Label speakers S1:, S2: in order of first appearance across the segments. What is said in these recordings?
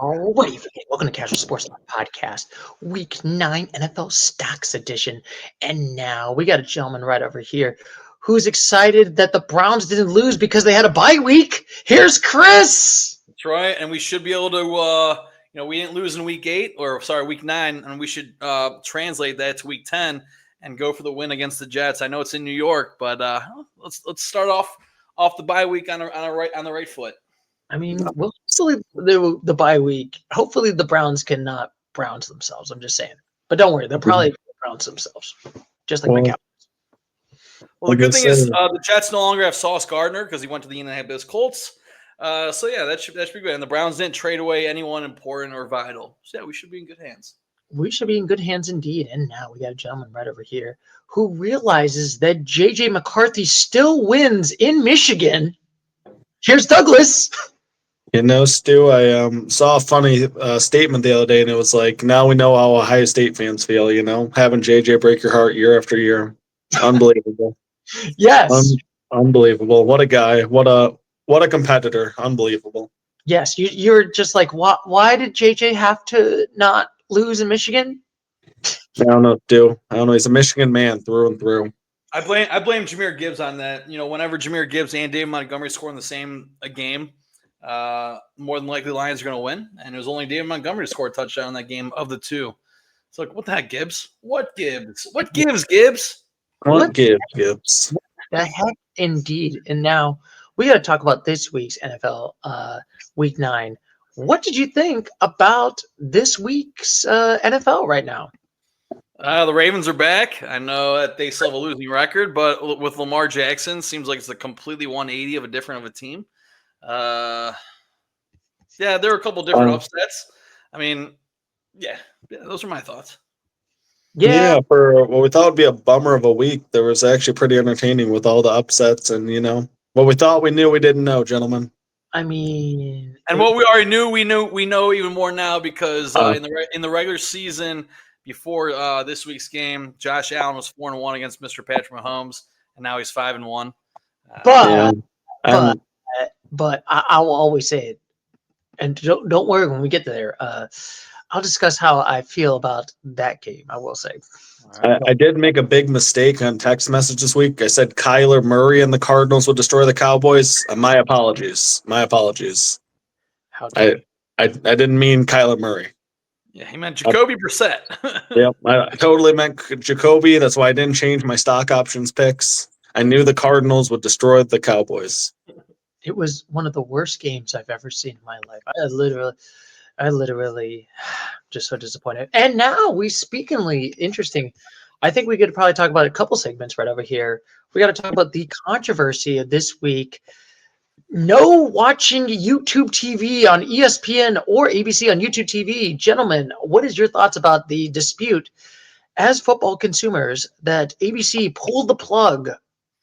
S1: What do you forget? Welcome to Casual Sports Podcast, Week 9 NFL Stocks Edition. And now we got a gentleman right over here who's excited that the Browns didn't lose because they had a bye week. Here's Chris.
S2: That's right, and we should be able to, we didn't lose in week 9, and we should translate that to week 10 and go for the win against the Jets. I know it's in New York, but let's start off the bye week on the right foot.
S1: I mean, well, hopefully the bye week. Hopefully the Browns cannot Browns themselves. I'm just saying, but don't worry, they'll probably Browns themselves, just like my Cowboys.
S2: Well, the good thing is the Jets no longer have Sauce Gardner because he went to the Indianapolis Colts. So yeah, that should be good. And the Browns didn't trade away anyone important or vital. So yeah, we should be in good hands.
S1: We should be in good hands indeed. And now we got a gentleman right over here who realizes that J.J. McCarthy still wins in Michigan. Here's Douglas.
S3: Stu, I saw a funny statement the other day, and it was like, now we know how Ohio State fans feel, having JJ break your heart year after year. Unbelievable.
S1: Yes.
S3: Unbelievable. What a guy. What a competitor. Unbelievable.
S1: Yes, you're just like, why did JJ have to not lose in Michigan?
S3: I don't know, Stu. I don't know. He's a Michigan man through and through.
S2: I blame Jahmyr Gibbs on that. Whenever Jahmyr Gibbs and David Montgomery score in the same game, more than likely Lions are going to win. And it was only David Montgomery to score a touchdown in that game of the two. It's like, what the heck, Gibbs? What Gibbs? What gives, Gibbs?
S3: What gives, Gibbs?
S1: The heck, indeed. And now we got to talk about this week's NFL Week 9. What did you think about this week's NFL right now?
S2: The Ravens are back. I know that they still have a losing record, but with Lamar Jackson, seems like it's a completely 180 of a team. Yeah, there are a couple different upsets. I mean, yeah, those are my thoughts.
S3: Yeah, for what we thought would be a bummer of a week, there was actually pretty entertaining with all the upsets and, what we thought we knew we didn't know, gentlemen.
S1: I mean,
S2: and what we already knew, we know even more now because in the regular season before this week's game, Josh Allen was 4-1 against Mr. Patrick Mahomes, and now he's 5-1.
S1: But I will always say it, and don't worry when we get there. I'll discuss how I feel about that game. I will say.
S3: Right. I did make a big mistake on text message this week. I said Kyler Murray and the Cardinals would destroy the Cowboys. My apologies. I didn't mean Kyler Murray.
S2: Yeah, he meant Jacoby Brissett.
S3: Yep, I totally meant Jacoby. That's why I didn't change my stock options picks. I knew the Cardinals would destroy the Cowboys.
S1: It was one of the worst games I've ever seen in my life. I literally just so disappointed. And now interesting. I think we could probably talk about a couple segments right over here. We got to talk about the controversy of this week. No watching YouTube TV on ESPN or ABC on YouTube TV. Gentlemen, what is your thoughts about the dispute as football consumers that ABC pulled the plug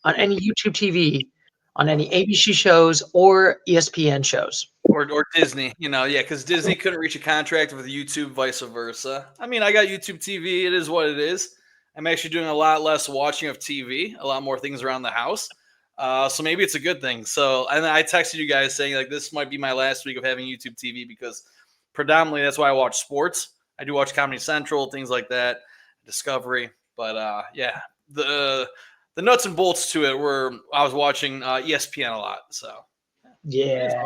S1: on any YouTube TV, on any ABC shows or ESPN shows?
S2: Or Disney, because Disney couldn't reach a contract with YouTube, vice versa. I mean, I got YouTube TV. It is what it is. I'm actually doing a lot less watching of TV, a lot more things around the house. So maybe it's a good thing. So, and I texted you guys saying like this might be my last week of having YouTube TV because predominantly that's why I watch sports. I do watch Comedy Central, things like that, Discovery. But yeah, the nuts and bolts to it were I was watching ESPN a lot. So
S1: yeah,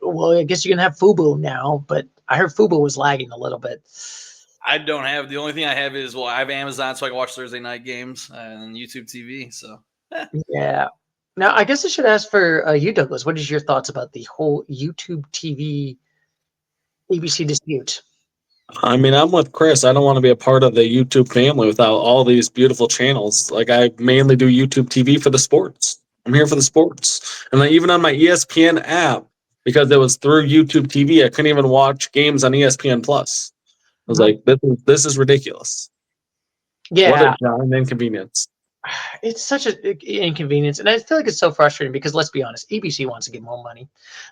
S1: well, I guess you can have Fubo now, but I heard Fubo was lagging a little bit.
S2: I don't have. The only thing I have is I have Amazon, so I can watch Thursday night games and YouTube TV. So
S1: yeah. Now, I guess I should ask for you, Douglas. What is your thoughts about the whole YouTube TV ABC dispute?
S3: I mean, I'm with Chris. I don't want to be a part of the YouTube family without all these beautiful channels. Like, I mainly do YouTube TV for the sports. I'm here for the sports. And then even on my ESPN app, because it was through YouTube TV, I couldn't even watch games on ESPN Plus. I was like, this is ridiculous.
S1: Yeah.
S3: What a giant inconvenience.
S1: It's such an inconvenience. And I feel like it's so frustrating because let's be honest, ABC wants to get more money.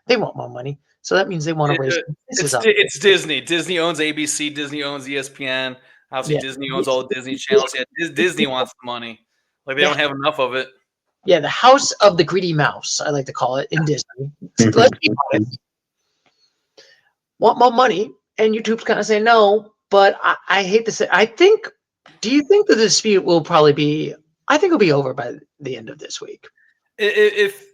S1: They want more money. So that means they want to raise.
S2: It's Disney. Disney owns ABC. Disney owns ESPN. Obviously, Disney owns all the Disney channels. Yeah, Disney wants the money. Like they don't have enough of it.
S1: Yeah, the house of the greedy mouse, I like to call it in Disney. Let's be honest. want more money, and YouTube's kind of saying no. But I hate to say, do you think the dispute will probably be? I think it'll be over by the end of this week.
S2: If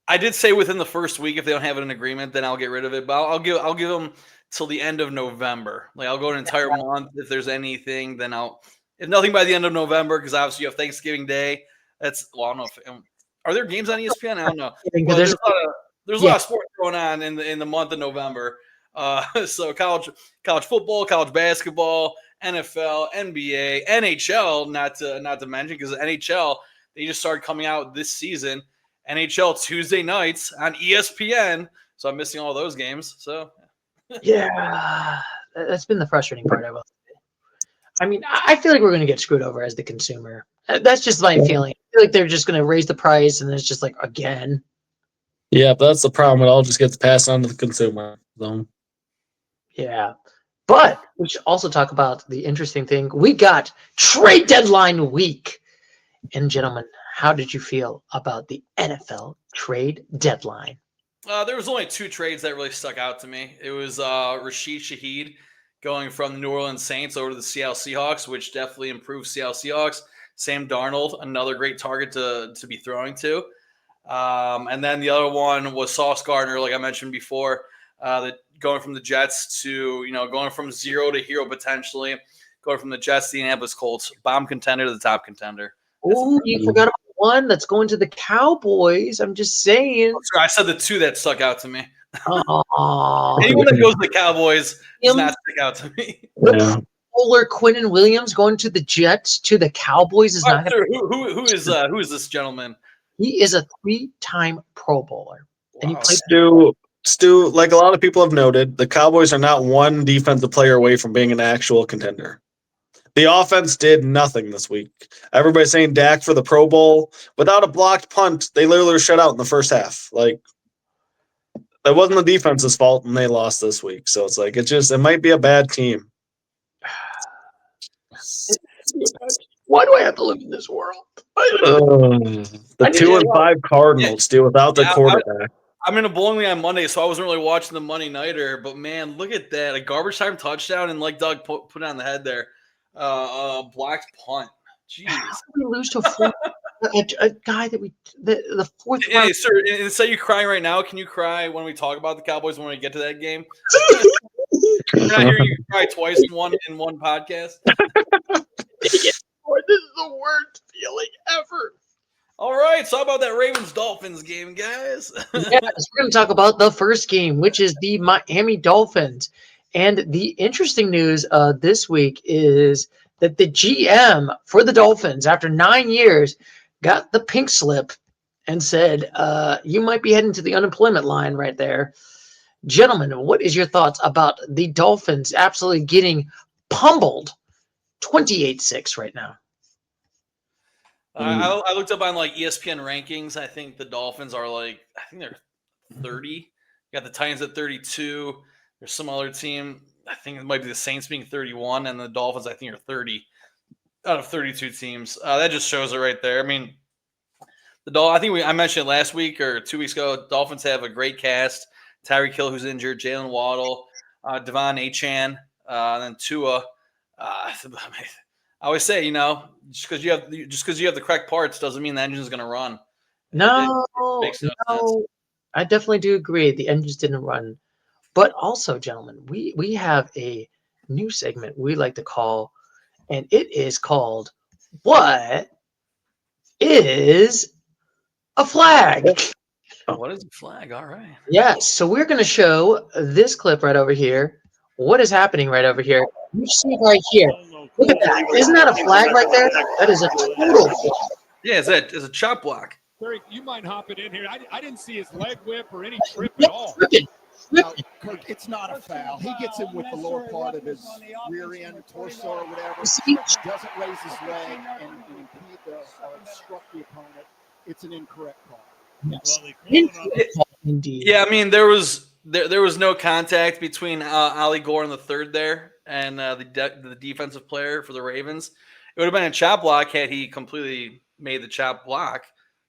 S2: I did say within the first week, if they don't have an agreement, then I'll get rid of it. But I'll give them till the end of November. Like I'll go an entire month. If there's anything, then if nothing by the end of November, because obviously you have Thanksgiving Day. I don't know if are there games on ESPN? I don't know. But there's a lot of sports going on in the month of November. So college football, college basketball, NFL, NBA, NHL, not to mention, because the NHL, they just started coming out this season. NHL Tuesday nights on ESPN. So I'm missing all those games. So
S1: yeah, that's been the frustrating part. I mean, I feel like we're going to get screwed over as the consumer. That's just my feeling. I feel like they're just going to raise the price, and then it's just like again.
S3: Yeah, but that's the problem. It all just gets passed on to the consumer. So.
S1: Yeah. But we should also talk about the interesting thing. We got trade deadline week. And gentlemen, how did you feel about the NFL trade deadline?
S2: There was only 2 trades that really stuck out to me. It was Rashid Shaheed going from the New Orleans Saints over to the Seattle Seahawks, which definitely improved Seattle Seahawks. Sam Darnold, another great target to be throwing to. And then the other one was Sauce Gardner, like I mentioned before, going from the Jets to, going from zero to hero potentially, going from the Jets to the Indianapolis Colts, bomb contender to the top contender.
S1: Oh, you forgot about one that's going to the Cowboys. I'm just saying.
S2: Oh, sorry, I said the 2 that stuck out to me.
S1: Oh.
S2: Anyone that goes to the Cowboys does not stick out to me.
S3: Yeah.
S1: Bowler Quinnen Williams going to the Jets to the Cowboys is not.
S2: Who is this gentleman?
S1: He is a 3-time Pro Bowler, and he played.
S3: Stu, like a lot of people have noted, the Cowboys are not one defensive player away from being an actual contender. The offense did nothing this week. Everybody's saying Dak for the Pro Bowl. Without a blocked punt, they literally were shut out in the first half. Like, that wasn't the defense's fault, and they lost this week. So it's like, it might be a bad team.
S1: Why do I have to live in this world?
S3: The 2-5 Cardinals deal without the quarterback.
S2: I'm in a bowling league on Monday, so I wasn't really watching the Monday Nighter. But, man, look at that. A garbage time touchdown, and like Doug put it on the head there. Blocked punt. Jeez.
S1: How did we lose to a guy that the fourth
S2: Hey,
S1: round?
S2: sir, instead of you crying right now, can you cry when we talk about the Cowboys when we get to that game? We're not hearing you cry twice in one podcast.
S1: This is the worst feeling ever.
S2: All right, so how about that Ravens-Dolphins game, guys?
S1: Yes, we're going to talk about the first game, which is the Miami Dolphins. And the interesting news this week is that the GM for the Dolphins, after 9 years, got the pink slip and said, you might be heading to the unemployment line right there. Gentlemen, what is your thoughts about the Dolphins absolutely getting pummeled 28-6 right now?
S2: I looked up on like ESPN rankings. I think the Dolphins are they're 30. You got the Titans at 32. There's some other team. I think it might be the Saints being 31, and the Dolphins I think are 30 out of 32 teams. That just shows it right there. I mean, I think I mentioned it last week or 2 weeks ago. Dolphins have a great cast. Tyreek Hill, who's injured, Jalen Waddle, Devon Achane, and then Tua. I always say, just because you have the correct parts doesn't mean the engine is going to run.
S1: No,
S2: makes no sense.
S1: I definitely do agree. The engines didn't run. But also, gentlemen, we have a new segment we like to call, and it is called What is a Flag?
S2: What is a flag? All right.
S1: Yes, so we're going to show this clip right over here. What is happening right over here? You see it right here. Look at that. Isn't that a flag right there? That is a total flag.
S2: Yeah, it's a chop block.
S4: Terry, you mind hopping in here? I didn't see his leg whip or any trip at all.
S5: Now, Kirk, it's not a foul. He gets him with the lower part of his rear end, torso, or whatever. Doesn't raise his leg and impede or obstruct the opponent. It's an incorrect call.
S1: Yes. Indeed.
S2: Yeah, I mean there was no contact between Ali Gore in the third there and the defensive player for the Ravens. It would have been a chop block had he completely made the chop block,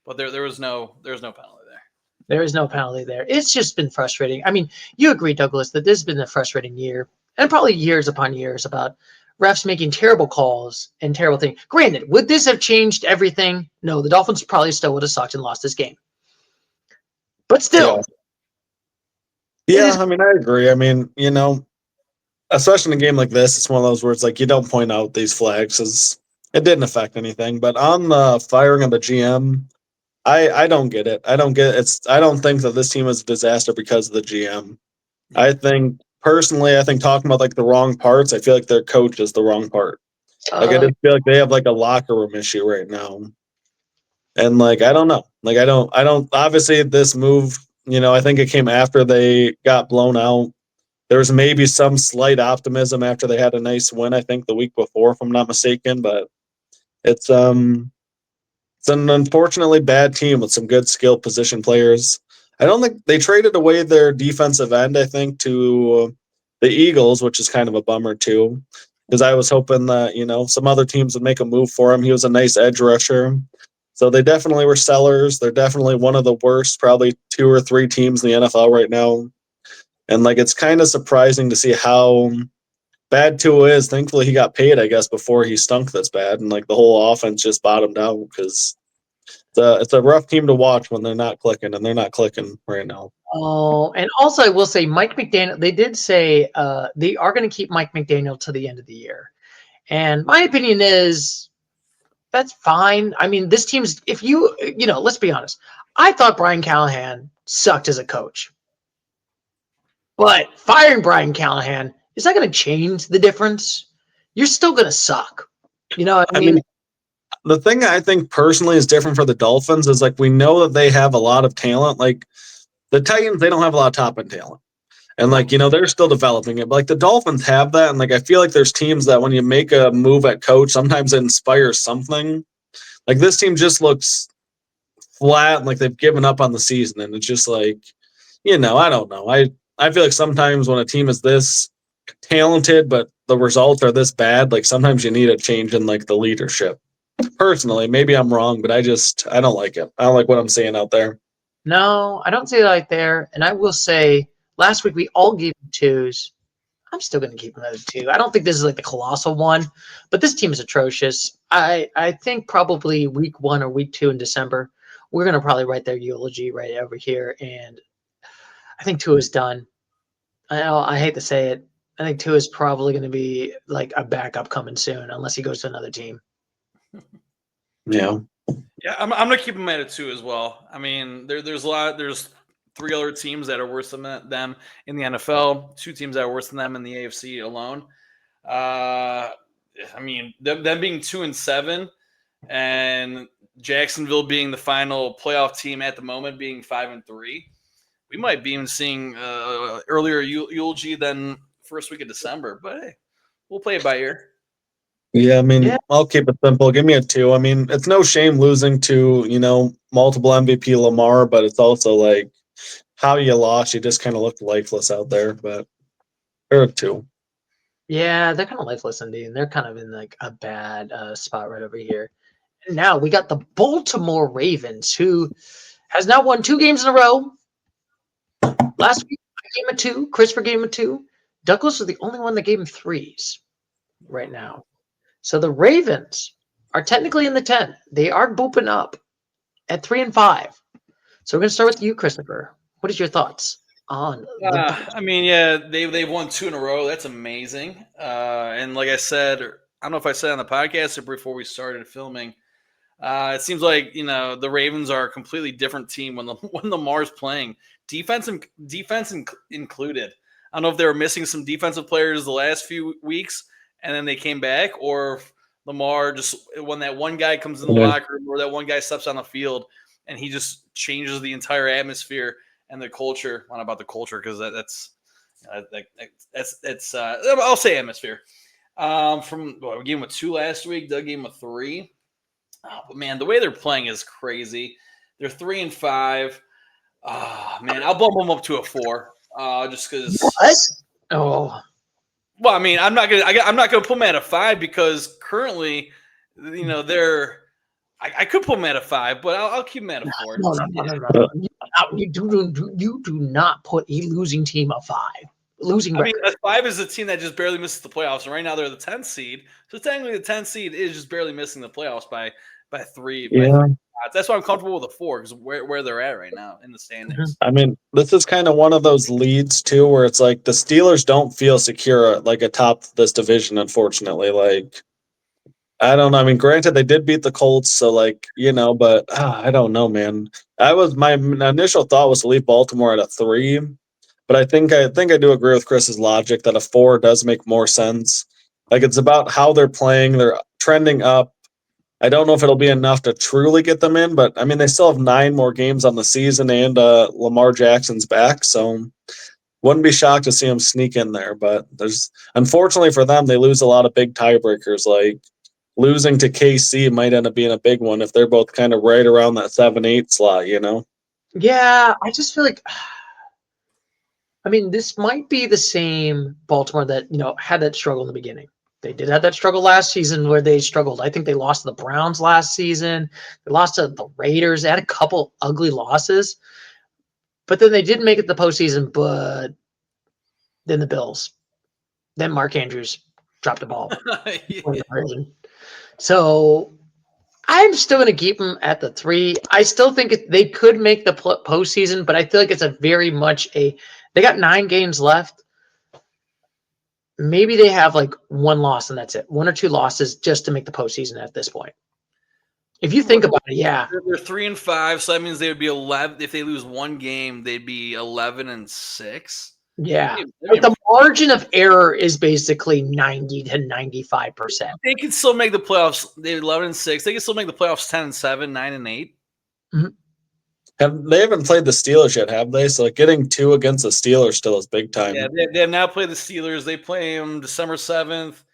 S2: but there was no penalty there.
S1: There is no penalty there. It's just been frustrating. I mean, you agree, Douglas, that this has been a frustrating year, and probably years upon years about refs making terrible calls and terrible things. Granted, would this have changed everything? No, the Dolphins probably still would have sucked and lost this game. But still.
S3: Yeah, I mean, I agree. I mean, especially in a game like this, it's one of those where it's like you don't point out these flags because it didn't affect anything. But on the firing of the GM, I don't get it. I don't think that this team is a disaster because of the GM. I think talking about like the wrong parts, I feel like their coach is the wrong part. Like I just feel like they have like a locker room issue right now. And like I don't know. Like I don't obviously this move, I think it came after they got blown out. There was maybe some slight optimism after they had a nice win, I think the week before, if I'm not mistaken, but it's an unfortunately bad team with some good skill position players. I don't think they traded away their defensive end, I think, to the Eagles, which is kind of a bummer too, because I was hoping that, some other teams would make a move for him. He was a nice edge rusher. So they definitely were sellers. They're definitely one of the worst, probably 2 or 3 teams in the NFL right now. And like it's kind of surprising to see how bad Tua is. Thankfully, he got paid, I guess, before he stunk this bad, and like the whole offense just bottomed out because it's a rough team to watch when they're not clicking, and they're not clicking right now.
S1: Oh, and also I will say Mike McDaniel. They did say they are going to keep Mike McDaniel to the end of the year, and my opinion is that's fine. I mean, this team's let's be honest. I thought Brian Callahan sucked as a coach. But firing Brian Callahan, is that going to change the difference? You're still going to suck. You know what I mean?
S3: The thing I think personally is different for the Dolphins is like we know that they have a lot of talent. Like the Titans, they don't have a lot of top-end talent. And like, they're still developing it. But like the Dolphins have that. And like I feel like there's teams that when you make a move at coach, sometimes it inspires something. Like this team just looks flat and like they've given up on the season. And it's just like, I don't know. I feel like sometimes when a team is this talented, but the results are this bad, like sometimes you need a change in like the leadership. Personally, maybe I'm wrong, but I don't like it. I don't like what I'm seeing out there.
S1: No, I don't see it like there. And I will say, last week we all gave them 2s. I'm still going to keep another 2. I don't think this is like the colossal one, but this team is atrocious. I think probably week 1 or week 2 in December, we're going to probably write their eulogy right over here. And I think 2 is done. I hate to say it. I think 2 is probably going to be like a backup coming soon, unless he goes to another team.
S3: Yeah.
S2: Yeah, I'm going to keep him at a 2 as well. I mean, there's 3 other teams that are worse than them in the NFL, 2 teams that are worse than them in the AFC alone. I mean, them being 2-7 and Jacksonville being the final playoff team at the moment being 5-3. We might be even seeing earlier eulogy than first week of December, but hey, we'll play it by ear.
S3: Yeah, I mean, I'll keep it simple. Give me a 2. I mean, it's no shame losing to, multiple MVP Lamar, but it's also like how you lost. You just kind of looked lifeless out there, but they're a 2.
S1: Yeah, they're kind of lifeless indeed. They're kind of in like a bad spot right over here. And now we got the Baltimore Ravens, who has now won 2 games in a row. Last week, I gave him a 2. Christopher gave him a 2. Douglas was the only one that gave him 3s right now. So the Ravens are technically in the 10. They are booping up at 3-5. So we're going to start with you, Christopher. What is your thoughts on
S2: I mean, yeah, they've won 2 in a row. That's amazing. And like I said, I don't know if I said on the podcast or before we started filming, it seems like the Ravens are a completely different team when Lamar's playing, defense included. I don't know if they were missing some defensive players the last few weeks, and then they came back, or if Lamar just when that one guy comes in the locker room or that one guy steps on the field, and he just changes the entire atmosphere and the culture. Not about the culture because that's I'll say atmosphere. We gave him a 2 last week. Doug gave him a 3. Oh, but man, the way they're playing is crazy. They're 3-5. Man, I'll bump them up to a 4. Just because.
S1: What? Oh.
S2: Well, I mean, I'm not gonna put them at a 5 because currently, they're. I could put them at a 5, but I'll keep them at a 4.
S1: No. You do not put a losing team a 5. Losing
S2: I mean,
S1: record.
S2: a 5 is a team that just barely misses the playoffs, and right now they're the 10th seed. So technically, the 10th seed is just barely missing the playoffs by 3.
S3: Yeah.
S2: By 3 spots. That's why I'm comfortable with a 4 because where they're at right now in the standings.
S3: I mean, this is kind of one of those leads too, where it's like the Steelers don't feel secure like atop this division. Unfortunately, like I don't know. I mean, granted, they did beat the Colts, so like but I don't know, man. My initial thought was to leave Baltimore at a 3, but I think I do agree with Chris's logic that a 4 does make more sense. Like it's about how they're playing; they're trending up. I don't know if it'll be enough to truly get them in, but I mean, they still have 9 more games on the season, and Lamar Jackson's back, so wouldn't be shocked to see him sneak in there. But unfortunately for them, they lose a lot of big tiebreakers. Like losing to KC might end up being a big one if they're both kind of right around that 7-8 slot.
S1: Yeah, I just feel like. I mean, this might be the same Baltimore that had that struggle in the beginning. They did have that struggle last season where they struggled. I think they lost to the Browns last season. They lost to the Raiders. They had a couple ugly losses. But then they did make it the postseason, but then the Bills. Then Mark Andrews dropped the ball.
S2: Yeah.
S1: So I'm still going to keep them at the 3. I still think they could make the postseason, but I feel like it's a very much they got 9 games left. Maybe they have like 1 loss and that's it. 1 or 2 losses just to make the postseason at this point. If you think about it, yeah.
S2: They're 3-5, so that means they would be 11. If they lose 1 game, they'd be 11-6.
S1: Yeah. But the margin of error is basically 90 to 95%.
S2: They can still make the playoffs. They're 11-6. They can still make the playoffs 10-7, 9-8.
S3: Mm-hmm. They haven't played the Steelers yet, have they? So getting 2 against the Steelers still is big time.
S2: Yeah, they have now played the Steelers. They play them December 7th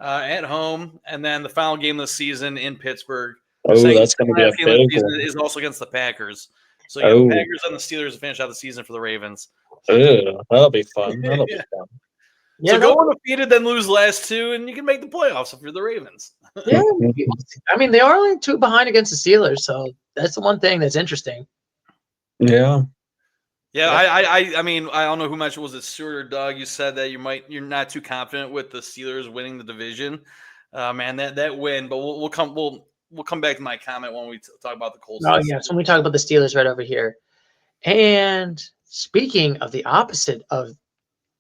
S2: at home, and then the final game of the season in Pittsburgh.
S3: Oh, that's going to be a big one.
S2: Is also against the Packers. So the Packers and the Steelers to finish out the season for the Ravens.
S3: That'll be fun. That'll be fun.
S2: Yeah, so go undefeated, then lose last 2, and you can make the playoffs if you're the Ravens.
S1: Yeah, I mean they are only 2 behind against the Steelers, so that's the one thing that's interesting.
S3: Yeah.
S2: Yeah, I mean, I don't know who mentioned, was it Stuart or Doug? You said that you're not too confident with the Steelers winning the division. Man, that win, but we'll come back to my comment when we talk about the Colts.
S1: Oh yes, when we talk about the Steelers right over here. And speaking of the opposite of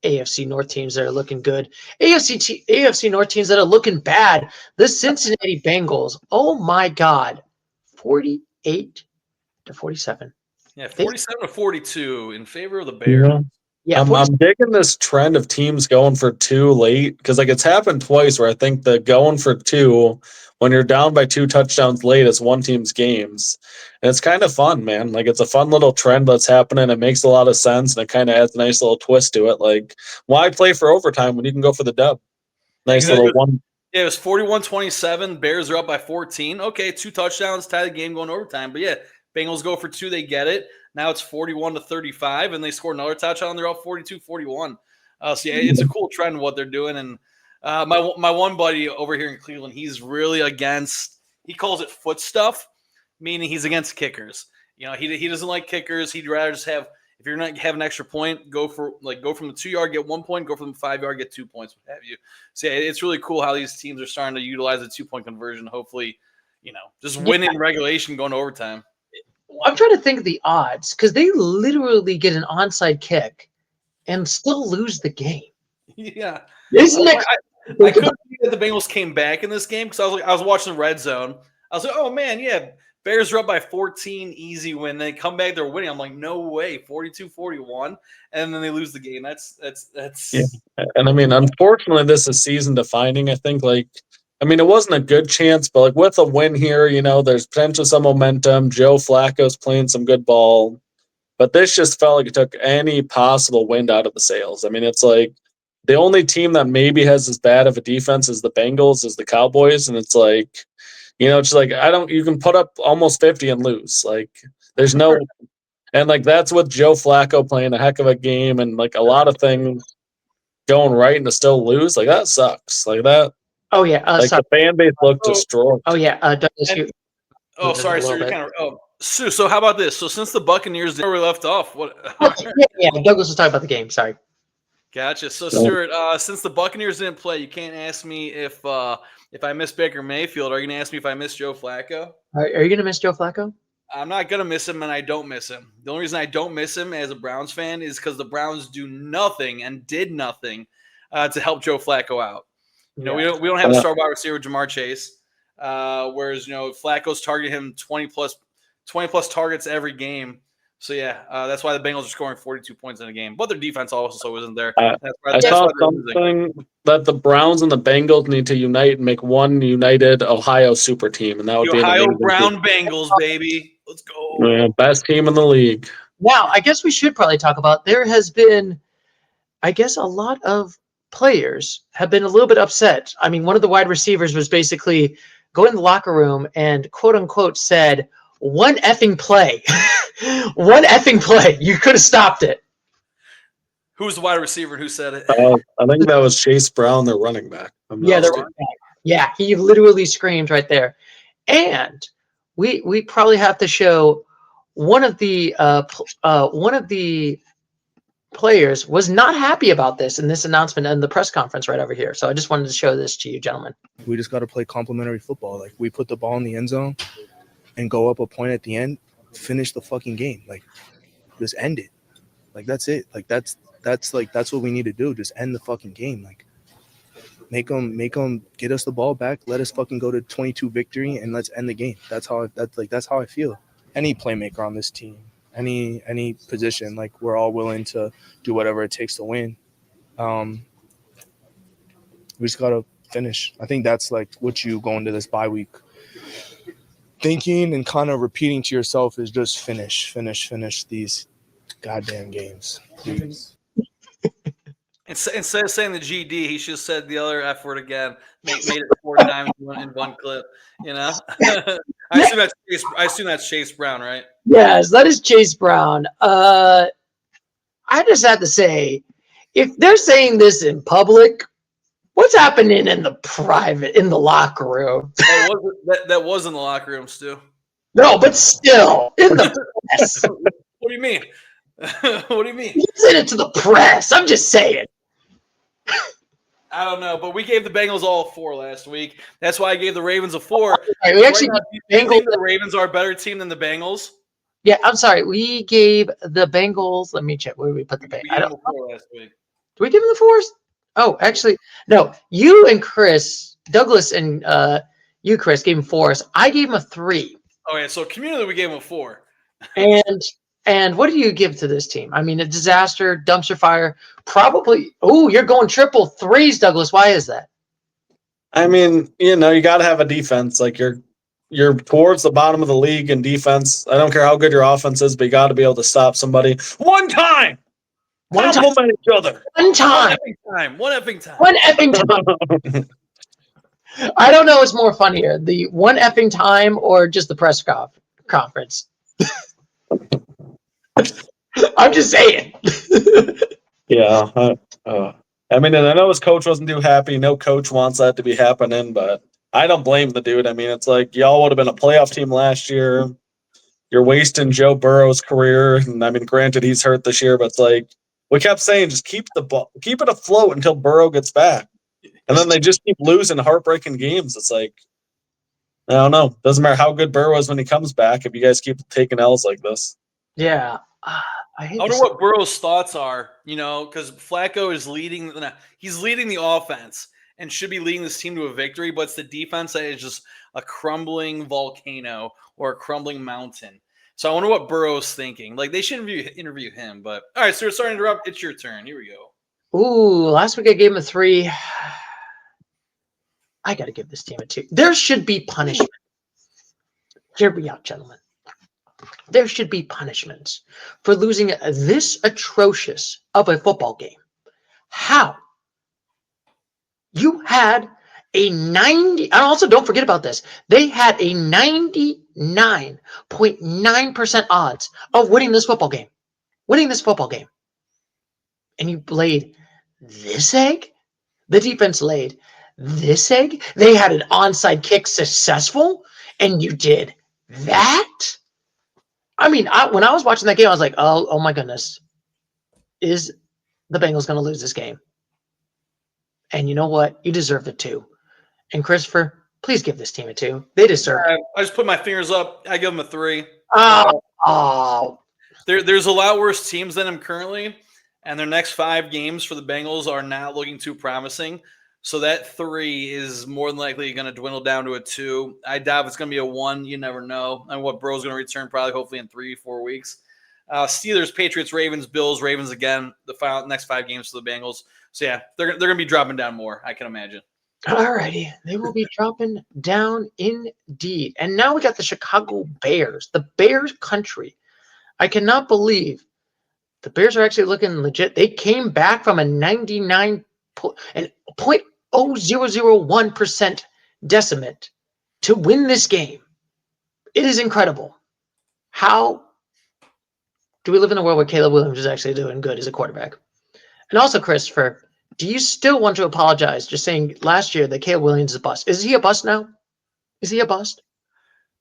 S1: AFC North teams that are looking good, AFC North teams that are looking bad, the Cincinnati Bengals. Oh my God, 48-47.
S2: Yeah, 47-42 in favor of the Bears.
S1: Yeah,
S3: I'm digging this trend of teams going for 2 late because like it's happened twice where I think the going for 2 when you're down by 2 touchdowns late is one team's games, and it's kind of fun, man. Like it's a fun little trend that's happening. It makes a lot of sense, and it kind of adds a nice little twist to it. Like, why play for overtime when you can go for the dub? Nice little one.
S2: Yeah, it was 41-27. Bears are up by 14. Okay, 2 touchdowns, tie the game going overtime. But yeah, Bengals go for 2, they get it. Now it's 41-35, and they score another touchdown. They're up 42-41. So yeah, it's a cool trend what they're doing. And my one buddy over here in Cleveland, he's really against. He calls it foot stuff, meaning he's against kickers. He doesn't like kickers. He'd rather just have, if you're not have an extra point, go from the 2-yard, get 1 point. Go from the 5-yard, get 2 points. What have you? So yeah, it's really cool how these teams are starting to utilize the 2-point conversion. Hopefully, just winning regulation, going to overtime.
S1: I'm trying to think of the odds because they literally get an onside kick and still lose the game.
S2: Yeah,
S1: Isn't it?
S2: I couldn't believe that the Bengals came back in this game because I was watching the red zone. I was like, oh man, yeah, Bears are up by 14, easy win. They come back, they're winning. I'm like, no way, 42-41, and then they lose the game. That's
S3: yeah. And I mean, unfortunately, this is season defining. I think it wasn't a good chance, but like with a win here, there's potential some momentum. Joe Flacco's playing some good ball, but this just felt like it took any possible wind out of the sails. I mean, it's like the only team that maybe has as bad of a defense as the Bengals is the Cowboys, and it's like, it's like you can put up almost 50 and lose. Like there's no, and like that's with Joe Flacco playing a heck of a game and like a lot of things going right and to still lose. Like that sucks. Like that.
S1: Oh yeah,
S3: the fan base looked destroyed.
S1: Oh yeah, Douglas,
S2: sorry, sir. You're kind of. So how about this? So since the Buccaneers where we left off, what?
S1: Yeah, Douglas was talking about the game. Sorry.
S2: Gotcha. So Stuart, since the Buccaneers didn't play, you can't ask me if I miss Baker Mayfield. Are you gonna ask me if I miss Joe Flacco?
S1: Are you going to miss Joe Flacco?
S2: I'm not gonna miss him, and I don't miss him. The only reason I don't miss him as a Browns fan is because the Browns do nothing and did nothing to help Joe Flacco out. You know, we don't have a star wide receiver, Jamar Chase. Whereas Flacco's targeting him 20 plus targets every game. So yeah, that's why the Bengals are scoring 42 points in a game. But their defense also isn't there.
S3: I saw something that the Browns and the Bengals need to unite and make one united Ohio super team, and that would
S2: the
S3: be an
S2: Ohio
S3: amazing
S2: Brown
S3: team.
S2: Bengals, baby. Let's go.
S3: Yeah, best team in the league.
S1: Now, I guess we should probably talk about there has been, I guess, a lot of players have been a little bit upset. I mean, one of the wide receivers was basically going in the locker room and quote unquote said, "One effing play." One effing play. You could have stopped it.
S2: Who was the wide receiver and who said it?
S3: I think that was Chase Brown, their running back.
S1: Yeah, he literally screamed right there. And we probably have to show one of the players was not happy about this in this announcement in the press conference right over here. So I just wanted to show this to you, gentlemen.
S6: We just got to play complimentary football. Like, we put the ball in the end zone and go up a point at the end, finish the fucking game. Like, just end it. Like, that's it. Like, that's what we need to do. Just end the fucking game. Like, make them get us the ball back. Let us fucking go to 22 victory and let's end the game. That's how I feel. Any playmaker on this team, any position, like, we're all willing to do whatever it takes to win. We just gotta finish. I think that's like what you go into this bye week thinking and kind of repeating to yourself is just finish these goddamn games, please.
S2: Instead of saying the GD, he should have said the other F word again. Made it 4 times in one clip. I assume that's Chase Brown, right?
S1: Yes, that is Chase Brown. I just have to say, if they're saying this in public, what's happening in the locker room?
S2: That was in the locker room, Stu.
S1: No, but still, in the press.
S2: What do you mean? What do you mean?
S1: You said it to the press. I'm just saying.
S2: I don't know, but we gave the Bengals all 4 last week. That's why I gave the Ravens a 4.
S1: Right, we actually
S2: think the Ravens are a better team than the Bengals?
S1: Yeah, I'm sorry. We gave the Bengals. Let me check where we put the Bengals.
S2: We gave them a 4 last week.
S1: Did we give them the 4s? Oh, actually, no. You and Chris, Douglas, and you, Chris, gave him 4s. I gave him a 3.
S2: Oh yeah, so cumulatively we gave him a 4.
S1: And what do you give to this team? I mean, a disaster, dumpster fire, probably. Oh, you're going triple 3s, Douglas. Why is that?
S3: I mean, you got to have a defense. Like, you're towards the bottom of the league in defense. I don't care how good your offense is, but you got to be able to stop somebody one time. Compliment each other.
S1: One time.
S2: One effing time.
S1: One effing time. I don't know what's more funnier, the one effing time or just the press conference. I'm just saying.
S3: Yeah. I mean, and I know his coach wasn't too happy. No coach wants that to be happening, but I don't blame the dude. I mean, it's like y'all would have been a playoff team last year. You're wasting Joe Burrow's career. And I mean, granted, he's hurt this year, but it's like we kept saying, just keep it afloat until Burrow gets back. And then they just keep losing heartbreaking games. It's like, I don't know. Doesn't matter how good Burrow is when he comes back if you guys keep taking L's like this.
S1: Yeah.
S2: I wonder what Burrow's thoughts are, because Flacco is leading the offense and should be leading this team to a victory, but it's the defense that is just a crumbling volcano or a crumbling mountain. So I wonder what Burrow's thinking. Like, they should interview him, but all right, so sorry to interrupt. It's your turn. Here we go.
S1: Ooh, last week I gave him a 3. I got to give this team a 2. There should be punishment. Hear me out, gentlemen. There should be punishments for losing this atrocious of a football game. How? You had a 90, and also don't forget about this. They had a 99.9% odds of winning this football game. And you laid this egg? The defense laid this egg? They had an onside kick successful, and you did that? I mean, when I was watching that game, I was like, oh my goodness, is the Bengals going to lose this game? And you know what? You deserved it too. And Christopher, please give this team a 2. They deserve it.
S2: I just put my fingers up. I give them a 3.
S1: Oh.
S2: There's a lot worse teams than them currently, and their next 5 games for the Bengals are not looking too promising. So that 3 is more than likely going to dwindle down to a 2. I doubt it's going to be a 1. You never know. And what Bro's going to return probably hopefully in 3-4 weeks. Steelers, Patriots, Ravens, Bills, Ravens again. The next 5 games for the Bengals. So yeah, they're going to be dropping down more. I can imagine.
S1: All righty. They will be dropping down indeed. And now we got the Chicago Bears, the Bears country. I cannot believe the Bears are actually looking legit. They came back from a 0.0001% decimate to win this game. It is incredible. How do we live in a world where Caleb Williams is actually doing good as a quarterback? And also, Christopher, do you still want to apologize just saying last year that Caleb Williams is a bust? Is he a bust now? Is he a bust?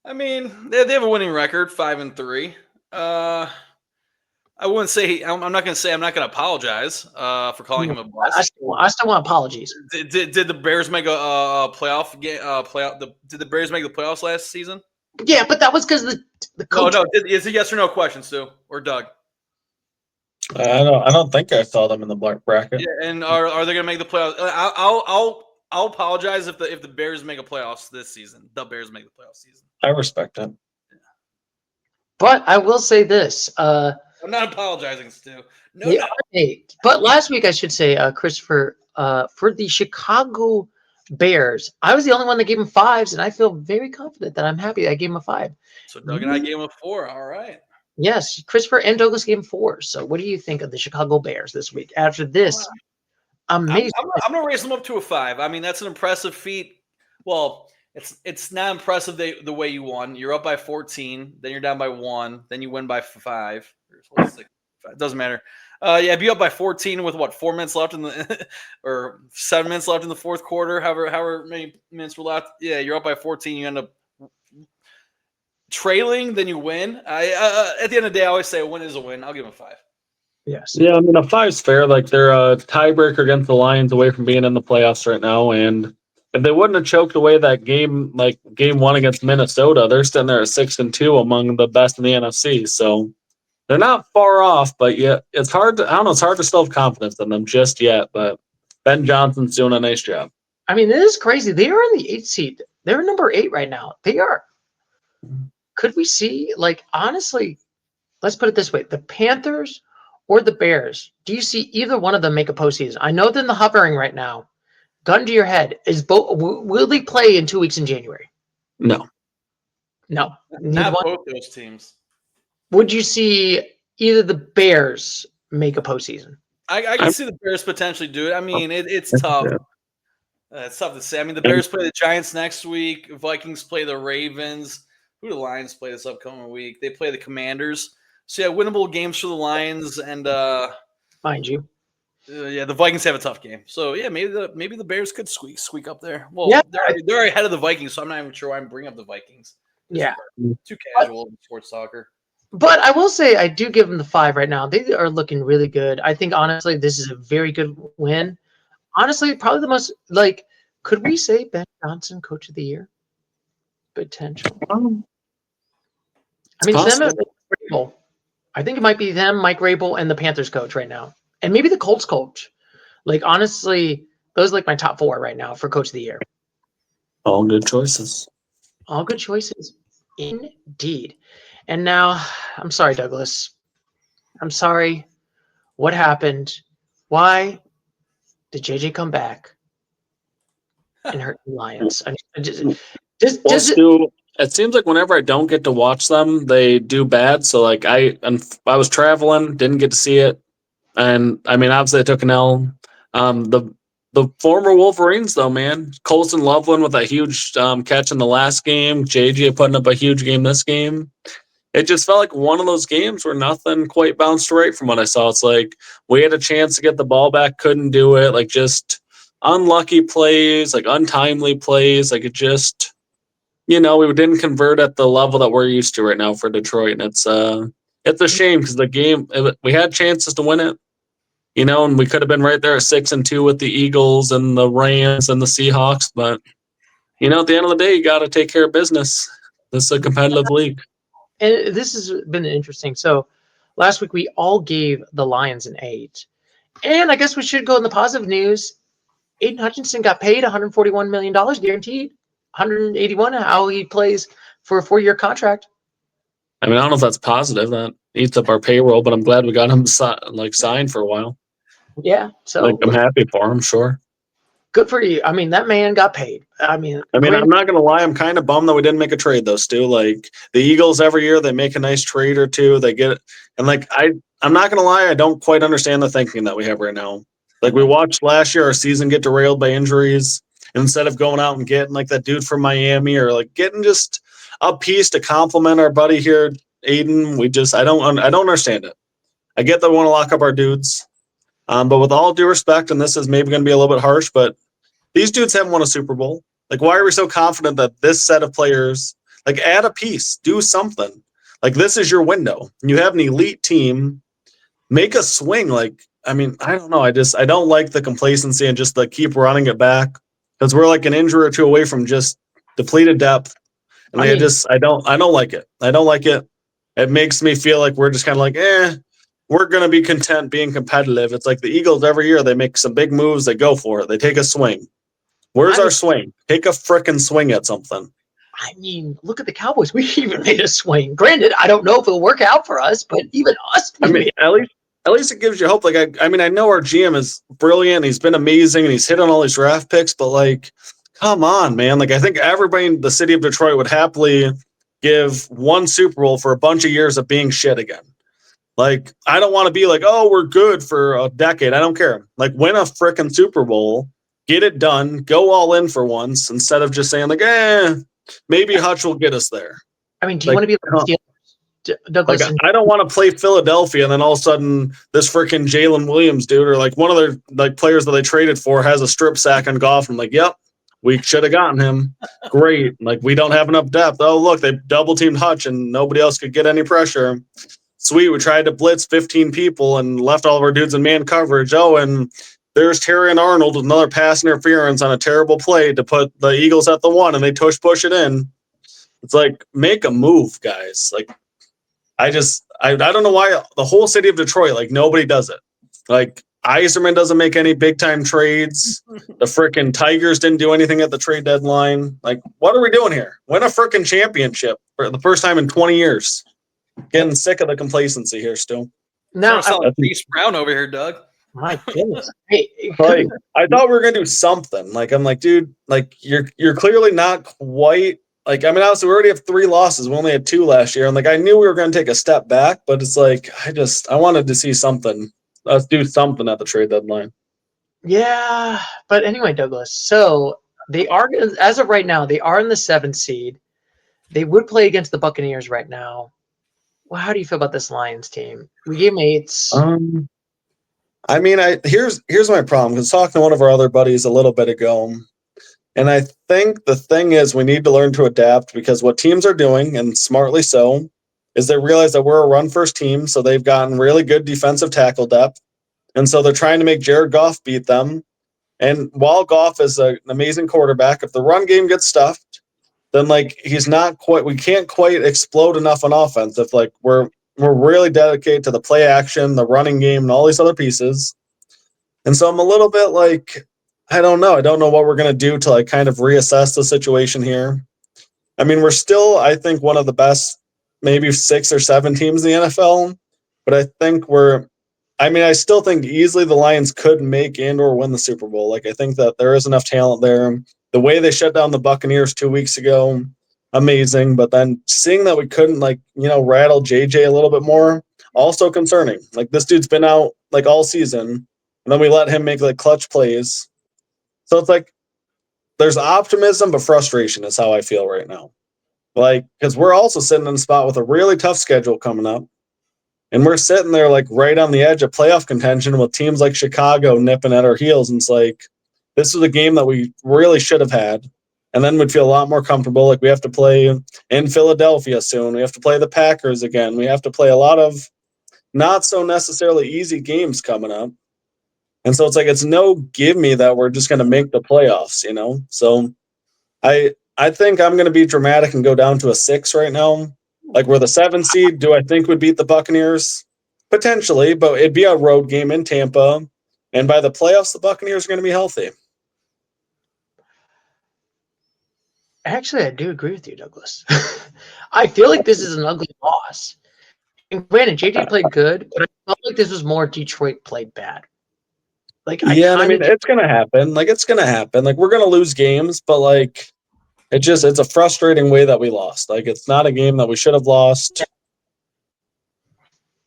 S2: I mean, they have a winning record, 5-3. I wouldn't say I'm not going to say I'm not going to apologize for calling him a bust.
S1: I still want apologies.
S2: Did the Bears make a playoff game? Did the Bears make the playoffs last season?
S1: Yeah, but that was because the coach.
S2: No. Is it yes or no question, Stu or Doug?
S3: I don't think I saw them in the black bracket.
S2: Yeah, and are they going to make the playoffs? I'll apologize if the Bears make a playoffs this season. The Bears make the playoffs season.
S3: I respect it.
S1: But I will say this.
S2: I'm not apologizing, Stu. No.
S1: But last week, I should say, Christopher, for the Chicago Bears, I was the only one that gave him 5s, and I feel very confident that I'm happy I gave him a 5.
S2: So Doug and I gave him a 4. All right.
S1: Yes, Christopher and Douglas gave him 4. So what do you think of the Chicago Bears this week after this amazing?
S2: I'm going to raise them up to a 5. I mean, that's an impressive feat. Well, it's not impressive the way you won. You're up by 14, then you're down by 1, then you win by 5. It doesn't matter. Be up by 14 with 4 minutes left in the or 7 minutes left in the fourth quarter. However many minutes were left. Yeah, you're up by 14. You end up trailing, then you win. At the end of the day, I always say a win is a win. I'll give them a 5.
S1: Yes.
S3: Yeah, I mean, a 5's fair. Like, they're a tiebreaker against the Lions away from being in the playoffs right now. And if they wouldn't have choked away that game, like game 1 against Minnesota, they're sitting there at 6-2 among the best in the NFC. So they're not far off, but yeah, it's hard to, I don't know, it's hard to still have confidence in them just yet. But Ben Johnson's doing a nice job.
S1: I mean, it is crazy. They are in the 8th seed. They're number 8 right now. They are. Could we see, honestly, let's put it this way: the Panthers or the Bears? Do you see either one of them make a postseason? I know they're in the hovering right now. Gun to your head, will they play in 2 weeks in January?
S3: No.
S2: Not both those teams.
S1: Would you see either the Bears make a postseason?
S2: I can see the Bears potentially do it. I mean, it's tough. It's tough to say. I mean, the Bears play the Giants next week. Vikings play the Ravens. Who do the Lions play this upcoming week? They play the Commanders. So, yeah, winnable games for the Lions. And,
S1: mind you.
S2: The Vikings have a tough game. So, yeah, maybe the Bears could squeak up there. Well,
S1: yeah.
S2: they're ahead of the Vikings, so I'm not even sure why I'm bringing up the Vikings.
S1: Yeah.
S2: Too casual in sports soccer.
S1: But I will say I do give them the 5 right now. They are looking really good. I think, honestly, this is a very good win. Honestly, probably the most, could we say Ben Johnson, Coach of the Year? Potential. I mean, I think it might be them, Mike Rabel, and the Panthers coach right now. And maybe the Colts coach. Honestly, those are my top 4 right now for Coach of the Year.
S3: All good choices.
S1: All good choices. Indeed. And now, I'm sorry, Douglas. I'm sorry. What happened? Why did JJ come back and hurt the Lions?
S3: It seems like whenever I don't get to watch them, they do bad. So, I was traveling, didn't get to see it. And, I mean, obviously I took an L. The former Wolverines, though, man. Colson Loveland with that huge catch in the last game. JJ putting up a huge game this game. It just felt like one of those games where nothing quite bounced right from what I saw. It's like we had a chance to get the ball back, couldn't do it. Just unlucky plays, untimely plays. we didn't convert at the level that we're used to right now for Detroit. And it's a shame because the game, we had chances to win it, and we could have been right there at 6-2 with the Eagles and the Rams and the Seahawks. But, at the end of the day, you got to take care of business. This is a competitive league.
S1: And this has been interesting. So last week we all gave the Lions an 8. And I guess we should go in the positive news. Aiden Hutchinson got paid $141 million guaranteed. 181 how he plays for a 4-year contract.
S3: I mean, I don't know if that's positive. That eats up our payroll, but I'm glad we got him signed for a while.
S1: Yeah, so
S3: I'm happy for him, sure.
S1: Good for you. I mean, that man got paid. I mean,
S3: I'm not going to lie. I'm kind of bummed that we didn't make a trade, though, Stu. Like, the Eagles every year, they make a nice trade or two. They get it. And, I'm not going to lie. I don't quite understand the thinking that we have right now. Like, we watched last year our season get derailed by injuries. Instead of going out and getting, that dude from Miami or, getting just a piece to compliment our buddy here, Aiden, I don't understand it. I get that we want to lock up our dudes. But with all due respect, and this is maybe going to be a little bit harsh, but these dudes haven't won a Super Bowl. Why are we so confident that this set of players, add a piece, do something? This is your window. You have an elite team. Make a swing. I don't know. I don't like the complacency and just keep running it back because we're an injury or two away from just depleted depth. And I don't like it. I don't like it. It makes me feel like we're just kind of we're going to be content being competitive. It's like the Eagles every year. They make some big moves. They go for it. They take a swing. Where's our swing? Take a frickin' swing at something.
S1: I mean, look at the Cowboys. We even made a swing. Granted, I don't know if it'll work out for us, but even us.
S3: At least it gives you hope. I know our GM is brilliant. He's been amazing, and he's hit on all these draft picks. But come on, man. I think everybody in the city of Detroit would happily give one Super Bowl for a bunch of years of being shit again. I don't want to be we're good for a decade. I don't care. Win a frickin' Super Bowl, get it done, go all in for once instead of just saying maybe Hutch will get us there.
S1: I mean, do you want to be the Steelers, Douglas?
S3: I don't want to play Philadelphia and then all of a sudden this frickin' Jalen Williams dude or one of their players that they traded for has a strip sack on golf. I'm yep, we should have gotten him. Great. We don't have enough depth. Oh, look, they double teamed Hutch and nobody else could get any pressure. Sweet, we tried to blitz 15 people and left all of our dudes in man coverage. Oh, and there's Terry and Arnold with another pass interference on a terrible play to put the Eagles at the 1, and they push it in. It's make a move, guys. I don't know why the whole city of Detroit, nobody does it. Iserman doesn't make any big-time trades. The frickin' Tigers didn't do anything at the trade deadline. What are we doing here? Win a frickin' championship for the first time in 20 years. Getting sick of the complacency here, Stu.
S2: No, Reese Brown over here, Doug.
S1: My goodness. Hey,
S3: I thought we were gonna do something. I'm dude, you're clearly not quite obviously we already have 3 losses. We only had 2 last year. And I knew we were gonna take a step back, but it's I wanted to see something. Let's do something at the trade deadline.
S1: Yeah, but anyway, Douglas. So they are, as of right now, they are in the 7th seed. They would play against the Buccaneers right now. Well, how do you feel about this Lions team? We gave them 8s.
S3: Here's my problem. Because talking to one of our other buddies a little bit ago, and I think the thing is we need to learn to adapt because what teams are doing, and smartly so, is they realize that we're a run-first team, so they've gotten really good defensive tackle depth, and so they're trying to make Jared Goff beat them. And while Goff is an amazing quarterback, if the run game gets stuffed, then he's not quite. We can't quite explode enough on offense if we're really dedicated to the play action, the running game, and all these other pieces. And so I'm a little bit I don't know. I don't know what we're gonna do to kind of reassess the situation here. We're still, I think, one of the best, maybe 6 or 7 teams in the NFL, but I think I still think easily the Lions could make and or win the Super Bowl. I think that there is enough talent there. The way they shut down the Buccaneers 2 weeks ago, amazing. But then seeing that we couldn't rattle JJ a little bit more, also concerning. This dude's been out all season, and then we let him make clutch plays. So it's there's optimism, but frustration is how I feel right now. Because we're also sitting in a spot with a really tough schedule coming up. And we're sitting there right on the edge of playoff contention with teams like Chicago nipping at our heels. And it's this is a game that we really should have had. and then we'd feel a lot more comfortable. Like we have to play in Philadelphia soon. We have to play the Packers again. We have to play a lot of not so necessarily easy games coming up. And so it's like it's no give me that we're just going to make the playoffs, you know? So I think I'm going to be dramatic and go down to a 6 right now. Like we're the 7 seed. Do I think we'd beat the Buccaneers? Potentially, but it'd be a road game in Tampa. And by the playoffs, the Buccaneers are going to be healthy.
S1: Actually, I do agree with you, Douglas. I feel like this is an ugly loss. And granted, JJ played good, but I felt like this was more Detroit played bad. Like
S3: Yeah, I mean, it's going to happen. Like, it's going to happen. Like, we're going to lose games, but, like, it's a frustrating way that we lost. Like, it's not a game that we should have lost.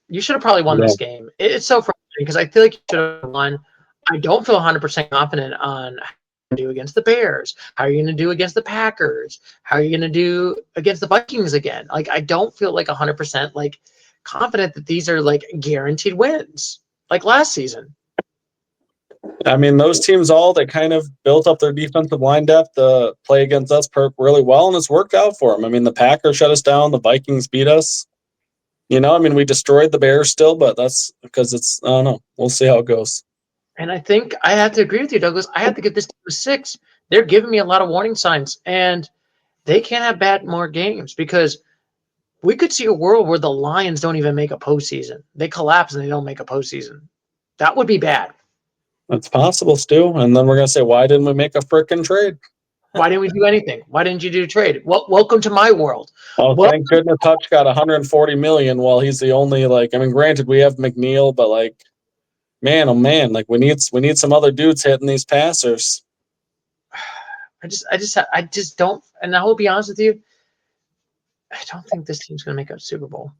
S1: You should have probably won this game. It's so frustrating because I feel like you should have won. I don't feel 100% confident on how you do against the Bears. How are you going to do against the Packers? How are you going to do against the Vikings again? Like, I don't feel like 100% like confident that these are like guaranteed wins like last season.
S3: I mean, those teams they kind of built up their defensive line depth to play against us really well, and it's worked out for them. I mean, the Packers shut us down. The Vikings beat us. You know, I mean, we destroyed the Bears still, but that's because I don't know. We'll see how it goes.
S1: And I think I have to agree with you, Douglas. I have to give this team a 6. They're giving me a lot of warning signs, and they can't have bad more games because we could see a world where the Lions don't even make a postseason. They collapse and they don't make a postseason. That would be bad.
S3: That's possible, Stu. And then we're going to say, why didn't we make a frickin' trade?
S1: Why didn't we do anything? Why didn't you do a trade? Well, welcome to my world.
S3: Oh, thank goodness Hutch got $140 million while he's the only, like, I mean, granted, we have McNeil, but, like, man, oh, man, like, we need some other dudes hitting these passers.
S1: I just don't, and I will be honest with you, I don't think this team's going to make a Super Bowl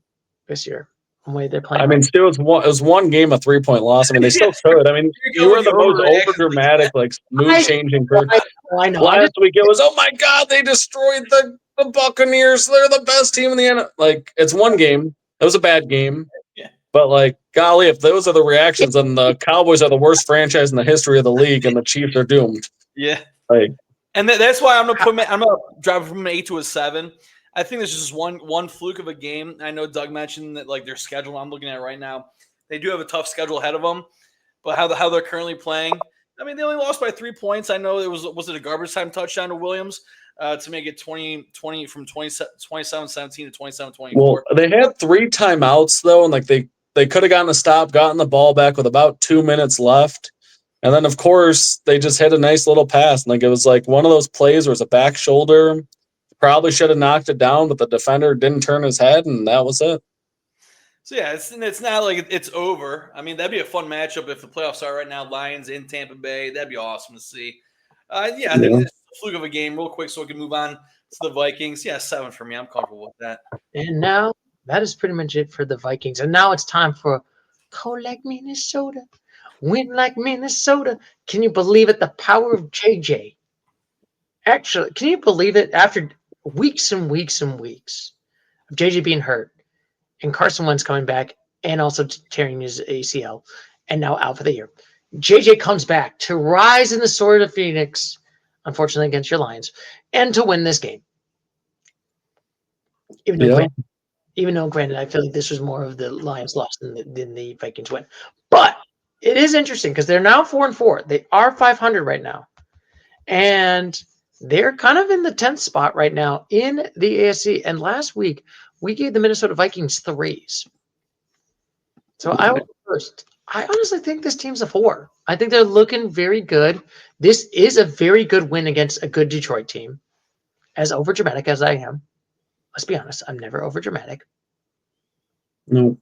S1: this year. The way they're playing.
S3: I mean, still, it was one game, a 3-point loss. I mean, they still could. I mean, you were the most over-dramatic, like, mood-changing person.
S1: I know.
S3: Last week, it was, oh, my God, they destroyed the Buccaneers. They're the best team in the NFL. Like, it's one game. It was a bad game.
S2: Yeah.
S3: But, like, golly, if those are the reactions, then the Cowboys are the worst franchise in the history of the league, and the Chiefs are doomed.
S2: Yeah.
S3: Like,
S2: and that's why I'm gonna drive it from an 8 to a 7. I think this is just one fluke of a game. I know Doug mentioned that like their schedule I'm looking at right now, they do have a tough schedule ahead of them, but how they're currently playing, I mean, they only lost by 3 points. I know was it a garbage time touchdown to Williams to make it 20 from 27-17 to 27-24.
S3: Well, they had 3 timeouts though, and like they could have gotten a stop, gotten the ball back with about 2 minutes left. And then, of course, they just hit a nice little pass. And like it was like one of those plays where it's a back shoulder. Probably should have knocked it down, but the defender didn't turn his head, and that was it.
S2: So, yeah, it's not like it's over. I mean, that'd be a fun matchup if the playoffs are right now. Lions in Tampa Bay. That'd be awesome to see. I think it's a fluke of a game real quick so we can move on to the Vikings. Yeah, 7 for me. I'm comfortable with that.
S1: And now that is pretty much it for the Vikings. And now it's time for Cold Like Minnesota. Win like Minnesota. Can you believe it? The power of JJ. Actually, can you believe it? After weeks and weeks and weeks of JJ being hurt and Carson Wentz coming back and also tearing his ACL and now out for the year, JJ comes back to rise in the sword of Phoenix, unfortunately against your Lions, and to win this game. Even though, granted, I feel like this was more of the Lions loss than the Vikings win. But it is interesting because they're now 4-4. They are 500 right now. And they're kind of in the 10th spot right now in the AFC. And last week, we gave the Minnesota Vikings 3s. So I will go first. I honestly think this team's a 4. I think they're looking very good. This is a very good win against a good Detroit team. As overdramatic as I am. Let's be honest, I'm never overdramatic.
S3: No.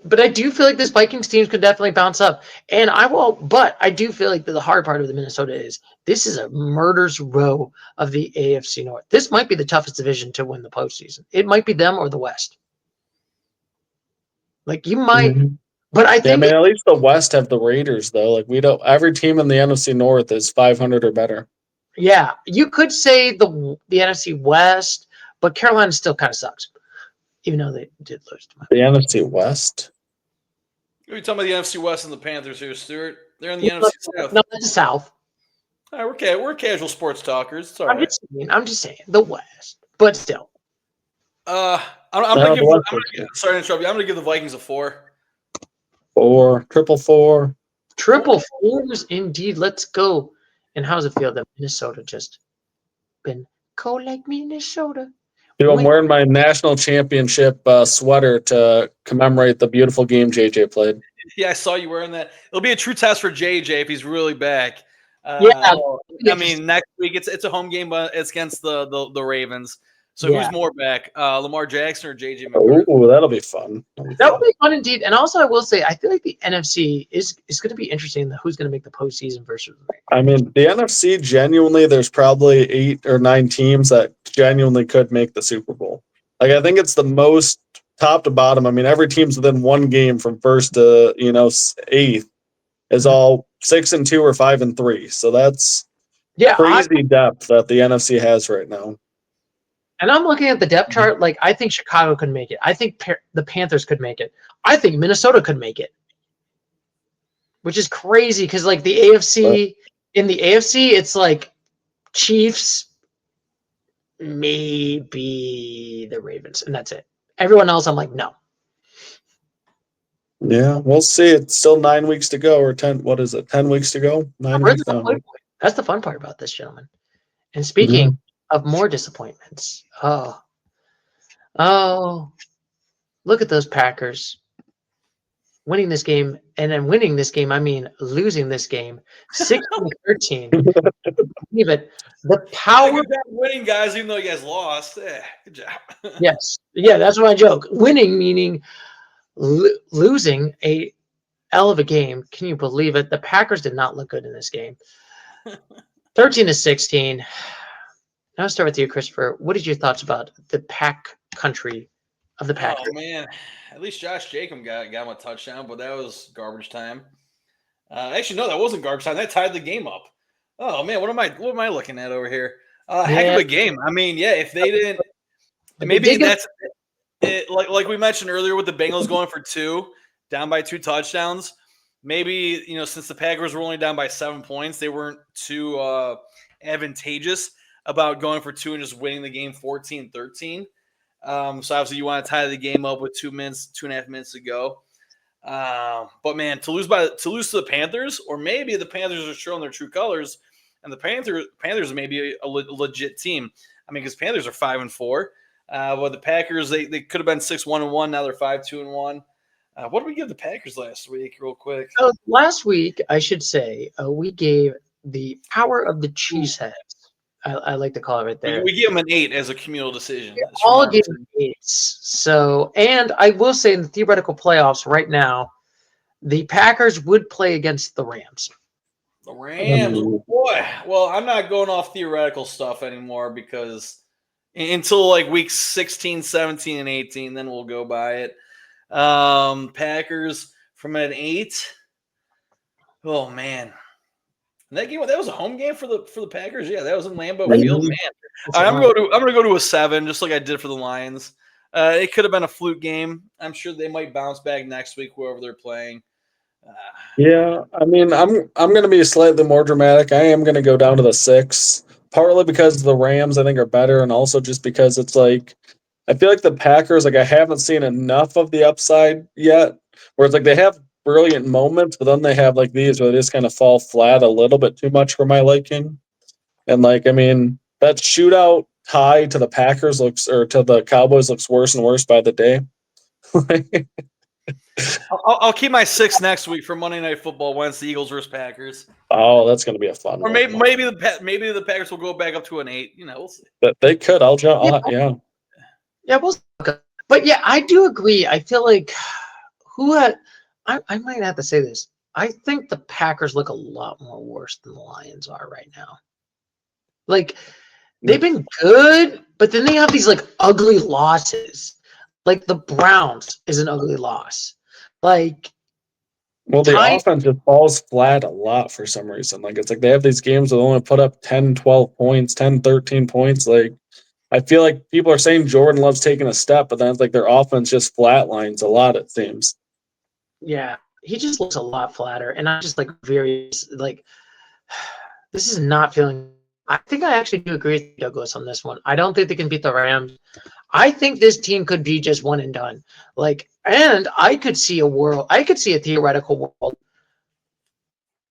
S1: But I do feel like this Vikings team could definitely bounce up. And but I do feel like the hard part of the Minnesota is this is a murder's row of the AFC North. This might be the toughest division to win the postseason. It might be them or the West. Like you might, but I think
S3: I mean, at least the West have the Raiders though. Like every team in the NFC North is 500 or better.
S1: Yeah, you could say the NFC West, but Carolina still kind of sucks. Even though they did lose to
S3: the NFC West.
S2: Are you talking about the NFC West and the Panthers here, Stuart? They're in the NFC South.
S1: No, that's the South.
S2: All right, we're casual sports talkers. It's all right.
S1: I'm just saying the West, but still.
S2: I'm
S3: No,
S2: gonna give.
S3: the
S2: I'm
S3: West is
S2: gonna, sorry to interrupt you. I'm gonna give the Vikings a 4.
S3: 4, triple 4.
S1: Triple fours indeed. Let's go. And how's it feel that Minnesota just been cold like Minnesota?
S3: Dude, I'm
S1: Win.
S3: wearing my national championship sweater to commemorate the beautiful game JJ played.
S2: Yeah, I saw you wearing that. It'll be a true test for JJ if he's really back.
S1: Yeah,
S2: I mean, next week it's a home game, but it's against the Ravens. So
S1: Yeah.
S2: who's more back, Lamar Jackson or JJ McCarthy?
S3: Oh, that'll be fun.
S1: That would be fun indeed. And also, I will say, I feel like the NFC is going to be interesting. Who's going to make the postseason versus the Ravens.
S3: I mean, the NFC genuinely, there's probably 8 or 9 teams that genuinely could make the Super Bowl. Like, I think it's the most top to bottom. I mean, every team's within one game from first to 8th is all 6-2 or 5-3. So that's crazy depth that the NFC has right now.
S1: And I'm looking at the depth chart. Like, I think Chicago could make it. I think the Panthers could make it. I think Minnesota could make it, which is crazy because, like, the AFC, in the AFC, it's like Chiefs, maybe the Ravens, and that's it. Everyone else, I'm like, no.
S3: Yeah, we'll see. It's still 9 weeks to go, or 10. What is it? 10 weeks to go. 9 weeks.
S1: That's the fun part about this, gentlemen. And speaking of more disappointments, look at those Packers winning this game, and then winning this game, I mean losing this game, 16-13. Believe it. The power
S2: Good job winning, guys, even though you guys lost. Good job.
S1: Yes, yeah, that's my joke. Winning meaning losing a hell of a game. Can you believe it? The Packers did not look good in this game. 13-16. Now I'll start with you, Christopher. What are your thoughts about the pack country of the Packers?
S2: Oh man, at least Josh Jacobs got him a touchdown, but that was garbage time. Actually, no, that wasn't garbage time. That tied the game up. Oh man, what am I looking at over here? Heck of a game. I mean, yeah, if they didn't, maybe that's it. Like we mentioned earlier with the Bengals going for 2, down by 2 touchdowns. Maybe since the Packers were only down by 7 points, they weren't too advantageous about going for 2 and just winning the game 14-13. So obviously you want to tie the game up with 2.5 minutes to go. But man, to lose to the Panthers, or maybe the Panthers are showing their true colors, and the Panthers may be a legit team. I mean, because Panthers are 5-4, but the Packers they could have been 6-1-1. Now they're 5-2-1. What did we give the Packers last week, real quick?
S1: So last week, I should say, we gave the power of the cheeseheads. I like to call it right there.
S2: We give them an 8 as a communal decision.
S1: All give 8s. So, and I will say in the theoretical playoffs right now, the Packers would play against the Rams.
S2: The Rams, boy. Well, I'm not going off theoretical stuff anymore because until like week 16, 17, and 18, then we'll go by it. Packers from an 8. Oh man. That was a home game for the Packers. Yeah, that was in Lambeau Field. Man, I'm gonna go to a 7, just like I did for the Lions. It could have been a fluke game. I'm sure they might bounce back next week, whoever they're playing.
S3: Yeah, I mean, I'm gonna be slightly more dramatic. I am gonna go down to the 6, partly because the Rams I think are better, and also just because it's like I feel like the Packers, like I haven't seen enough of the upside yet. Where it's like they have brilliant moments, but then they have like these where they just kind of fall flat a little bit too much for my liking. And like, I mean, that shootout tie to the Packers to the Cowboys looks worse and worse by the day.
S2: I'll keep my 6 next week for Monday Night Football when it's the Eagles versus Packers.
S3: Oh, that's going to be a fun
S2: or
S3: one.
S2: Maybe the Packers will go back up to an 8. We'll see.
S3: But they could. Yeah.
S1: Yeah, we'll see. But yeah, I do agree. I feel like I might have to say this. I think the Packers look a lot more worse than the Lions are right now. Like, they've been good, but then they have these like ugly losses. Like the Browns is an ugly loss. Like,
S3: well, the offense just falls flat a lot for some reason. Like, it's like they have these games that only put up 10, 12 points, 10, 13 points. Like, I feel like people are saying Jordan Love's taking a step, but then it's like their offense just flatlines a lot, it seems.
S1: Yeah, he just looks a lot flatter, and I'm just like very like This is not feeling. I think I actually do agree with Douglas on this one. I don't think they can beat the Rams. I think this team could be just one and done. And I could see a theoretical world.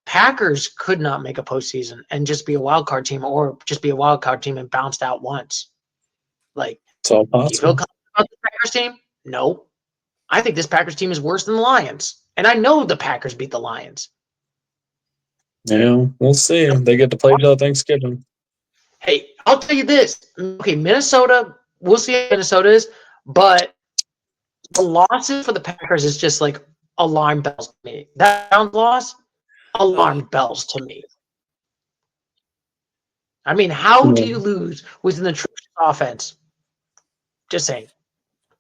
S1: Packers could not make a postseason and just be a wild card team, or just be a wild card team and bounced out once.
S3: It's all
S1: Do you feel
S3: possible.
S1: confident about the Packers team? No. I think this Packers team is worse than the Lions. And I know the Packers beat the Lions.
S3: Yeah, we'll see. They get to play till Thanksgiving.
S1: Hey, I'll tell you this. Okay, Minnesota, we'll see how Minnesota is, but the losses for the Packers is just like alarm bells to me. That Browns loss, alarm bells to me. I mean, how do you lose with an atrocious offense? Just saying.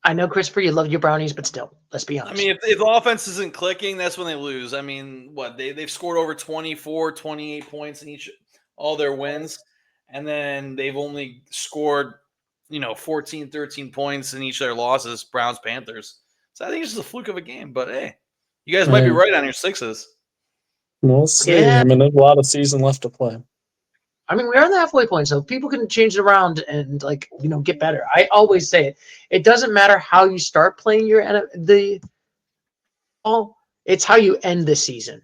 S1: I know, Christopher, you love your brownies, but still, let's be honest.
S2: I mean, if the offense isn't clicking, that's when they lose. I mean, they've scored over 24, 28 points in all their wins, and then they've only scored, 14, 13 points in each of their losses, Browns, Panthers. So I think it's just a fluke of a game, but hey, you guys might be right on your sixes.
S3: We'll see.
S1: Yeah.
S3: I mean, there's a lot of season left to play.
S1: I mean, we're on the halfway point, so people can change it around and get better. I always say it. It doesn't matter how you start playing it's how you end the season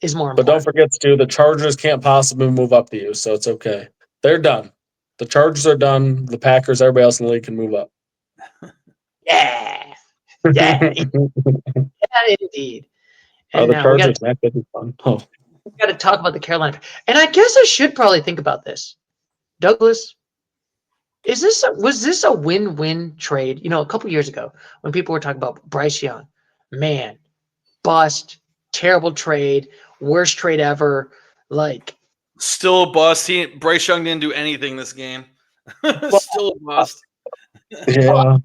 S1: is more important.
S3: But don't forget, Stu, the Chargers can't possibly move up to you, so it's okay. They're done. The Chargers are done. The Packers, everybody else in the league can move up.
S1: Yeah. Yeah. Yeah, indeed. And
S3: the
S1: now
S3: Chargers, that could be fun. Oh.
S1: we got to talk about the Carolina. And I guess I should probably think about this. Douglas, was this a win-win trade? A couple years ago when people were talking about Bryce Young, man, bust, terrible trade, worst trade ever.
S2: Still a bust. Bryce Young didn't do anything this game. Still a bust.
S3: Yeah.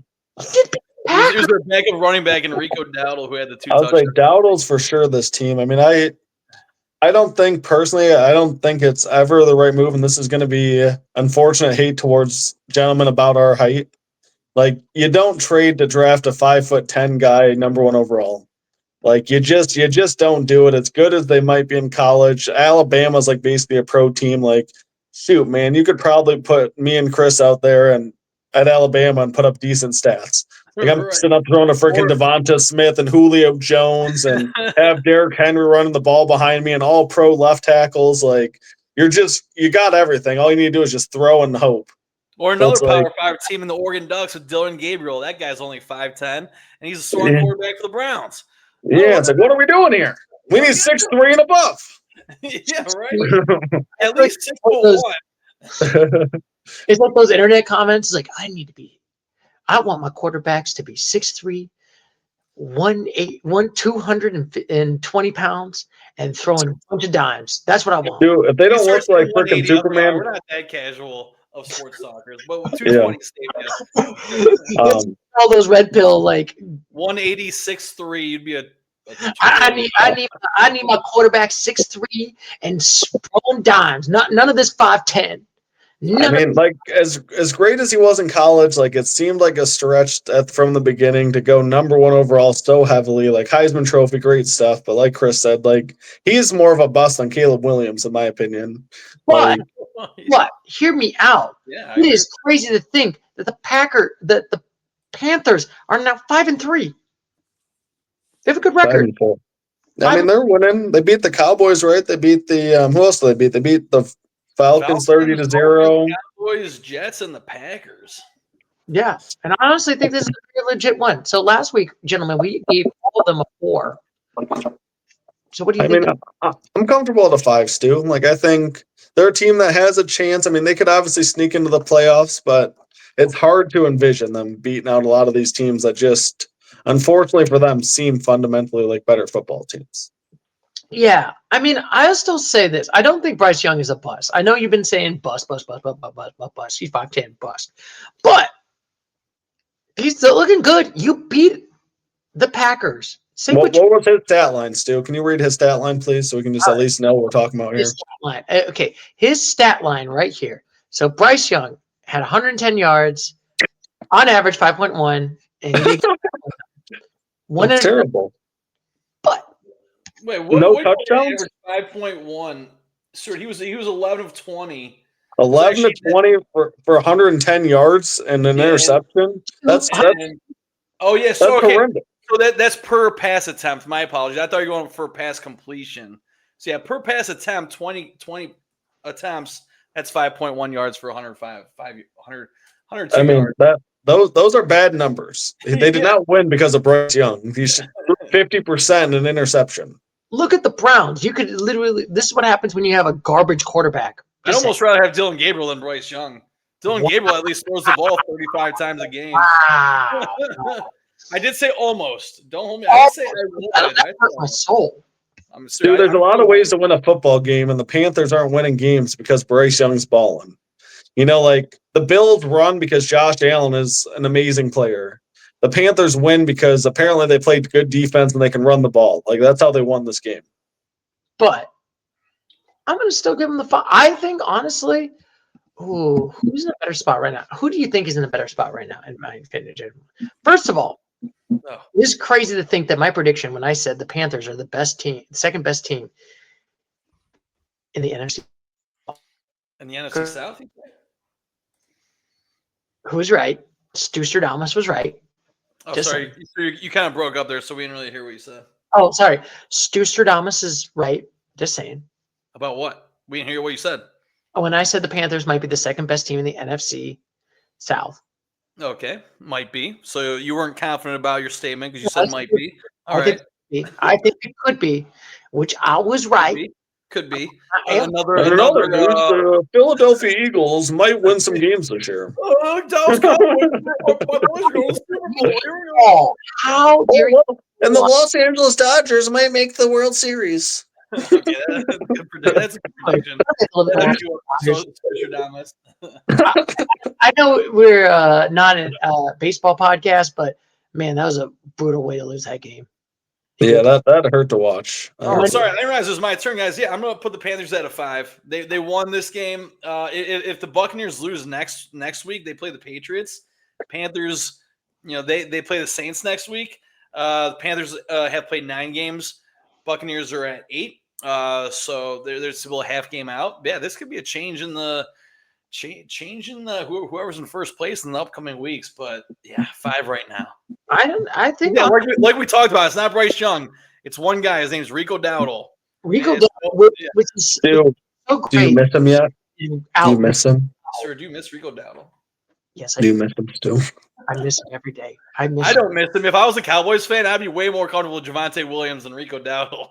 S2: He was their backup running back Enrico Dowdle, who had the 2
S3: I was
S2: touchdowns.
S3: like, Dowdle's for sure this team. I mean, I don't think it's ever the right move, and this is going to be unfortunate hate towards gentlemen about our height. You don't trade to draft a 5'10" guy, number 1 overall. You just don't do it. As good as they might be in college, Alabama's basically a pro team. Shoot, man, you could probably put me and Chris out there and at Alabama and put up decent stats. I'm sitting up throwing a freaking Devonta Smith and Julio Jones and have Derrick Henry running the ball behind me and all pro left tackles. You got everything. All you need to do is just throw and hope.
S2: Or another Power 5 team in the Oregon Ducks with Dylan Gabriel. That guy's only 5'10", and he's a starting quarterback for the Browns.
S3: Yeah, it's what are we doing here? We need 6'3" and above.
S2: Yeah, right. At least 6'1".
S1: It's like those internet comments. It's I want my quarterbacks to be 6'3", 220 pounds, and throwing a bunch of dimes. That's what I want.
S3: Dude, if they don't look like freaking Superman,
S2: we're not that casual of sports talkers, but with 220
S1: all those red pill
S2: 180, 6'3", you'd be a
S1: I need my quarterback 6'3" and throwing dimes. None of this 5'10".
S3: I mean, as great as he was in college, it seemed like a stretch from the beginning to go number 1 overall so heavily. Heisman Trophy, great stuff, but like Chris said, he's more of a bust than Caleb Williams, in my opinion.
S1: But hear me out.
S2: Yeah,
S1: it is crazy to think that the Panthers are now 5-3. They have a good record.
S3: I mean, they're winning. They beat the Cowboys, right? They beat the who else did they beat? They beat the Falcons 30-0.
S2: Cowboys, Jets, and the Packers.
S1: Yeah, and I honestly think this is a pretty legit one. So last week, gentlemen, we gave all of them a 4. So what do you think?
S3: I'm comfortable at a 5, Stu. I think they're a team that has a chance. I mean, they could obviously sneak into the playoffs, but it's hard to envision them beating out a lot of these teams that just, unfortunately for them, seem fundamentally like better football teams.
S1: Yeah, I mean, I'll still say this. I don't think Bryce Young is a bust. I know you've been saying bust. He's 5'10", bust. But he's still looking good. You beat the Packers.
S3: What was his stat line, Stu? Can you read his stat line, please, so we can just at least know what we're talking about here?
S1: His stat line. Okay, his stat line right here. So Bryce Young had 110 yards, on average 5.1, and he did
S3: That's terrible.
S1: But
S2: wait,
S3: no touchdowns?
S2: 5.1 Sir, he was 11 of 20.
S3: 11 to 20 for 110 yards and an interception. That's
S2: oh yeah, so
S3: that's
S2: okay.
S3: horrendous.
S2: So that's per pass attempt. My apologies. I thought you were going for pass completion. So yeah, per pass attempt, 20 attempts. That's 5.1 yards for 102
S3: I mean,
S2: yards.
S3: those are bad numbers. They did not win because of Bryce Young. He should 50% in an interception.
S1: Look at the Browns. You could literally. This is what happens when you have a garbage quarterback.
S2: I'd almost rather have Dylan Gabriel than Bryce Young. Dylan Gabriel at least throws the ball 35 times a game.
S1: Wow.
S2: I did say almost. Don't hold me. I did say I would.
S1: That hurt my soul.
S3: Dude, there's a lot of ways to win a football game, and the Panthers aren't winning games because Bryce Young's balling. You know, like the Bills run because Josh Allen is an amazing player. The Panthers win because apparently they played good defense and they can run the ball. Like that's how they won this game.
S1: But I'm going to still give them the 5. I think, honestly, who's in a better spot right now? Who do you think is in a better spot right now, in my opinion? First of all, it's crazy to think that my prediction when I said the Panthers are the best team, the second best team in the NFC.
S2: In the NFC South?
S1: Who was right? Stusterdamus was right.
S2: Oh, sorry. You kind of broke up there, so we didn't really hear what you said.
S1: Oh, sorry. Stusterdamus is right. Just saying.
S2: About what? We didn't hear what you said.
S1: When I said the Panthers might be the second best team in the NFC South.
S2: Okay, might be. So you weren't confident about your statement because you said might be.
S1: I think it could be, which I was right.
S2: Could be.
S3: Another news, the Philadelphia Eagles might win some games this year.
S2: Dallas Cowboys.
S1: How dare you?
S3: And the Los Angeles Dodgers might make the World Series.
S2: Okay, that's a good prediction.
S1: I know we're not a baseball podcast, but man, that was a brutal way to lose that game.
S3: Yeah, that hurt to watch.
S2: Sorry, I didn't realize it was my turn, guys. Yeah, I'm going to put the Panthers at a 5. They won this game. If the Buccaneers lose next week, they play the Patriots. Panthers, they play the Saints next week. The Panthers have played 9 games. Buccaneers are at 8. So they're still a half game out. Yeah, this could be a change in the whoever's in first place in the upcoming weeks. But yeah, 5 right now.
S1: I think
S2: like we talked about, it's not Bryce Young. It's one guy. His name's Rico Dowdle.
S1: Which is so great.
S3: Do you miss him yet? Do you miss him?
S2: Sir, do you miss Rico Dowdle?
S1: Yes,
S3: I do. Miss him still?
S1: I miss him every day.
S2: I don't miss him. If I was a Cowboys fan, I'd be way more comfortable with Javonte Williams than Rico Dowdle.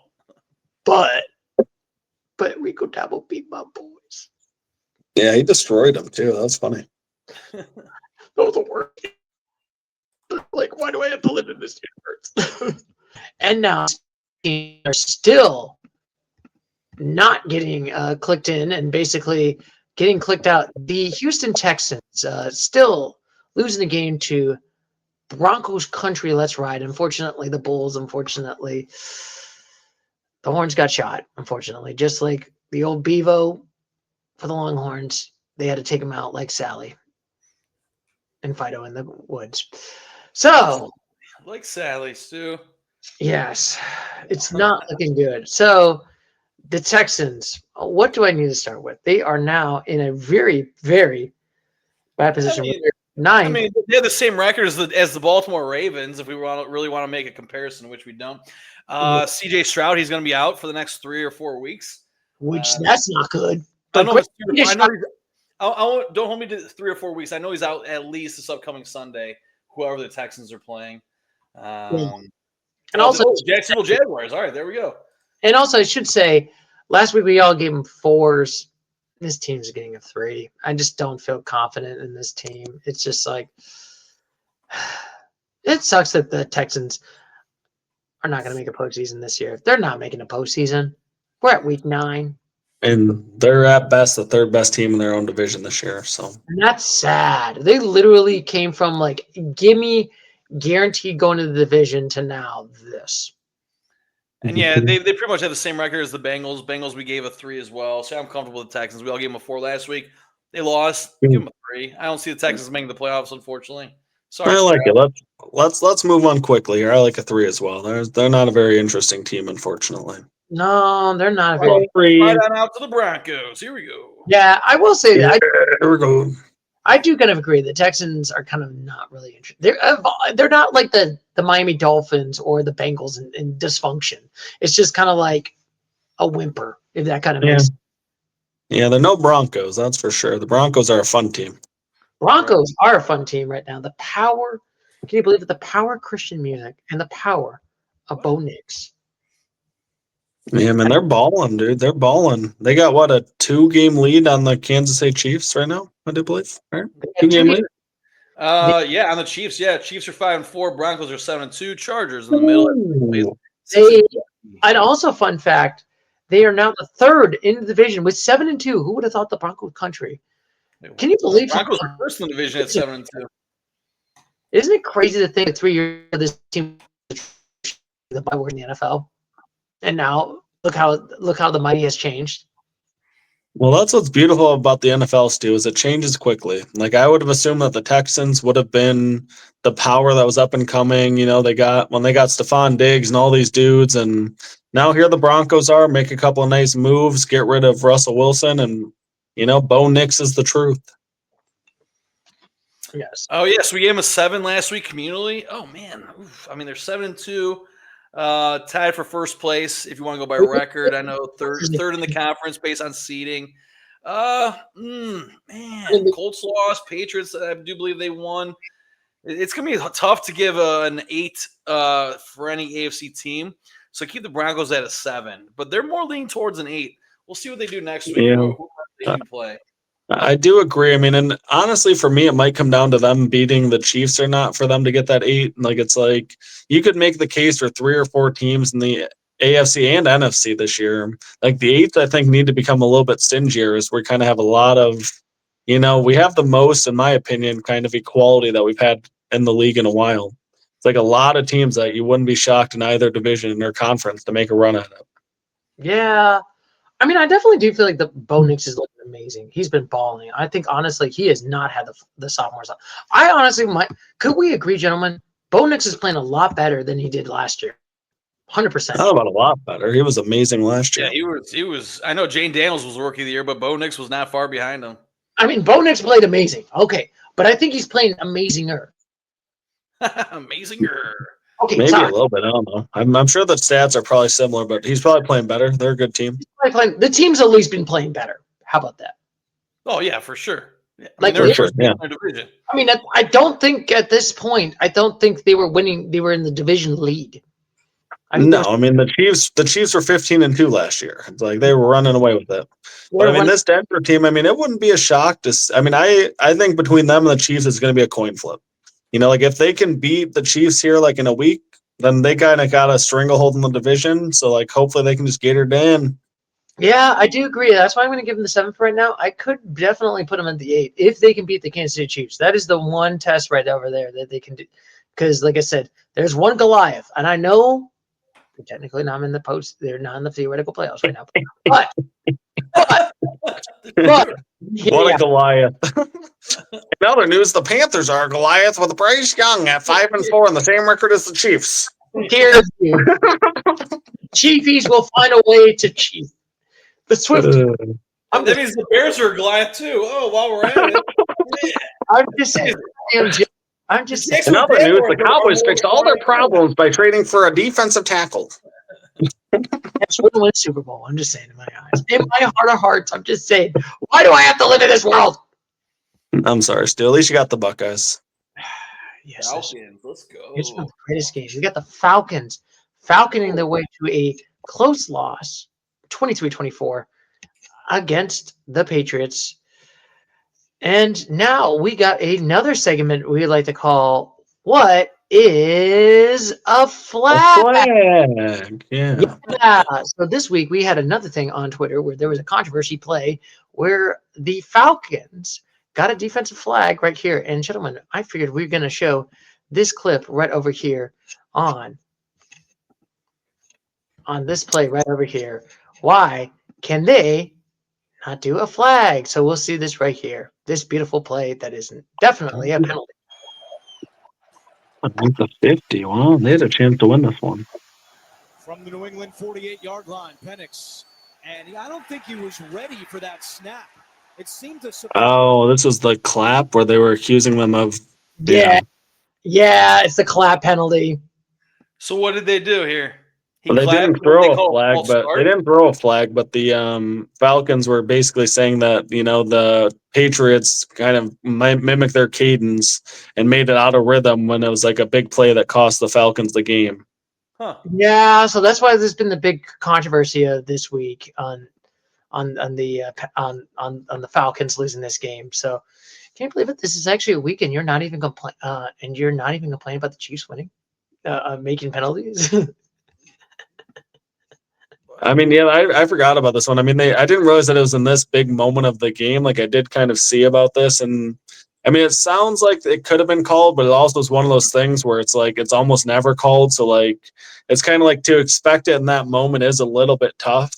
S1: But Rico Dowdle beat my boys.
S3: Yeah, he destroyed them too. That's funny.
S1: That was the worst. Like, why do I have to live in this universe? And now are still not getting clicked in and basically getting clicked out. The Houston Texans still losing the game to Broncos country. Let's ride. Unfortunately, the Bulls. Unfortunately, the Horns got shot. Unfortunately, just like the old Bevo for the Longhorns, they had to take him out like Sally and Fido in the woods. So,
S2: like Sally, Stu.
S1: Yes, it's not looking good. So, the Texans, what do I need to start with? They are now in a very, very bad position.
S2: I mean, they have the same record as the Baltimore Ravens, if we really want to make a comparison, which we don't. CJ Stroud, he's going to be out for the next 3 or 4 weeks.
S1: Which that's not good.
S2: But don't hold me to 3 or 4 weeks. I know he's out at least this upcoming Sunday, whoever the Texans are playing.
S1: And also
S2: Jacksonville Jaguars. All right, there we go.
S1: And also, I should say, last week we all gave him 4s. This team's getting a 3. I just don't feel confident in this team. It's just like it sucks that the Texans are not going to make a postseason this year. If they're not making a postseason, we're at week 9.
S3: And they're at best the 3rd best team in their own division this year. So
S1: and that's sad. They literally came from like, give me guaranteed going to the division to now this.
S2: And yeah, they pretty much have the same record as the Bengals. Bengals, we gave a 3 as well. So I'm comfortable with the Texans. We all gave them a 4 last week. They lost. Give them a 3. I don't see the Texans making the playoffs, unfortunately. Sorry.
S3: I like it. Let's move on quickly here. I like a 3 as well. They're not a very interesting team, unfortunately.
S1: No, they're not.
S2: Right
S3: Free.
S2: on out to the Broncos. Here we go.
S1: Yeah, I will say that
S3: There we go.
S1: I do kind of agree. The Texans are kind of not really interested. They're not like the Miami Dolphins or the Bengals in dysfunction. It's just kind of like a whimper, if that kind of makes sense.
S3: Yeah, they're no Broncos, that's for sure. The Broncos are a fun team.
S1: Broncos are a fun team right now. The power, can you believe it? The power of Christian music and the power of Bo Nix.
S3: Yeah, man, they're balling, dude. They're balling. They got what, a 2-game lead on the Kansas City Chiefs right now, I do believe. Right? 2-game lead.
S2: Yeah, on the Chiefs. Yeah, Chiefs are 5-4. Broncos are 7-2. Chargers in the middle.
S1: And also, fun fact, they are now the third in the division with 7-2. Who would have thought the Broncos country? Can you believe
S2: Broncos are first in the division at 7-2?
S1: Isn't it crazy to think that 3 years this team the bye word in the NFL, and now look how the mighty has changed.
S3: Well, that's what's beautiful about the NFL, Stu, is it changes quickly. Like, I would have assumed that the Texans would have been the power that was up and coming. You know, they got Stephon Diggs and all these dudes, and now here the Broncos are, make a couple of nice moves, get rid of Russell Wilson, and, you know, Bo Nix is the truth.
S1: Yes.
S2: Oh, yes. We gave him a 7 last week communally. Oh, man. Oof. I mean, they're 7-2. Tied for first place if you want to go by record. I know third in the conference based on seeding. Man, Colts lost. Patriots, I do believe they won. It's gonna be tough to give an 8 for any AFC team. So keep the Broncos at a 7, but they're more leaning towards an 8. We'll see what they do next week.
S3: Yeah.
S2: Who they do play.
S3: I do agree. I mean, and honestly, for me, it might come down to them beating the Chiefs or not for them to get that 8. Like, it's like you could make the case for 3 or 4 teams in the AFC and NFC this year. Like, the 8th, I think, need to become a little bit stingier as we kind of have a lot of, you know, we have the most, in my opinion, kind of equality that we've had in the league in a while. It's like a lot of teams that you wouldn't be shocked in either division or conference to make a run at it.
S1: Yeah. I mean, I definitely do feel like the Bo Nix is looking amazing. He's been balling. I think, honestly, he has not had the sophomore stuff. I honestly might – could we agree, gentlemen? Bo Nix is playing a lot better than he did last year. 100%.
S3: Not about a lot better. He was amazing last year.
S2: Yeah, he was. I know Jane Daniels was Rookie of the Year, but Bo Nix was not far behind him.
S1: I mean, Bo Nix played amazing. Okay. But I think he's playing amazinger.
S2: Amazinger.
S1: Okay,
S3: maybe
S1: sorry.
S3: a little bit. I don't know. I'm sure the stats are probably similar, but he's probably playing better. They're a good team.
S1: The team's at least been playing better. How about that?
S2: Oh yeah, for sure. Yeah.
S1: Like,
S2: they're
S3: sure, yeah.
S2: in their division.
S1: I mean, I don't think at this point, I don't think they were winning. They were in the division lead.
S3: I mean, the Chiefs were 15-2 last year. It's like they were running away with it. But I mean, this Denver team, I mean, it wouldn't be a shock to. I mean, I think between them and the Chiefs, it's going to be a coin flip. You know, like if they can beat the Chiefs here, like in a week, then they kind of got a stranglehold in the division. So, like, hopefully they can just get her in.
S1: Yeah, I do agree. That's why I'm going to give them the 7 for right now. I could definitely put them at the 8 if they can beat the Kansas City Chiefs. That is the one test right over there that they can do. Because, like I said, there's one Goliath, and I know they're technically not in the post. They're not in the theoretical playoffs right now. But
S3: What a Goliath. In other news, the Panthers are a Goliath with Bryce Young at 5-4 and the same record as the Chiefs.
S1: Here's you. Chiefies will find a way to cheat. The Swift.
S2: That means the Bears are a Goliath too. Oh, while we're at it. Yeah.
S1: I'm just saying. I'm just saying.
S3: In other news, the Cowboys fixed all their problems by trading for a defensive tackle.
S1: That's going to win Super Bowl. I'm just saying, in my eyes, in my heart of hearts, I'm just saying, why do I have to live in this world?
S3: I'm sorry, Stu. At least you got the Buckeyes.
S2: Yes, Falcons, let's go.
S1: It's one of the greatest games. You got the Falcons falconing their way to a close loss, 23-24, against the Patriots. And now we got another segment we like to call "What is a flag?"
S3: Yeah.
S1: So this week we had another thing on Twitter where there was a controversy play where the Falcons got a defensive flag right here. And gentlemen, I figured we are going to show this clip right over here on this play right over here. Why can they not do a flag? So we'll see this right here. This beautiful play that is definitely a penalty.
S3: I think the 50. Wow, they had a chance to win this one.
S4: From the New England 48-yard line, Penix. And I don't think he was ready for that snap. It seemed to surprise.
S3: Oh, this was the clap where they were accusing them of.
S1: Yeah. Yeah, it's the clap penalty.
S2: So what did they do here? He
S3: Well, they
S2: clapped,
S3: didn't
S2: what did they
S3: throw a
S2: call
S3: flag,
S2: false
S3: but
S2: start?
S3: they didn't throw a flag. But the Falcons were basically saying that the Patriots kind of mimicked their cadence and made it out of rhythm when it was like a big play that cost the Falcons the game.
S2: Huh.
S1: Yeah, so that's why there's been the big controversy this week on the Falcons losing this game. So can you believe it? This is actually a week, and you're not even complaining about the Chiefs winning, making penalties.
S3: I mean, yeah, I forgot about this one. I mean, I didn't realize that it was in this big moment of the game. Like I did kind of see about this, and I mean, it sounds like it could have been called, but it also is one of those things where it's like it's almost never called. So like, it's kind of like to expect it in that moment is a little bit tough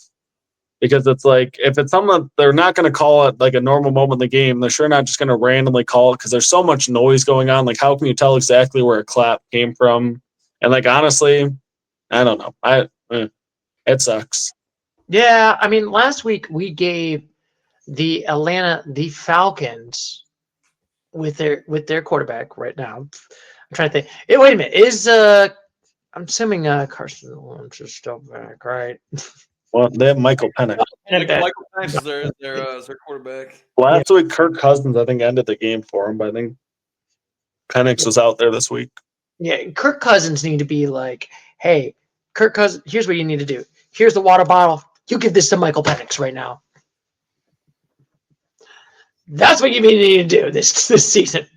S3: because it's like if it's something they're not going to call it like a normal moment in the game, they're sure not just going to randomly call it because there's so much noise going on. Like, how can you tell exactly where a clap came from? And like, honestly, I don't know. It sucks.
S1: Yeah, I mean, last week we gave the Falcons with their quarterback right now. I'm trying to think. Hey, wait a minute. I'm assuming Carson Wentz is still back, right?
S3: Well, they have Michael Penix.
S2: Michael Penix is their quarterback.
S3: Last week, Kirk Cousins, I think, ended the game for him, but I think Penix was out there this week.
S1: Yeah, Kirk Cousins need to be like, hey, Kirk Cousins, here's what you need to do. Here's the water bottle. You give this to Michael Penix right now. That's what you need to do this season.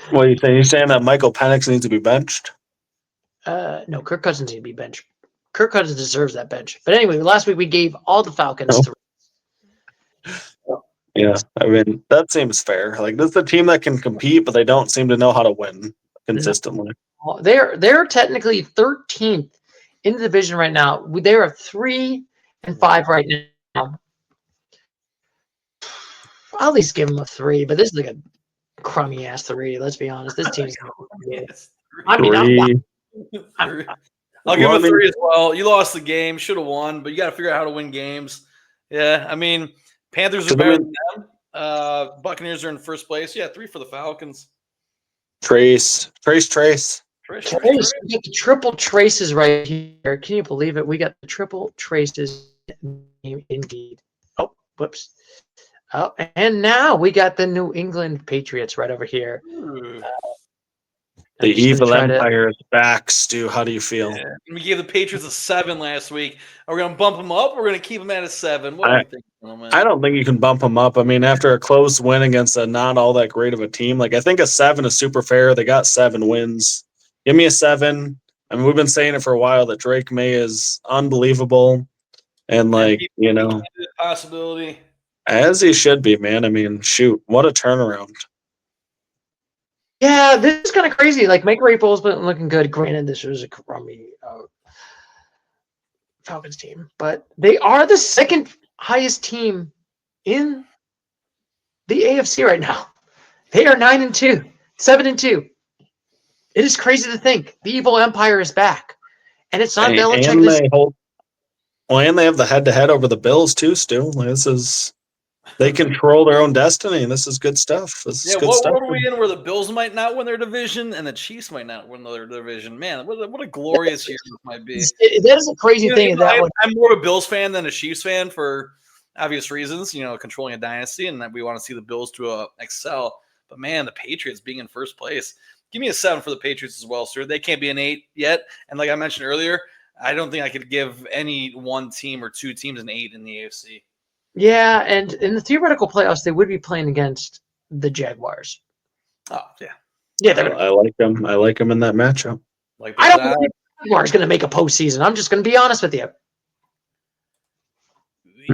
S3: What are you saying? You're saying that Michael Penix needs to be benched?
S1: No, Kirk Cousins needs to be benched. Kirk Cousins deserves that bench. But anyway, last week we gave all the Falcons to.
S3: Yeah, I mean, that seems fair. Like, this is a team that can compete, but they don't seem to know how to win consistently.
S1: No. They're technically 13th in the division right now. They are 3-5 right now. I'll at least give them a 3, but this is like a crummy ass 3. Let's be honest. This team's. I mean,
S2: I'll give him a 3 as well. You lost the game, should have won, but you got to figure out how to win games. Yeah, I mean, Panthers are better than them. Buccaneers are in first place. Yeah, 3 for the Falcons.
S3: Trace.
S1: We got the triple traces right here. Can you believe it? We got the triple traces indeed. Oh, whoops. Oh, and now we got the New England Patriots right over here.
S3: The evil empire is back, Stu. How do you feel?
S2: Yeah. We gave the Patriots a 7 last week. Are we going to bump them up? Or we're going to keep them at a 7. What do you think?
S3: I don't think you can bump them up. I mean, after a close win against a not all that great of a team, like I think a 7 is super fair. They got 7 wins. Give me a 7. I mean, we've been saying it for a while that Drake May is unbelievable, and
S2: possibility
S3: as he should be, man. I mean, shoot, what a turnaround!
S1: Yeah, this is kind of crazy. Like, Mike Vrabel's been looking good. Granted, this was a crummy Falcons team, but they are the second highest team in the AFC right now. They are 9-2, 7-2. It is crazy to think the evil empire is back, and it's not Belichick.
S3: And they have the head-to-head over the Bills too. Stu, they control their own destiny, and this is good stuff.
S2: What world are we in where the Bills might not win their division and the Chiefs might not win their division? Man, what a glorious year this might be.
S1: That is a crazy thing.
S2: I'm more of a Bills fan than a Chiefs fan for obvious reasons. Controlling a dynasty, and that we want to see the Bills to excel. But man, the Patriots being in first place. Give me a 7 for the Patriots as well, sir. They can't be an 8 yet. And like I mentioned earlier, I don't think I could give any one team or two teams an 8 in the AFC.
S1: Yeah, and in the theoretical playoffs, they would be playing against the Jaguars.
S2: Oh, yeah.
S1: Yeah,
S3: I like them. I like them in that matchup.
S1: I don't think the Jaguars going to make a postseason. I'm just going to be honest with you.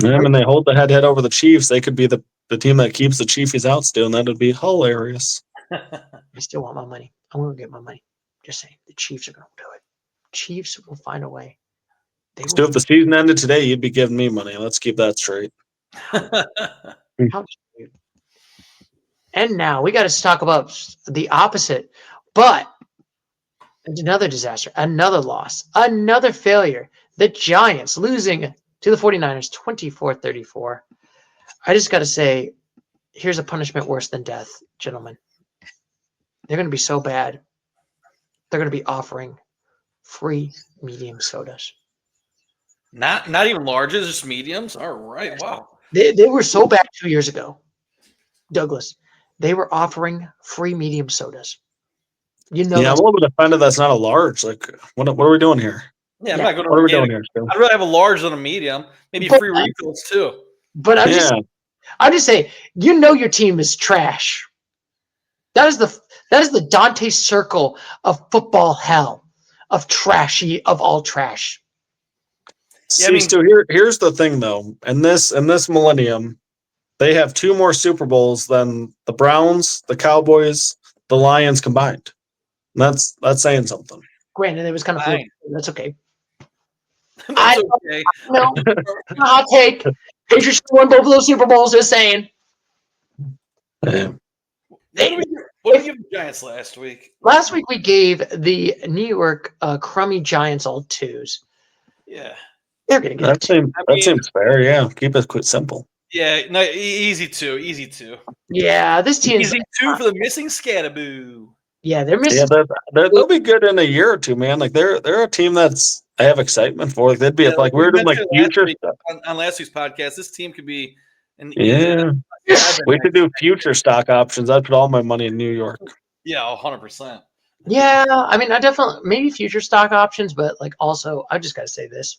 S3: I mean, they hold the head over the Chiefs. They could be the team that keeps the Chiefies out still, and that would be hilarious.
S1: I still want my money. I want to get my money. Just saying, the Chiefs are going to do it. Chiefs will find a way.
S3: Stu, if the season ended today, you'd be giving me money. Let's keep that straight.
S1: And now we got to talk about the opposite. But Another disaster, another loss, another failure. The Giants losing to the 49ers 24-34. I just got to say, here's a punishment worse than death, gentlemen. They're going to be so bad. They're going to be offering free medium sodas.
S2: Not even larges, just mediums. All right, wow.
S1: They were so bad 2 years ago, Douglas. They were offering free medium sodas. You know,
S3: Yeah, I'm a little bit offended that's not a large. Like, what are we doing here?
S2: Yeah, I'm
S1: Yeah.
S2: not going to.
S3: What are we doing here, Stu?
S2: I'd rather have a large than a medium. Maybe
S1: But-
S2: free refills too.
S1: but I'm just saying, you know, your team is trash. That is the Dante circle of football hell, of trashy of all trash.
S2: Yeah,
S3: See, Stu, here's the thing though. In this millennium, they have 2 more Super Bowls than the Browns, the Cowboys, the Lions combined. And that's saying something.
S1: Granted, it was kind of
S2: Fine.
S1: That's okay.
S2: That's okay.
S1: No, hot take. Patriots won both of those Super Bowls. Just saying.
S3: Yeah.
S2: What did we give the Giants last week?
S1: Last week we gave the New York crummy Giants all 2s.
S2: Yeah.
S1: They're gonna get
S3: That seems fair. Yeah, keep it quick, simple.
S2: Yeah, no, easy two.
S1: Yeah, this team is
S2: Easy two for the missing Scatterboo.
S1: yeah, they're missing.
S3: Yeah, they'll be good in a year or two, man. Like they're a team that's I have excitement for. Like they'd be like we're doing like future stuff.
S2: On last week's podcast. This team could be an
S3: we could do future stock options. I'd put all my money in New York.
S2: Yeah, 100%.
S1: Yeah, I mean, I definitely maybe future stock options, but like also, I just got to say this: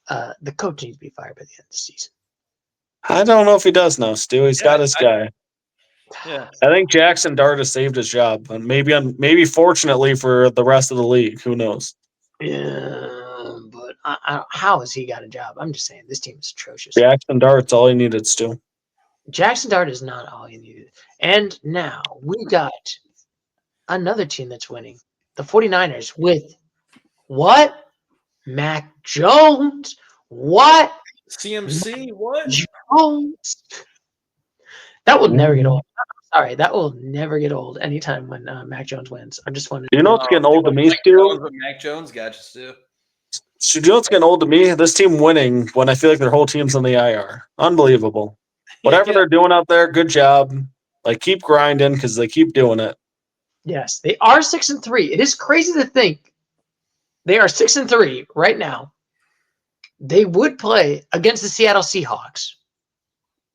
S1: the coach needs to be fired by the end of the season.
S3: I don't know if he does now, Stu. He's got his guy.
S2: Yeah,
S3: I think Jackson Dart has saved his job, and maybe fortunately for the rest of the league. Who knows?
S1: Yeah, but how has he got a job? I'm just saying this team is atrocious.
S3: Jackson Dart's all he needed, Stu.
S1: Jackson Dart is not all he needed. And now we got another team that's winning. The 49ers with what? Mac Jones. What?
S2: CMC. What?
S1: Jones. That will never get old. Sorry, that will never get old anytime when Mac Jones wins. I just wanted to.
S3: You know what's getting old to me, Stu?
S2: Mac Jones got you, Stu.
S3: So you know what's getting old to me? This team winning when I feel like their whole team's on the IR. Unbelievable. Whatever they're doing out there, good job. Like keep grinding because they keep doing it.
S1: Yes, they are 6-3. It is crazy to think they are 6-3 right now. They would play against the Seattle Seahawks.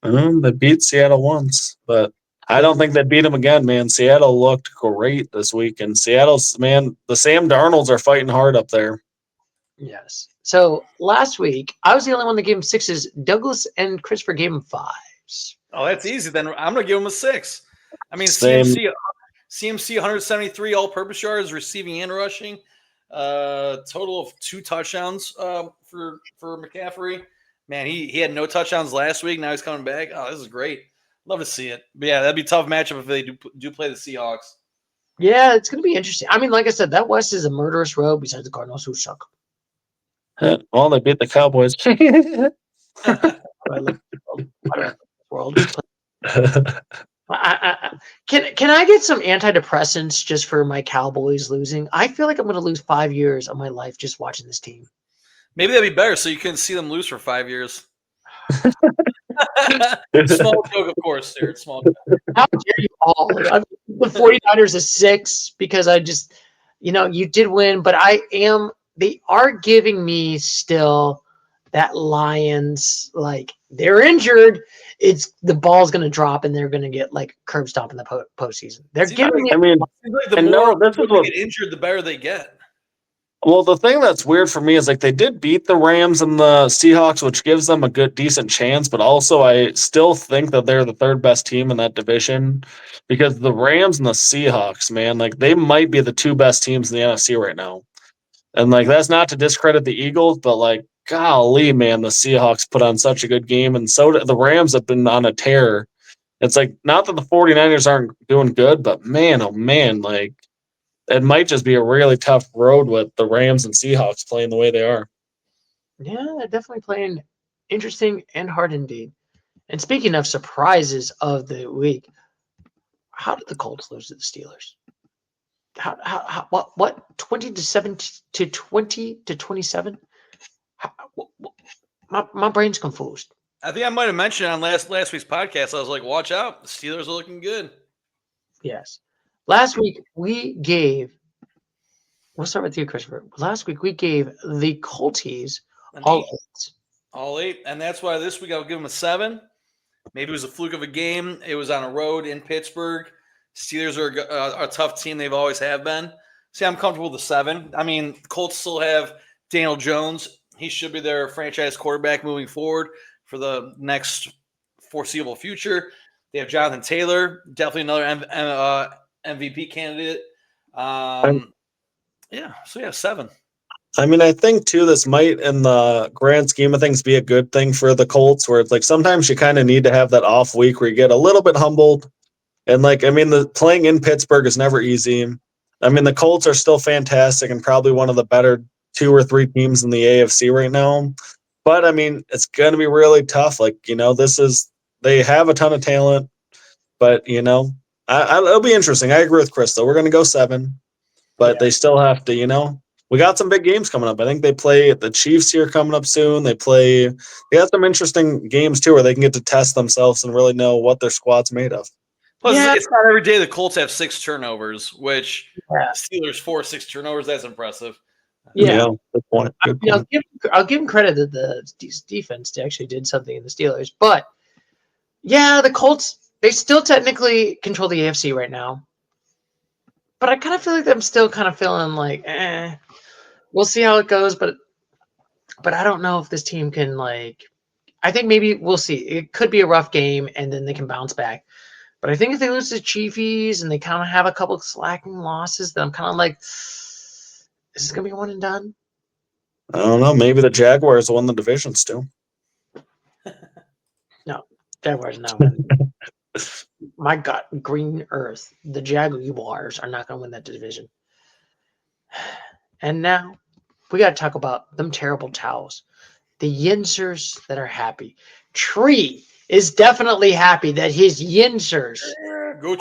S3: They beat Seattle once, but I don't think they beat them again, man. Seattle looked great this week, and Seattle's man, the Sam Darnolds are fighting hard up there.
S1: Yes. So last week, I was the only one that gave him 6s. Douglas and Christopher gave him 5s.
S2: Oh, that's easy. Then I'm going to give him a 6. I mean,
S3: Same.
S2: CMC 173 all-purpose yards, receiving and rushing. Total of 2 touchdowns for McCaffrey. Man, he had no touchdowns last week. Now he's coming back. Oh, this is great. Love to see it. But yeah, that'd be a tough matchup if they do play the Seahawks.
S1: Yeah, it's going to be interesting. I mean, like I said, that West is a murderous road besides the Cardinals, who suck.
S3: Well, they beat the Cowboys.
S1: World. Can I get some antidepressants just for my Cowboys losing? I feel like I'm going to lose 5 years of my life just watching this team.
S2: Maybe that'd be better so you couldn't see them lose for 5 years. Small joke, of course, Stuart. Small joke.
S1: How dare you all? The 49ers is 6 because I just, you did win, but they are giving me still that Lions, like, they're injured. The ball's going to drop and they're going to get like curb stomp in the postseason. They're giving me.
S3: I mean,
S2: the more they get injured, the better they get.
S3: Well, the thing that's weird for me is like they did beat the Rams and the Seahawks, which gives them a decent chance. But also, I still think that they're the 3rd best team in that division because the Rams and the Seahawks, man, like they might be the 2 best teams in the NFC right now. And like that's not to discredit the Eagles, but like golly, man, the Seahawks put on such a good game, and so the Rams have been on a tear. It's like not that the 49ers aren't doing good, but man, oh man, like. It might just be a really tough road with the Rams and Seahawks playing the way they are.
S1: Yeah, they're definitely playing interesting and hard indeed. And speaking of surprises of the week, how did the Colts lose to the Steelers? What 20 to 27? My brain's confused.
S2: I think I might have mentioned on last week's podcast. I was like, watch out. The Steelers are looking good.
S1: Yes. Last week we gave. We'll start with you, Christopher. Last week we gave the Colties all 8.
S2: All 8. And that's why this week I'll give them a 7. Maybe it was a fluke of a game. It was on a road in Pittsburgh. Steelers are a tough team. They've always have been. See, I'm comfortable with the 7. I mean, Colts still have Daniel Jones. He should be their franchise quarterback moving forward for the next foreseeable future. They have Jonathan Taylor, definitely another MVP candidate. Yeah, so yeah, 7.
S3: I mean, I think, too, this might, in the grand scheme of things, be a good thing for the Colts, where it's like sometimes you kind of need to have that off week where you get a little bit humbled. And, like, I mean, the playing in Pittsburgh is never easy. I mean, the Colts are still fantastic and probably one of the better 2 or 3 teams in the AFC right now. But, I mean, it's going to be really tough. Like, they have a ton of talent. But, it'll be interesting. I agree with Chris, though. We're going to go 7. But they still have to, we got some big games coming up. I think they play the Chiefs here coming up soon. They got some interesting games, too, where they can get to test themselves and really know what their squad's made of.
S2: Plus, it's not every day the Colts have 6 turnovers, which Steelers 4 6 turnovers. That's impressive.
S1: Yeah,
S3: good point. Good point.
S1: I'll give them credit that the defense actually did something in the Steelers, but the Colts, they still technically control the AFC right now. But I kind of feel like I'm still kind of feeling like, we'll see how it goes. But I don't know if this team can, like, I think maybe we'll see. It could be a rough game, and then they can bounce back. But I think if they lose to Chiefs and they kind of have a couple of slacking losses, then I'm kind of like, is this going to be one and done?
S3: I don't know. Maybe the Jaguars won the division still.
S1: No, Jaguars are not winning. My God, green earth. The Jaguars are not going to win that division. And now we got to talk about them terrible towels. The Yinsers that are happy. Tree is definitely happy that his Yinsers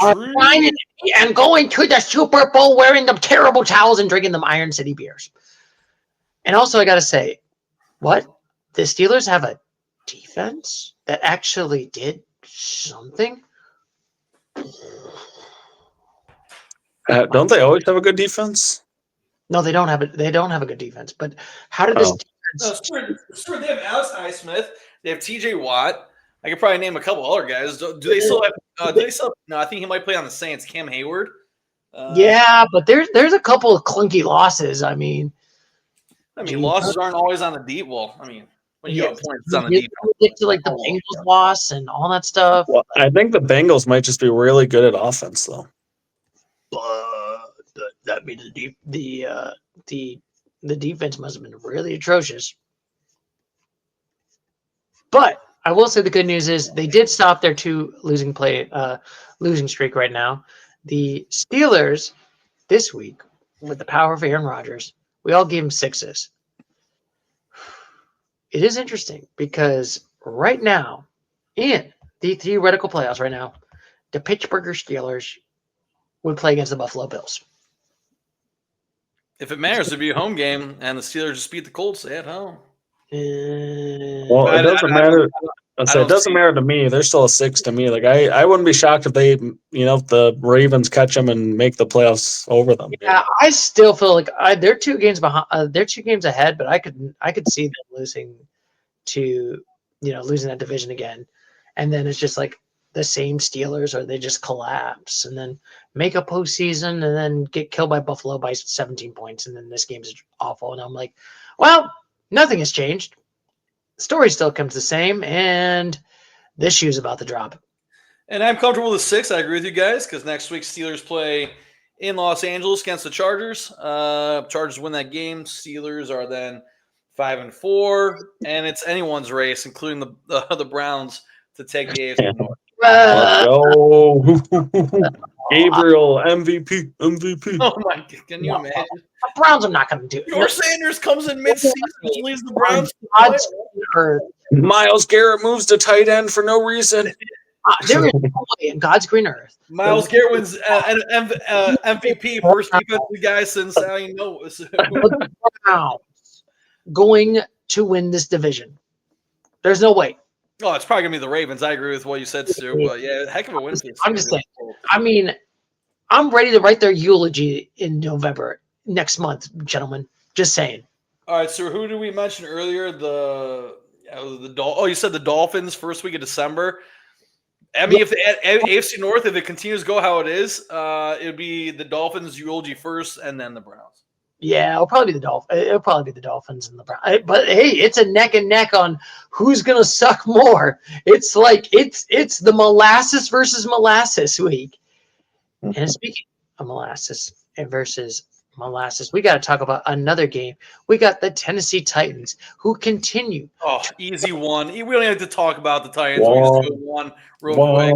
S1: are flying and going to the Super Bowl wearing them terrible towels and drinking them Iron City beers. And also, I got to say, what? The Steelers have a defense that actually did something?
S3: Don't they always have a good defense?
S1: No, they don't have it. They don't have a good defense. But how did this defense?
S2: No, they have Alex Highsmith. They have T.J. Watt. I could probably name a couple other guys. Do they still have? No, I think he might play on the Saints. Cam Hayward.
S1: But there's a couple of clunky losses. I mean,
S2: losses aren't always on the deep. Well, I mean, when you get points, it's on the deep.
S1: Get to like the Bengals loss and all that stuff.
S3: Well, I think the Bengals might just be really good at offense, though.
S1: That means the defense must have been really atrocious. But I will say the good news is they did stop their 2 losing streak right now. The Steelers this week, with the power of Aaron Rodgers, we all gave them 6s. It is interesting because right now, in the theoretical playoffs right now, the Pittsburgh Steelers would play against the Buffalo Bills.
S2: If it matters, it'd be a home game, and the Steelers just beat the Colts at home.
S3: Well, it doesn't matter. It doesn't matter to me. They're still a 6 to me. Like I wouldn't be shocked if they, if the Ravens catch them and make the playoffs over them.
S1: Yeah, I still feel like they're 2 games behind. They're 2 games ahead, but I could see them losing that division again, and then it's just like the same Steelers, or they just collapse and then make a postseason and then get killed by Buffalo by 17 points, and then this game is awful. And I'm like, well, nothing has changed. The story still comes the same, and this shoe's about to drop.
S2: And I'm comfortable with 6. I agree with you guys because next week Steelers play in Los Angeles against the Chargers. Chargers win that game. Steelers are then 5-4, and it's anyone's race, including the Browns, to take the AFC North.
S3: Let's go. Gabriel, MVP.
S2: Oh my God, can you imagine?
S1: The Browns are not going to do it.
S2: George Sanders comes in mid-season and leads the Browns.
S1: Miles
S3: Garrett moves to tight end for no reason.
S1: There is no way in God's green earth.
S2: Miles Garrett wins MVP, first defensive guy since
S1: The Browns going to win this division. There's no way.
S2: Oh, it's probably gonna be the Ravens. I agree with what you said, Stu. But yeah, heck of a win.
S1: I'm just saying. I mean, I'm ready to write their eulogy in November next month, gentlemen. Just saying.
S2: All right, so who did we mention earlier? You said the Dolphins first week of December. I mean, if the AFC North, if it continues to go how it is, it'll be the Dolphins eulogy first, and then the Browns.
S1: Yeah, it'll probably be the Dolphins. It'll probably be the Dolphins and the Browns. But hey, it's a neck and neck on who's gonna suck more. It's like it's the molasses versus molasses week. And speaking of molasses versus molasses, we got to talk about another game. We got the Tennessee Titans, who continue.
S2: Oh, easy one. We don't have to talk about the Titans. We just do one real quick.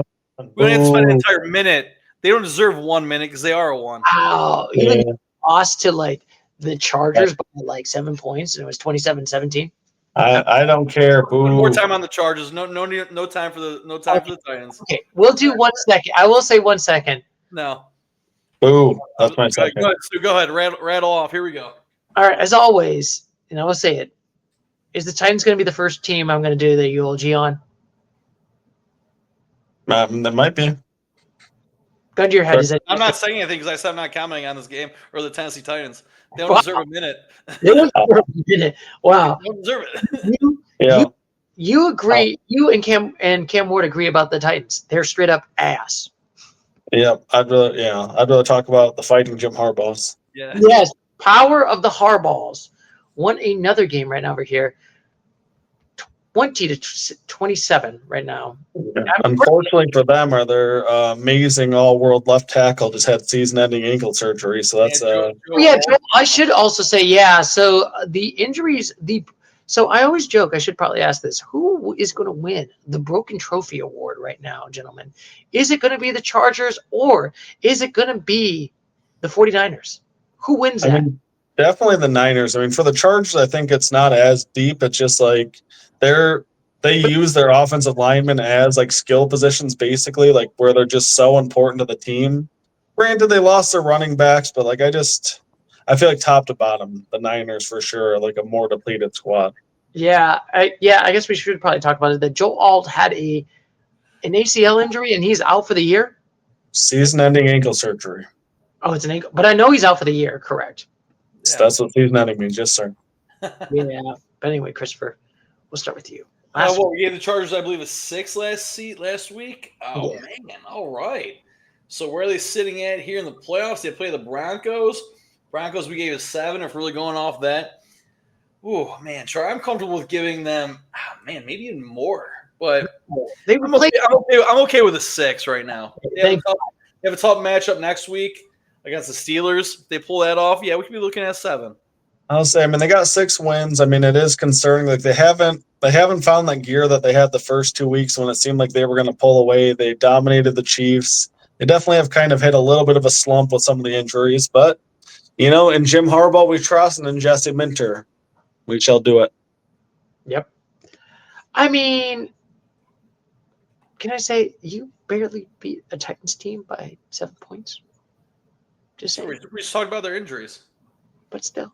S2: We don't have to spend an entire minute. They don't deserve 1 minute because they are a one.
S1: Wow, even lost to like the Chargers by like 7 points, and it was 27-17.
S3: I don't care. Boo.
S2: More time on the Chargers. No time for the Titans.
S1: Okay, we'll do 1 second. I will say 1 second.
S2: No.
S3: Boo. That's my second.
S2: Go ahead. Rattle off. Here we go.
S1: All right, as always, and I will say it, is the Titans going to be the first team I'm going to do the eulogy on?
S3: That might be.
S1: Gun to your head. Is that
S2: I'm not saying anything because I said I'm not commenting on this game or the Tennessee Titans. They don't deserve a minute.
S1: They don't deserve a minute. Wow.
S2: They don't deserve it.
S1: You agree? You and Cam Ward agree about the Titans. They're straight up ass.
S3: Yeah, I'd rather talk about the fighting Jim Harbaughs.
S2: Yeah.
S1: Yes, power of the Harbaughs won another game right now over here. 20-27 right now.
S3: Yeah. Unfortunately for them, their amazing all-world left tackle just had season-ending ankle surgery. So that's
S1: I should also say So the injuries. So I always joke. I should probably ask this: who is going to win the Broken Trophy Award right now, gentlemen? Is it going to be the Chargers or is it going to be the 49ers? Who wins that?
S3: I mean, definitely the Niners. I mean, for the Chargers, I think it's not as deep. It's just like they use their offensive linemen as like skill positions, basically, like where they're just so important to the team. Granted, they lost their running backs, but like I feel like top to bottom, the Niners for sure are like a more depleted squad.
S1: Yeah, I guess we should probably talk about it. That Joe Alt had an ACL injury and he's out for the year.
S3: Season-ending ankle surgery.
S1: Oh, it's an ankle, but I know he's out for the year. Correct.
S3: Yeah. That's what season-ending means, yes, sir.
S1: Yeah, but anyway, Christopher, we'll start with you.
S2: We gave the Chargers, I believe, a 6 last week. Oh man, all right. So where are they sitting at here in the playoffs? They play the Broncos. We gave a 7. If we're really going off that. Oh man, sure. I'm comfortable with giving them, maybe even more. But I'm okay with a 6 right now. They have a tough matchup next week against the Steelers. If they pull that off, we could be looking at 7.
S3: I'll say, they got 6 wins. It is concerning. Like they haven't found that gear that they had the first 2 weeks when it seemed like they were going to pull away. They dominated the Chiefs. They definitely have kind of hit a little bit of a slump with some of the injuries, but in Jim Harbaugh we trust, and in Jesse Minter we shall do it.
S1: Yep. I mean, can I say you barely beat a Titans team by 7 points? Just saying.
S2: We just talked about their injuries,
S1: but still.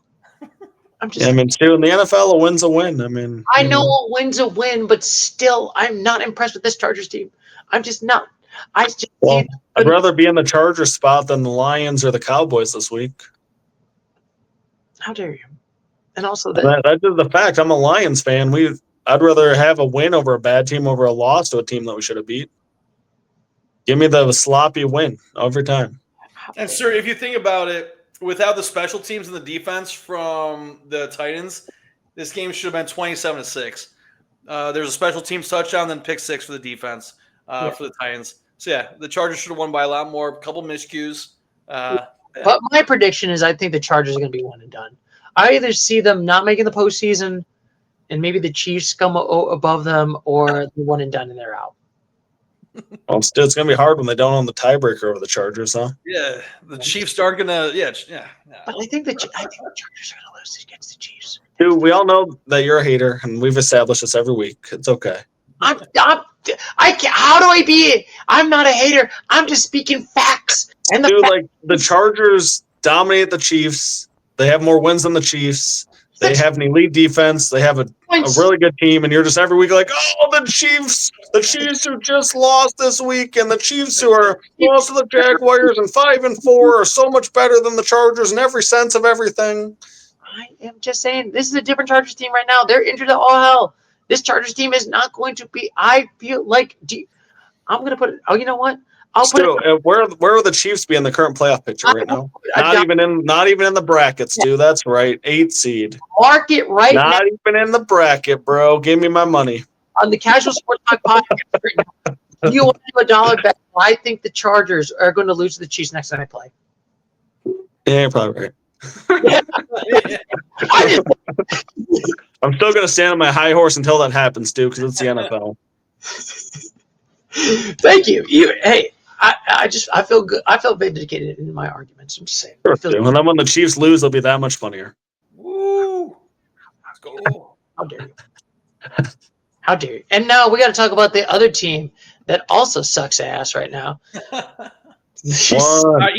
S1: I'm just.
S3: Too, in the NFL, a win's a win.
S1: I know a win's a win, but still, I'm not impressed with this Chargers team. I'm just not. I'd
S3: rather be in the Chargers spot than the Lions or the Cowboys this week.
S1: How dare you? And also
S3: that's just the fact. I'm a Lions fan. I'd rather have a win over a bad team over a loss to a team that we should have beat. Give me the sloppy win every time.
S2: And sir, if you think about it, without the special teams and the defense from the Titans, this game should have been 27-6. There's a special teams touchdown, then pick 6 for the defense for the Titans. So the Chargers should have won by a lot more. A couple miscues.
S1: But my prediction is I think the Chargers are going to be one and done. I either see them not making the postseason, and maybe the Chiefs come above them, or the one and done and they're out.
S3: Well, it's going to be hard when they don't own the tiebreaker over the Chargers, huh?
S2: Yeah, the Chiefs aren't going to. Yeah.
S1: But I think the Chargers are going to lose against the Chiefs.
S3: Dude, we all know that you're a hater, and we've established this every week. It's okay.
S1: I can't, how do I be it? I'm not a hater. I'm just speaking facts. And
S3: Dude, like the Chargers dominate the Chiefs. They have more wins than the Chiefs. They have an elite defense. They have a really good team, and you're just every week like, oh, the Chiefs who just lost this week, and the Chiefs who are lost to the Jaguars and 5-4 are so much better than the Chargers in every sense of everything.
S1: I am just saying, this is a different Chargers team right now. They're injured to all hell. This Chargers team is not going to be. I feel like I'm going to put it. Oh, you know what?
S3: Where will the Chiefs be in the current playoff picture right now? Not even in the brackets, dude. That's right, 8 seed.
S1: Mark it right now.
S3: Not even in the bracket, bro. Give me my money.
S1: On the Casual Sports Talk podcast right now, do you want to do a $1 bet? I think the Chargers are going to lose to the Chiefs next time they play.
S3: Yeah, you're probably right. I'm still going to stand on my high horse until that happens, dude, because it's the NFL.
S1: Thank you. Hey, I feel good. I feel vindicated in my arguments. I'm just saying.
S3: Sure, and then when the Chiefs lose, they'll be that much funnier.
S2: Woo! Let's go.
S1: How dare you? How dare you? And now we got to talk about the other team that also sucks ass right now.
S2: Easy all around.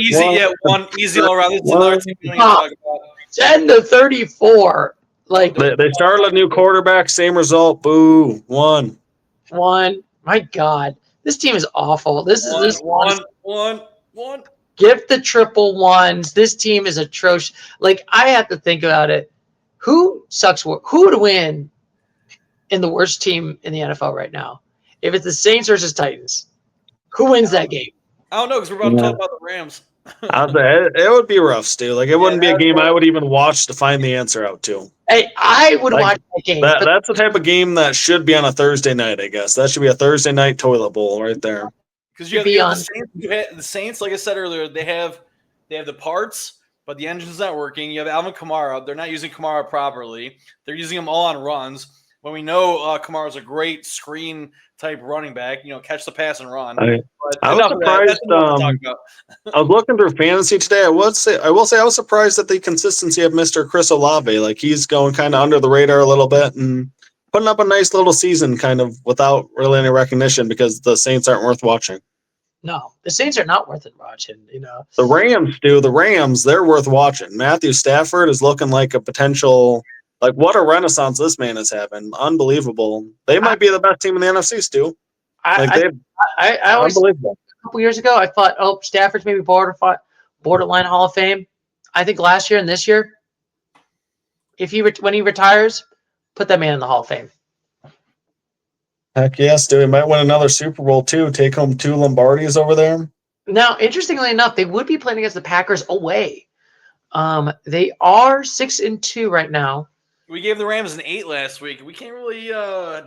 S2: This is another team we don't even talk about.
S1: 10-34. Like
S3: they started a new quarterback, same result. Boo. One.
S1: My God, this team is awful.
S2: One.
S1: Give the triple ones. This team is atrocious. Like, I have to think about it. Who sucks? Who would win in the worst team in the NFL right now? If it's the Saints versus Titans, who wins that game?
S2: I don't know, because we're about to talk about the Rams.
S3: It would be rough, Stu. Like, it wouldn't be a game I would even watch to find the answer out to.
S1: Hey, I would watch that game.
S3: That's the type of game that should be on a Thursday night, I guess. That should be a Thursday night toilet bowl right there.
S2: Because you have the Saints, like I said earlier, they have the parts, but the engine's not working. You have Alvin Kamara. They're not using Kamara properly. They're using him all on runs. When we know Kamara's a great screen type running back, catch the pass and run.
S3: I was surprised. I was looking through fantasy today. I will say I was surprised at the consistency of Mr. Chris Olave. Like, he's going kind of under the radar a little bit and putting up a nice little season, kind of without really any recognition, because the Saints aren't worth watching.
S1: No, the Saints are not worth it watching.
S3: The Rams, Stu. The Rams, they're worth watching. Matthew Stafford is looking like a potential. Like, what a renaissance this man is having. Unbelievable. They might be the best team in the NFC, Stu.
S1: I always,
S3: unbelievable.
S1: a couple years ago, I thought, Stafford's maybe borderline Hall of Fame. I think last year and this year, when he retires, put that man in the Hall of Fame.
S3: Heck yes, Stu. He might win another Super Bowl, too. Take home 2 Lombardis over there.
S1: Now, interestingly enough, they would be playing against the Packers away. They are 6-2 right now.
S2: We gave the Rams an 8 last week. We can't really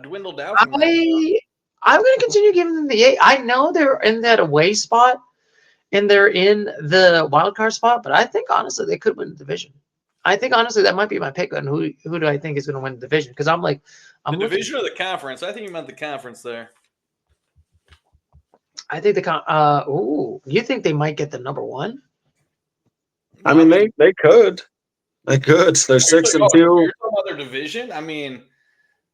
S2: dwindle down.
S1: I'm going to continue giving them the 8. I know they're in that away spot, and they're in the wild card spot, but I think, honestly, they could win the division. I think, honestly, that might be my pick on who do I think is going to win the division, because the
S2: division or the conference? I think you meant the conference there.
S1: I think you think they might get the number 1?
S3: I mean, they could. They could. They're 6-2.
S2: You're talking about their division? I mean,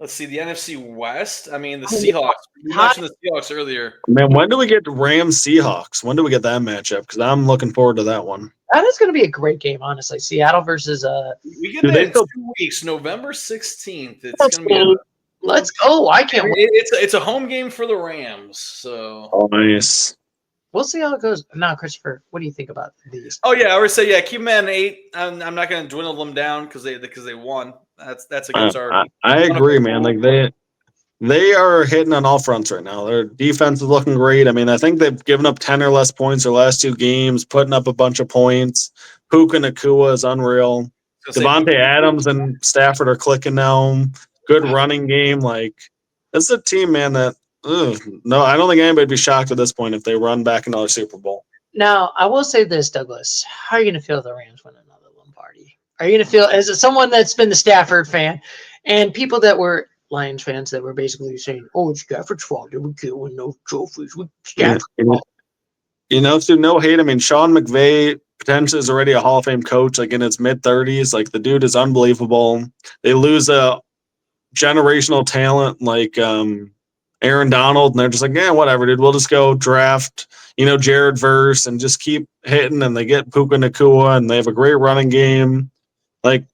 S2: let's see, the NFC West. I mean, the Seahawks. You mentioned the Seahawks earlier.
S3: Man, when do we get Rams Seahawks? When do we get that matchup? Because I'm looking forward to that one.
S1: That is going to be a great game, honestly. Seattle versus
S2: we get that in 2 weeks, November 16th. It's going to be.
S1: Let's go! I can't wait.
S2: It's a home game for the Rams. So.
S3: Oh, nice.
S1: We'll see how it goes. Now, Christopher, what do you think about these?
S2: Oh yeah, I would say keep them at an 8. I'm not going to dwindle them down because they won. That's a good start.
S3: I agree, man. Like they are hitting on all fronts right now. Their defense is looking great. I mean, I think they've given up 10 or less points their last 2 games, putting up a bunch of points. Puka Nacua is unreal. Devontae Adams and Stafford are clicking now. Good running game. Like, it's a team, man, that. No, I don't think anybody would be shocked at this point if they run back another Super Bowl.
S1: Now, I will say this, Douglas. How are you going to feel if the Rams win another Lombardi? Are you going to feel, as someone that's been the Stafford fan, and people that were Lions fans that were basically saying, it's Stafford's fault. We can't win no trophies.
S3: Stu, no hate. I mean, Sean McVay potentially is already a Hall of Fame coach, like in his mid-30s. Like, the dude is unbelievable. They lose a generational talent like Aaron Donald, and they're just like, yeah, whatever, dude. We'll just go draft, Jared Verse and just keep hitting, and they get Puka Nacua, and they have a great running game. Like,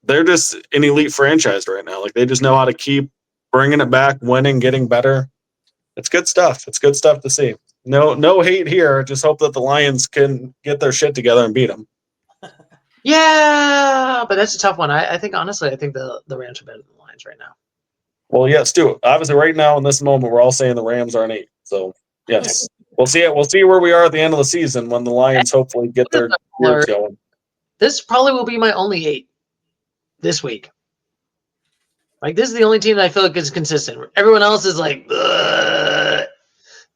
S3: they're just an elite franchise right now. Like, they just know how to keep bringing it back, winning, getting better. It's good stuff. It's good stuff to see. No hate here. Just hope that the Lions can get their shit together and beat them.
S1: Yeah, but that's a tough one. I think, honestly, the Rams are better than the Lions right now.
S3: Well, yes, Stu. Obviously, right now in this moment, we're all saying the Rams are an 8. So, yes, we'll see it. We'll see where we are at the end of the season when the Lions hopefully get their gears going.
S1: This probably will be my only 8 this week. Like, this is the only team that I feel like is consistent. Everyone else is like, ugh.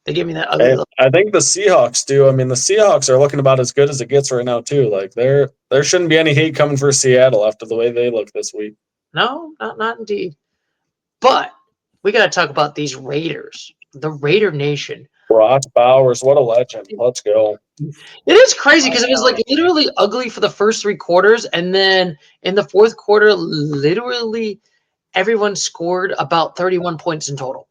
S1: They give me that ugly look.
S3: I think the Seahawks do. I mean, the Seahawks are looking about as good as it gets right now, too. Like, there shouldn't be any hate coming for Seattle after the way they look this week.
S1: No, not indeed. But we got to talk about these Raiders, the Raider Nation.
S3: Brock Bowers, what a legend. Let's go.
S1: It is crazy because it was like literally ugly for the first 3 quarters. And then in the fourth quarter, literally everyone scored about 31 points in total.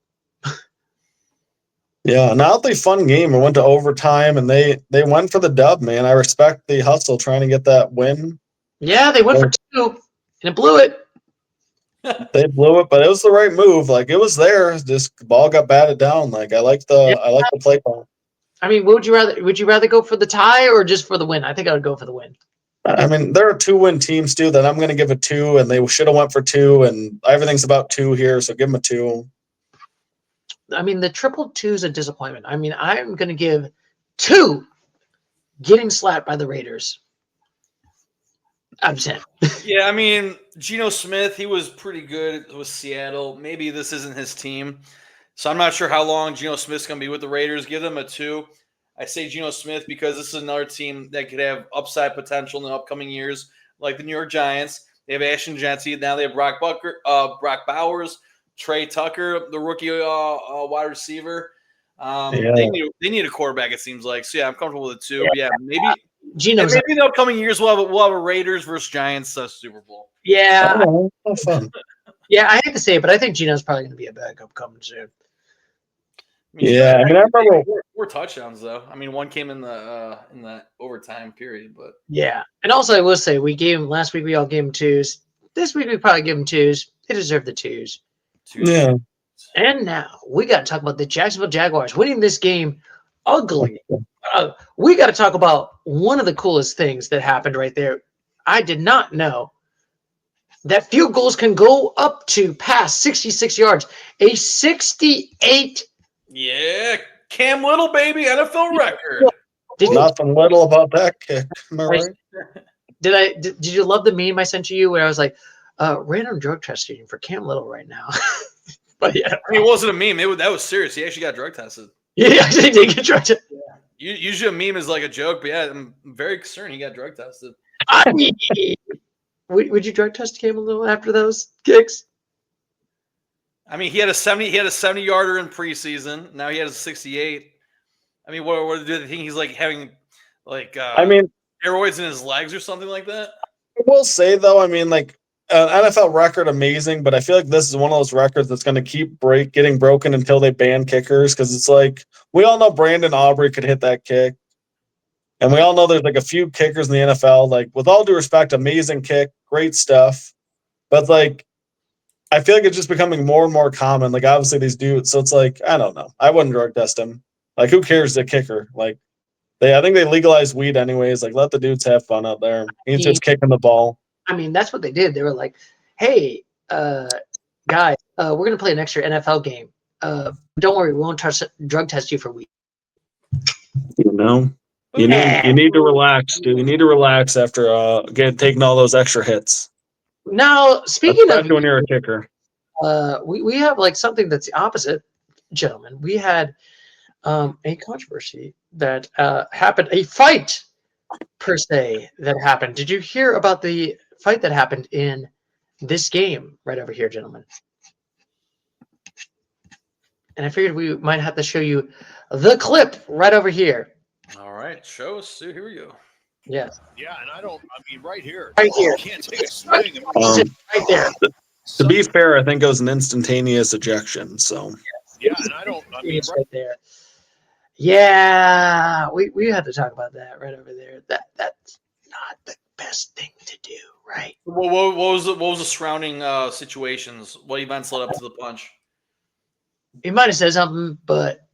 S3: Yeah, an oddly fun game. It went to overtime, and they went for the dub, man. I respect the hustle trying to get that win.
S1: Yeah, they went for 2, and it blew it.
S3: They blew it, but it was the right move. Like, it was there. Just the ball got batted down. Like, I like the play call.
S1: I mean, would you rather go for the tie or just for the win? I think I would go for the win.
S3: I mean, there are 2-win teams too that I'm going to give a 2, and they should have went for 2, and everything's about 2 here, so give them a 2.
S1: I mean, the triple 2 is a disappointment. I mean, I'm going to give 2 getting slapped by the Raiders. I'm 10.
S2: Yeah, I mean, Geno Smith, he was pretty good with Seattle. Maybe this isn't his team. So I'm not sure how long Geno Smith's going to be with the Raiders. Give them a 2. I say Geno Smith because this is another team that could have upside potential in the upcoming years, like the New York Giants. They have Ashton Jeanty. Now they have Brock Bowers, Trey Tucker, the rookie wide receiver. They need a quarterback, it seems like. So, yeah, I'm comfortable with a 2. Yeah, maybe in the upcoming years we'll have a Raiders versus Giants Super Bowl.
S1: Yeah.
S3: Fun.
S1: Yeah, I hate to say it, but I think Geno's probably going to be a backup coming soon.
S3: I remember
S2: 4 touchdowns though. I mean, 1 came in the overtime period, but
S1: yeah. And also, I will say last week we all gave him 2s. This week we probably give him 2s. They deserve the 2s.
S3: Yeah.
S1: And now we got to talk about the Jacksonville Jaguars winning this game ugly. We got to talk about one of the coolest things that happened right there. I did not know that field goals can go up to past 66 yards. A 68.
S2: Yeah, Cam Little, baby, NFL record.
S3: Nothing little about that kick. Am I right?
S1: Did you love the meme I sent to you where I was like, random drug testing for Cam Little right now? But yeah,
S2: I mean, it wasn't a meme. That was serious. He actually got drug tested.
S1: Yeah, he actually did get drug tested.
S2: Yeah. Usually a meme is like a joke, but yeah, I'm very concerned he got drug tested.
S1: I mean, would you drug test Cam Little after those kicks?
S2: I mean, he had a 70-yarder in preseason. Now he has a 68. I mean, what do they think he's like having steroids in his legs or something like that?
S3: I will say though, I mean, like an NFL record, amazing, but I feel like this is one of those records that's going to keep getting broken until they ban kickers, because it's like we all know Brandon Aubrey could hit that kick, and we all know there's like a few kickers in the NFL. Like, with all due respect, amazing kick, great stuff, but like, I feel like it's just becoming more and more common. Like, obviously these dudes, so it's like, I don't know. I wouldn't drug test him. Like, who cares, the kicker? Like, I think they legalized weed anyways. Like, let the dudes have fun out there. He's just kicking the ball.
S1: I mean, that's what they did. They were like, hey, guys, we're going to play an extra NFL game. Don't worry, we won't drug test you for weed.
S3: You need to relax, dude. You need to relax after taking all those extra hits.
S1: Now, speaking of
S3: when you're a kicker,
S1: we have like something that's the opposite, gentlemen. We had a controversy that happened, a fight per se that happened. Did you hear about the fight that happened in this game right over here, gentlemen? And I figured we might have to show you the clip right over here.
S2: All right, show us. Here we go.
S1: Yes.
S5: Yeah, and I mean, right here.
S1: Right here.
S5: You can't take a swing.
S1: Right there.
S3: to be fair, I think it was an instantaneous ejection. So
S7: Yeah, and I mean,
S1: It's right there. Yeah, we had to talk about that right over there. That's not the best thing to do, right?
S2: What was the surrounding situations? What events led up to the punch?
S1: He might have said something, but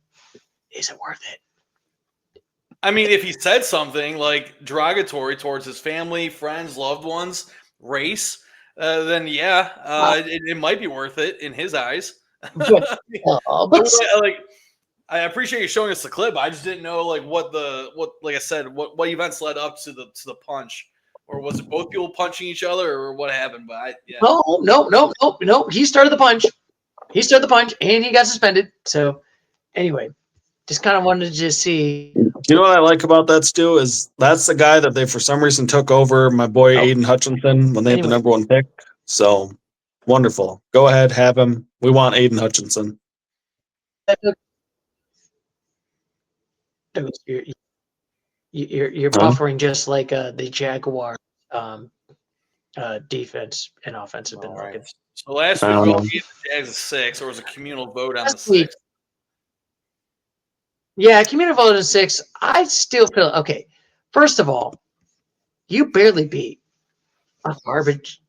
S1: is it worth it?
S2: I mean, if he said something like derogatory towards his family, friends, loved ones, race, then yeah, it might be worth it in his eyes.
S1: But
S2: I appreciate you showing us the clip. I just didn't know what like I said, what events led up to the punch, or was it both people punching each other, or what happened? But
S1: no. He started the punch. And he got suspended. So anyway, just kind of wanted to just see.
S3: You know what I like about that, Stu, is that's the guy that they for some reason took over my boy Aiden Hutchinson when they had the number 1 pick. So wonderful. Go ahead, have him. We want Aiden Hutchinson.
S1: You're buffering just like the Jaguar defense and offense have been looking.
S2: So last week we all gave the Jags a 6, or was a communal vote on the 6.
S1: Yeah, communal vote is 6. I still feel okay. First of all, you barely beat a garbage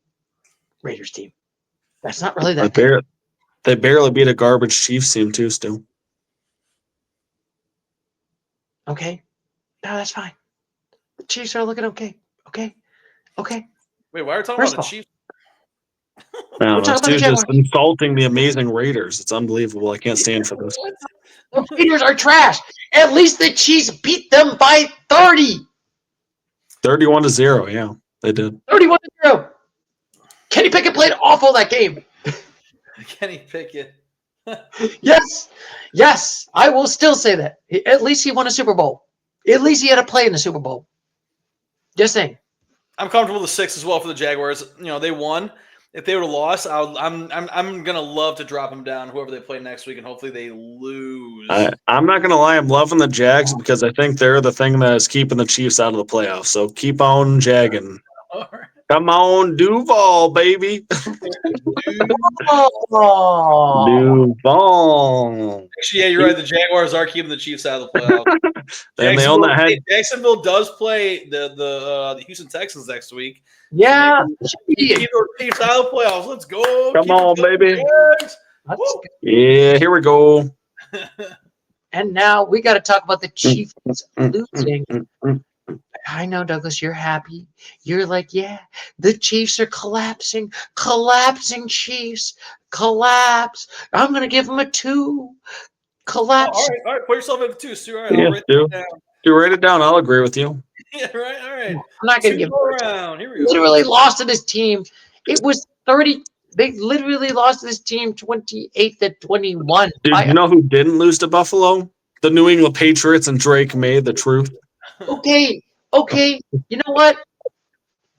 S1: Raiders team. That's not really that good.
S3: They barely beat a garbage Chiefs team too, Stu.
S1: Okay. No, that's fine. The Chiefs are looking okay. Okay.
S2: Wait, why are we talking about the Chiefs?
S3: No, Stu's just insulting the amazing Raiders. It's unbelievable. I can't stand for this.
S1: The Raiders are trash. At least the Chiefs beat them by 30.
S3: 31-0, yeah, they did.
S1: 31-0. Kenny Pickett played awful that game.
S2: Kenny Pickett.
S1: Yes, I will still say that. At least he won a Super Bowl. At least he had a play in the Super Bowl. Just saying.
S2: I'm comfortable with the 6 as well for the Jaguars. You know, they won. If they would have lost, I'm gonna love to drop them down, whoever they play next week, and hopefully they lose.
S3: I'm not gonna lie, I'm loving the Jags because I think they're the thing that is keeping the Chiefs out of the playoffs. So keep on jagging.
S2: Right.
S3: Come on, Duval, baby. Duval.
S2: Actually, yeah, you're right. The Jaguars are keeping the Chiefs out of the playoffs. Jacksonville does play the Houston Texans next week.
S1: Yeah.
S2: Keep the Chiefs out of the playoffs. Let's go.
S3: Come on, baby. Yeah, here we go.
S1: And now we got to talk about the Chiefs losing. I know, Douglas, you're happy. You're like, yeah, the Chiefs are collapsing. Collapsing Chiefs. Collapse. I'm going to give them a 2. Collapse.
S2: All right. Put yourself at a 2, Stu. All right,
S3: yeah, Stu, write it down. I'll agree with you.
S2: Yeah, right. All right.
S1: I'm not going to give
S2: around. Here we go.
S1: Literally lost to this team. It was 30. They literally lost to this team 28-21.
S3: Dude, you know who didn't lose to Buffalo? The New England Patriots and Drake May, the truth.
S1: Okay. You know what?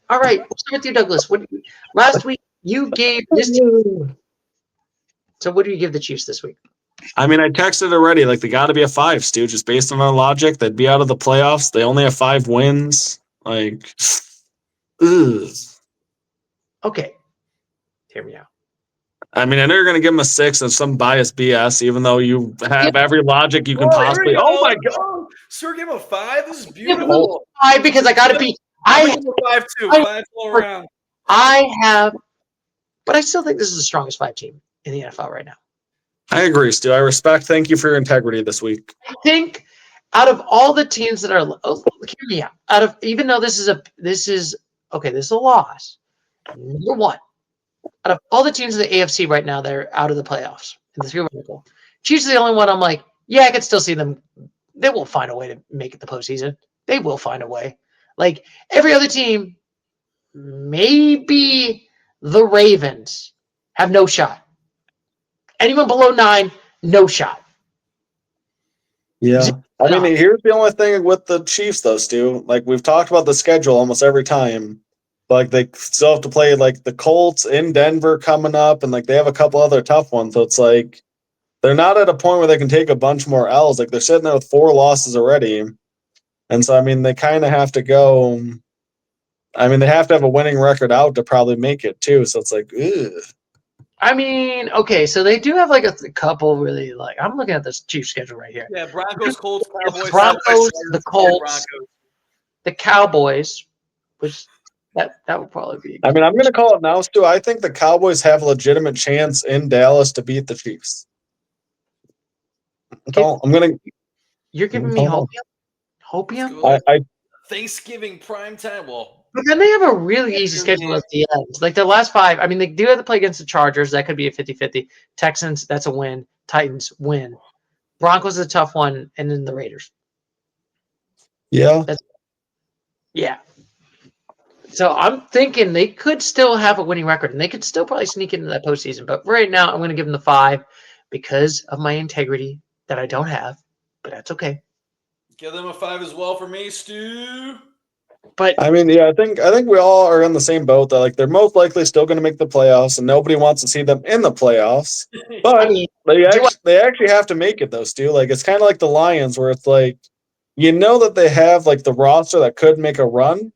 S1: All right. We'll start with you, Douglas. Last week you gave this team. So what do you give the Chiefs this week?
S3: I mean, I texted already. Like, they got to be a 5, Stu. Just based on our logic, they'd be out of the playoffs. They only have 5 wins. Like, ugh.
S1: Okay. Hear me out.
S3: I mean, I know you're going to give them a 6 and some biased BS, even though you have every logic you can possibly. Oh, my God.
S2: Sir, give him a 5. This is beautiful.
S1: 5 because I got to be.
S2: I give him a 5 too. 5 all around.
S1: But I still think this is the strongest 5 team in the NFL right now.
S3: I agree, Stu. I respect. Thank you for your integrity this week.
S1: I think out of all the teams that are, hear me out. Even though this is a loss. Number 1, out of all the teams in the AFC right now that are out of the playoffs in the theoretical, Chiefs are the only one I'm like, yeah, I could still see them. They will find a way to make it the postseason. They will find a way. Like every other team, maybe the Ravens have no shot. Anyone below 9, no shot.
S3: Yeah. I mean, here's the only thing with the Chiefs, though, Stu. Like, we've talked about the schedule almost every time. Like, they still have to play, like, the Colts in Denver coming up, and, like, they have a couple other tough ones. So it's like they're not at a point where they can take a bunch more L's. Like, they're sitting there with 4 losses already. And so, I mean, they kind of have to go – I mean, they have to have a winning record out to probably make it, too. So it's like, ugh.
S1: I mean, okay, so they do have like a couple really like. I'm looking at this Chiefs schedule right here.
S2: Yeah, Broncos, Colts,
S1: The
S2: Cowboys,
S1: Broncos,
S2: Seahawks,
S1: the Colts,
S2: Broncos.
S1: the Cowboys, which that would probably be.
S3: I mean, I'm going to call it now, Stu. I think the Cowboys have a legitimate chance in Dallas to beat the Chiefs. I'm going to.
S1: You're giving me hopium? Hopium?
S3: I
S2: Thanksgiving primetime. Well,
S1: But then they have a really easy schedule at the end. Like the last 5, I mean, they do have to play against the Chargers. That could be a 50-50. Texans, that's a win. Titans, win. Broncos is a tough one. And then the Raiders.
S3: yeah.
S1: Yeah. So I'm thinking they could still have a winning record, and they could still probably sneak into that postseason. But right now, I'm going to give them the 5 because of my integrity that I don't have. But that's okay.
S2: Give them a 5 as well for me, Stu.
S1: But
S3: I mean, yeah, I think we all are in the same boat that like they're most likely still going to make the playoffs, and nobody wants to see them in the playoffs. But
S1: I mean,
S3: they actually have to make it though, Stu. Like it's kind of like the Lions, where it's like you know that they have like the roster that could make a run,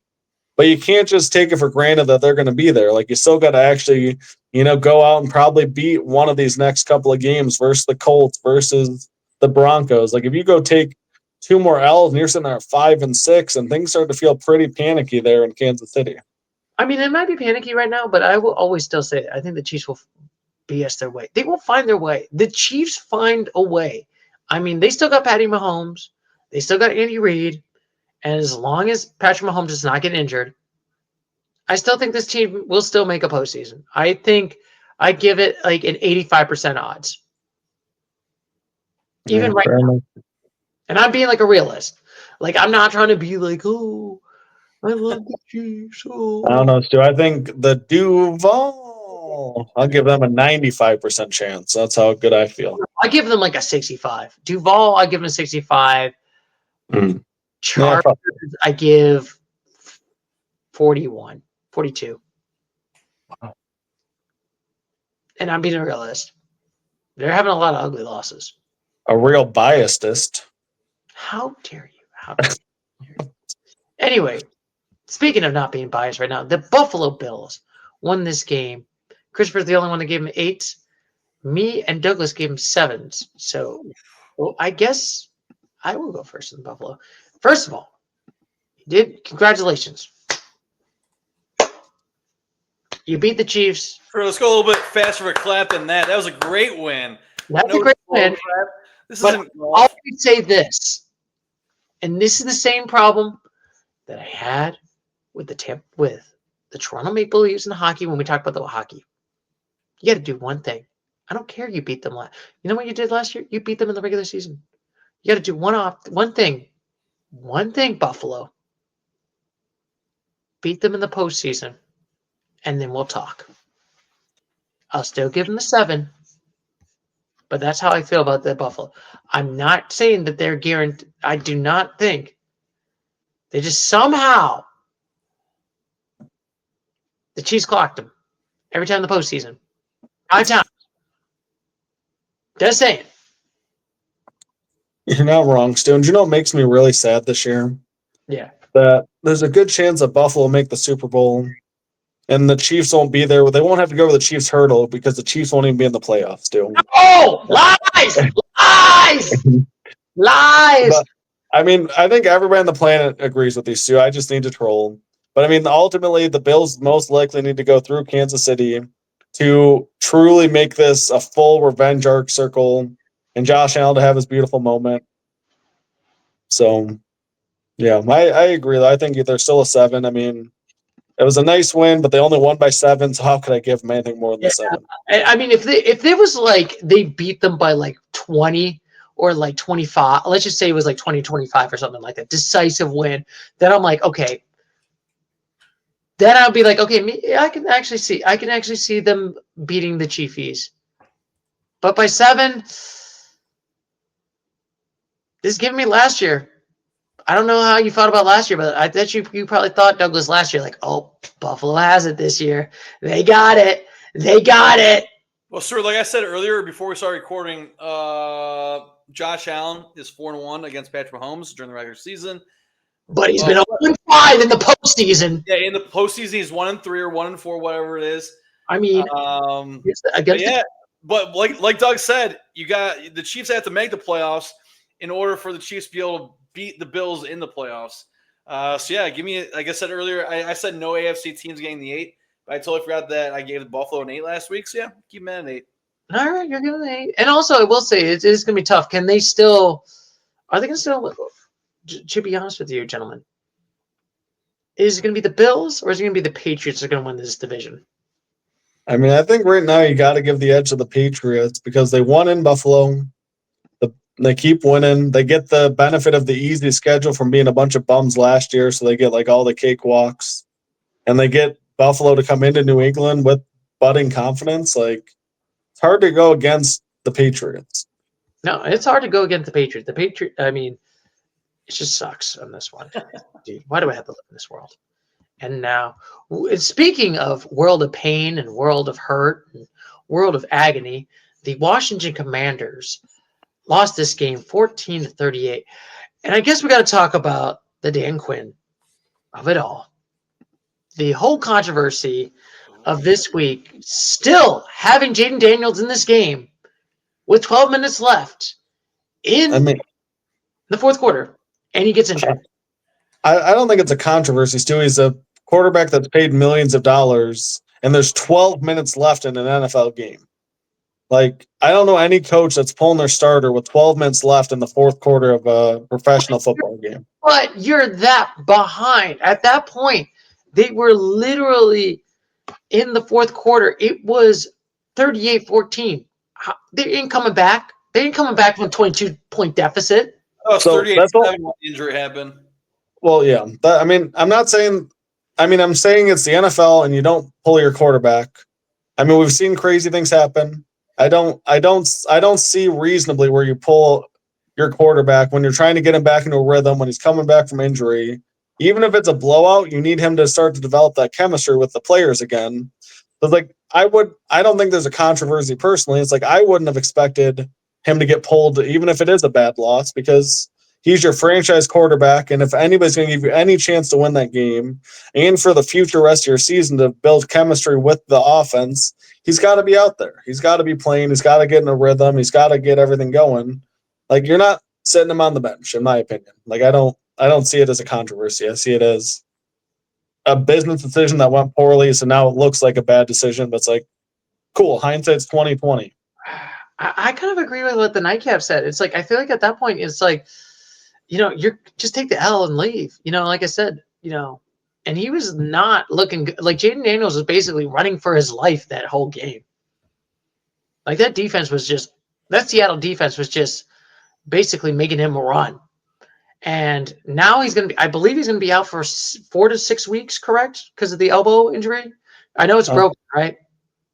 S3: but you can't just take it for granted that they're going to be there. Like you still got to actually, go out and probably beat one of these next couple of games versus the Colts versus the Broncos. Like if you go take 2 more L's and you're sitting there at 5 and 6, and things start to feel pretty panicky there in Kansas City.
S1: I mean, it might be panicky right now, but I will always still say I think the Chiefs will BS their way. They will find their way. The Chiefs find a way. I mean, they still got Patty Mahomes. They still got Andy Reid. And as long as Patrick Mahomes does not get injured, I still think this team will still make a postseason. I think I give it like an 85% odds. Even right now. And I'm being like a realist. Like, I'm not trying to be like, oh, I love the Chiefs. Oh.
S3: I don't know, Stu. I think the Duval, I'll give them a 95% chance. That's how good I feel.
S1: I give them like a 65. Duval, I give them a 65. Chargers, I give 41, 42.
S3: Wow. And
S1: I'm being a realist. They're having a lot of ugly losses.
S3: A real biasist.
S1: How dare you? How dare you? Anyway, speaking of not being biased right now, the Buffalo Bills won this game. Christopher's the only one that gave him 8. Me and Douglas gave him 7s. So, well, I guess I will go first in Buffalo. First of all, congratulations. You beat the Chiefs.
S2: Let's go a little bit faster of a clap than that. That was a great win.
S1: That's a great win.
S2: This
S1: but
S2: isn't
S1: I'll say this, and this is the same problem that I had with the Toronto Maple Leafs in hockey when we talked about the hockey. You got to do one thing. I don't care you beat them last. You know what you did last year? You beat them in the regular season. You got to do one thing. One thing, Buffalo. Beat them in the postseason, and then we'll talk. I'll still give them a 7, but that's how I feel about the Buffalo. I'm not saying that they're guaranteed. I do not think they just somehow the Chiefs clocked them every time in the postseason. 5 times. Just saying.
S3: You're not wrong, Stu. And you know what makes me really sad this year?
S1: Yeah.
S3: That there's a good chance that Buffalo will make the Super Bowl, and the Chiefs won't be there. They won't have to go over the Chiefs hurdle because the Chiefs won't even be in the playoffs, Stu.
S1: Oh, lies! Lies! Lies!
S3: But, I mean, I think everybody on the planet agrees with these two. I just need to troll. But, I mean, ultimately, the Bills most likely need to go through Kansas City to truly make this a full revenge arc circle and Josh Allen to have his beautiful moment. So, yeah, I agree. I think they're still a 7. I mean, it was a nice win, but they only won by 7, so how could I give them anything more than the 7?
S1: I mean, if there was like they beat them by like 20 or like 25, let's just say it was like 20-25 or something like that, decisive win, then I'm like, okay. Then I'll be like, okay, I can actually see them beating the Chiefs. But by 7, this is giving me last year. I don't know how you thought about last year, but I bet you probably thought, Douglas, last year, like, oh, Buffalo has it this year. They got it. They got it.
S2: Well, sir, like I said earlier before we started recording, Josh Allen is 4-1 against Patrick Mahomes during the regular season.
S1: But he's been 0-5 in the postseason.
S2: Yeah, in the postseason, he's 1-3 or 1-4, whatever it is.
S1: I mean, against
S2: but like Doug said, you got the Chiefs have to make the playoffs in order for the Chiefs to be able to beat the Bills in the playoffs. Give me, like I said earlier, I said no AFC teams getting the 8, but I totally forgot that I gave the Buffalo an 8 last week. So yeah, keep them at an 8.
S1: All right, you're giving an 8. And also, I will say it is going to be tough. Can they still? Are they going to still? To be honest with you, gentlemen, is it going to be the Bills or is it going to be the Patriots that are going to win this division?
S3: I mean, I think right now you got to give the edge to the Patriots because they won in Buffalo. They keep winning. They get the benefit of the easy schedule from being a bunch of bums last year, so they get like all the cakewalks. And they get Buffalo to come into New England with budding confidence. Like, it's hard to go against the Patriots.
S1: No, it's hard to go against the Patriots. I mean, it just sucks on this one. Dude, why do I have to live in this world? And now, speaking of world of pain and world of hurt and world of agony, the Washington Commanders lost this game 14-38. And I guess we got to talk about the Dan Quinn of it all. The whole controversy of this week, still having Jaden Daniels in this game with 12 minutes left in the fourth quarter, and he gets injured.
S3: I don't think it's a controversy, Stu. He's a quarterback that's paid millions of dollars, and there's 12 minutes left in an NFL game. Like, I don't know any coach that's pulling their starter with 12 minutes left in the fourth quarter of a professional football game.
S1: But you're that behind. At that point, they were literally in the fourth quarter. It was 38-14. They ain't coming back. They ain't coming back from a 22-point deficit.
S2: Oh, so 38-7 when the injury happened.
S3: Well, yeah. I'm saying it's the NFL and you don't pull your quarterback. I mean, we've seen crazy things happen. I don't see reasonably where you pull your quarterback when you're trying to get him back into a rhythm when he's coming back from injury. Even if it's a blowout, you need him to start to develop that chemistry with the players again. But like, I don't think there's a controversy personally. It's like, I wouldn't have expected him to get pulled, even if it is a bad loss, because he's your franchise quarterback. And if anybody's going to give you any chance to win that game and for the future rest of your season to build chemistry with the offense, he's got to be out there. He's got to be playing. He's got to get in a rhythm. He's got to get everything going. Like, you're not sitting him on the bench, in my opinion. Like, I don't see it as a controversy. I see it as a business decision that went poorly, so now it looks like a bad decision. But it's like, cool, hindsight's 20/20.
S1: I kind of agree with what the Nightcap said. It's like, I feel like at that point, it's like, you're just take the L and leave. Like I said, and he was not looking good. Like, Jaden Daniels was basically running for his life that whole game. Like, that Seattle defense was just basically making him run. And now I believe he's going to be out for 4 to 6 weeks, correct? Because of the elbow injury. I know it's broken, right?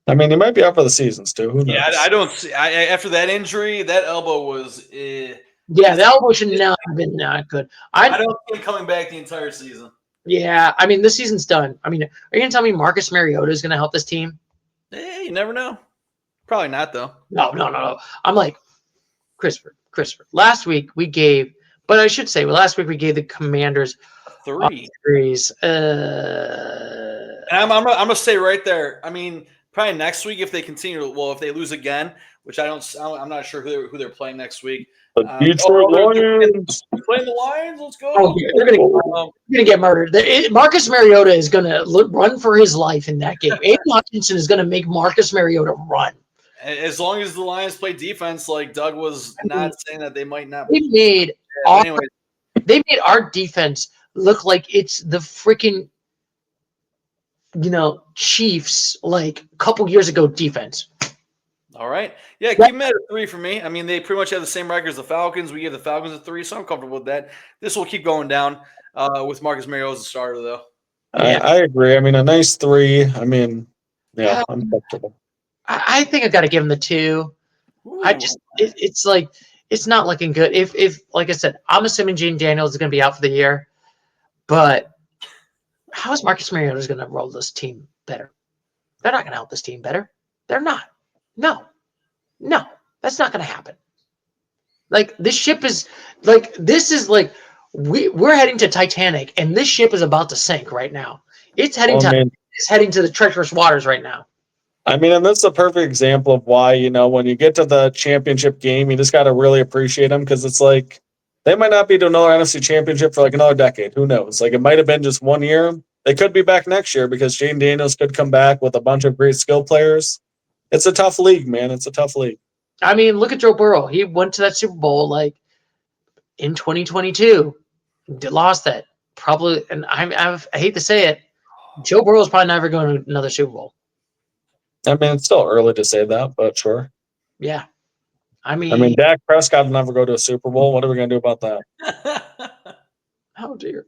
S3: I mean, he might be out for the season, Stu. Who knows?
S2: Yeah, I don't see. After that injury, that elbow was.
S1: Yeah, the elbow should not have been not good.
S2: I don't see him coming back the entire season.
S1: Yeah, I mean, this season's done. I mean, are you going to tell me Marcus Mariota is going to help this team?
S2: You never know. Probably not, though.
S1: No. I'm like, Christopher. Last week we gave the Commanders
S2: 3
S1: threes.
S2: And I'm gonna say right there. I mean, probably next week if they continue. Well, if they lose again, which I'm not sure who they're playing next week.
S3: Detroit Lions.
S2: Playing the Lions. Let's go.
S1: Oh, yeah, they're gonna get murdered. Marcus Mariota is gonna run for his life in that game. Aiden Hutchinson is gonna make Marcus Mariota run.
S2: As long as the Lions play defense, like Doug was not saying that they might not.
S1: They made our defense look like it's the freaking Chiefs like a couple years ago defense.
S2: All right. Yeah, keep them at a 3 for me. I mean, they pretty much have the same record as the Falcons. We give the Falcons a 3, so I'm comfortable with that. This will keep going down with Marcus Mariota as a starter, though.
S3: I agree. I mean, a nice 3. I mean, yeah, I'm comfortable.
S1: I think I've got to give him the 2. Ooh. It's like, it's not looking good. If like I said, I'm assuming Jaden Daniels is going to be out for the year, but how is Marcus Mariota going to roll this team better? They're not going to help this team better. They're not. No, that's not going to happen. Like, this ship is like, we're heading to Titanic, and this ship is about to sink right now. It's heading to the treacherous waters right now.
S3: I mean, and this is a perfect example of why, when you get to the championship game, you just got to really appreciate them because it's like they might not be to another NFC championship for like another decade. Who knows? Like it might have been just 1 year. They could be back next year because Jane Daniels could come back with a bunch of great skill players. It's a tough league, man. It's a tough league.
S1: I mean, look at Joe Burrow. He went to that Super Bowl like in 2022, lost that probably. And I hate to say it, Joe Burrow's probably never going to another Super Bowl.
S3: I mean, it's still early to say that, but sure.
S1: Yeah.
S3: I mean, Dak Prescott will never go to a Super Bowl. What are we going to do about that?
S1: How dare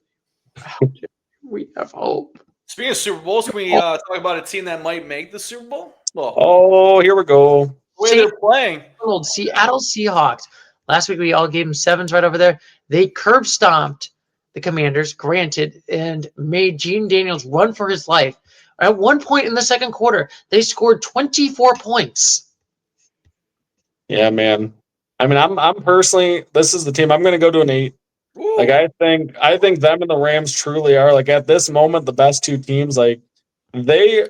S1: we have hope?
S2: Speaking of Super Bowls, can we talk about a team that might make the Super Bowl?
S3: Well, here we go.
S2: The way they're playing.
S1: Seattle Seahawks. Last week we all gave them 7s right over there. They curb stomped the Commanders, granted, and made Gene Daniels run for his life. At one point in the second quarter, they scored 24 points.
S3: Yeah, man. I mean, I'm personally, this is the team. I'm going to go to an 8. Ooh. Like I think them and the Rams truly are like at this moment the best two teams. Like they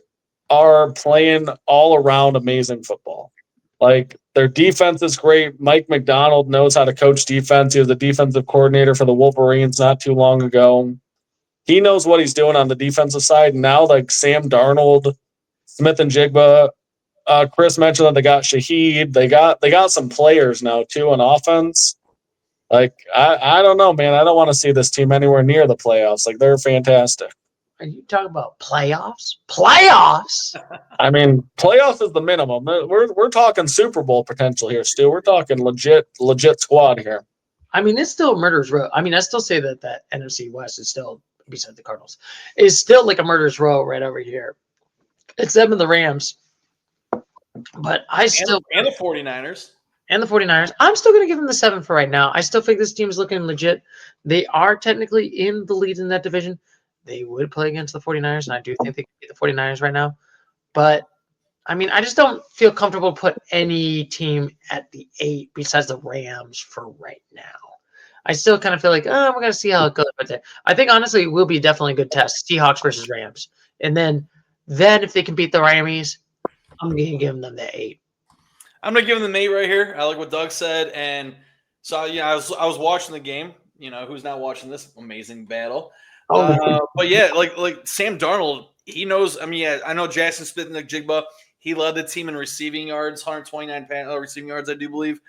S3: are playing all around amazing football. Like their defense is great. Mike McDonald knows how to coach defense. He was the defensive coordinator for the Wolverines not too long ago. He knows what he's doing on the defensive side. Now, like Sam Darnold, Smith and Jigba, Chris mentioned that they got Shaheed. They got some players now too on offense. Like I don't know, man. I don't want to see this team anywhere near the playoffs. Like they're fantastic.
S1: Are you talking about playoffs? Playoffs?
S3: I mean, playoffs is the minimum. We're talking Super Bowl potential here, Stu. We're talking legit squad here.
S1: I mean, it's still a murderer's row. I mean, I still say that NFC West is still, besides the Cardinals, is still like a murderer's row right over here. It's them and the Rams. But I still
S2: and the 49ers.
S1: And the 49ers. I'm still going to give them the 7 for right now. I still think this team is looking legit. They are technically in the lead in that division. They would play against the 49ers, and I do think they can beat the 49ers right now. But, I mean, I just don't feel comfortable to put any team at the 8 besides the Rams for right now. I still kind of feel like, we're going to see how it goes. But I think, honestly, it will be definitely a good test. Seahawks versus Rams. And then if they can beat the Rammies, I'm going to give them the 8.
S2: I'm gonna give them the 8 right here. I like what Doug said, and so I was watching the game. Who's not watching this amazing battle? But yeah, like Sam Darnold, he knows. I mean, yeah, I know Jackson Smith and Jigba. He led the team in receiving yards, 129 receiving yards, I do believe.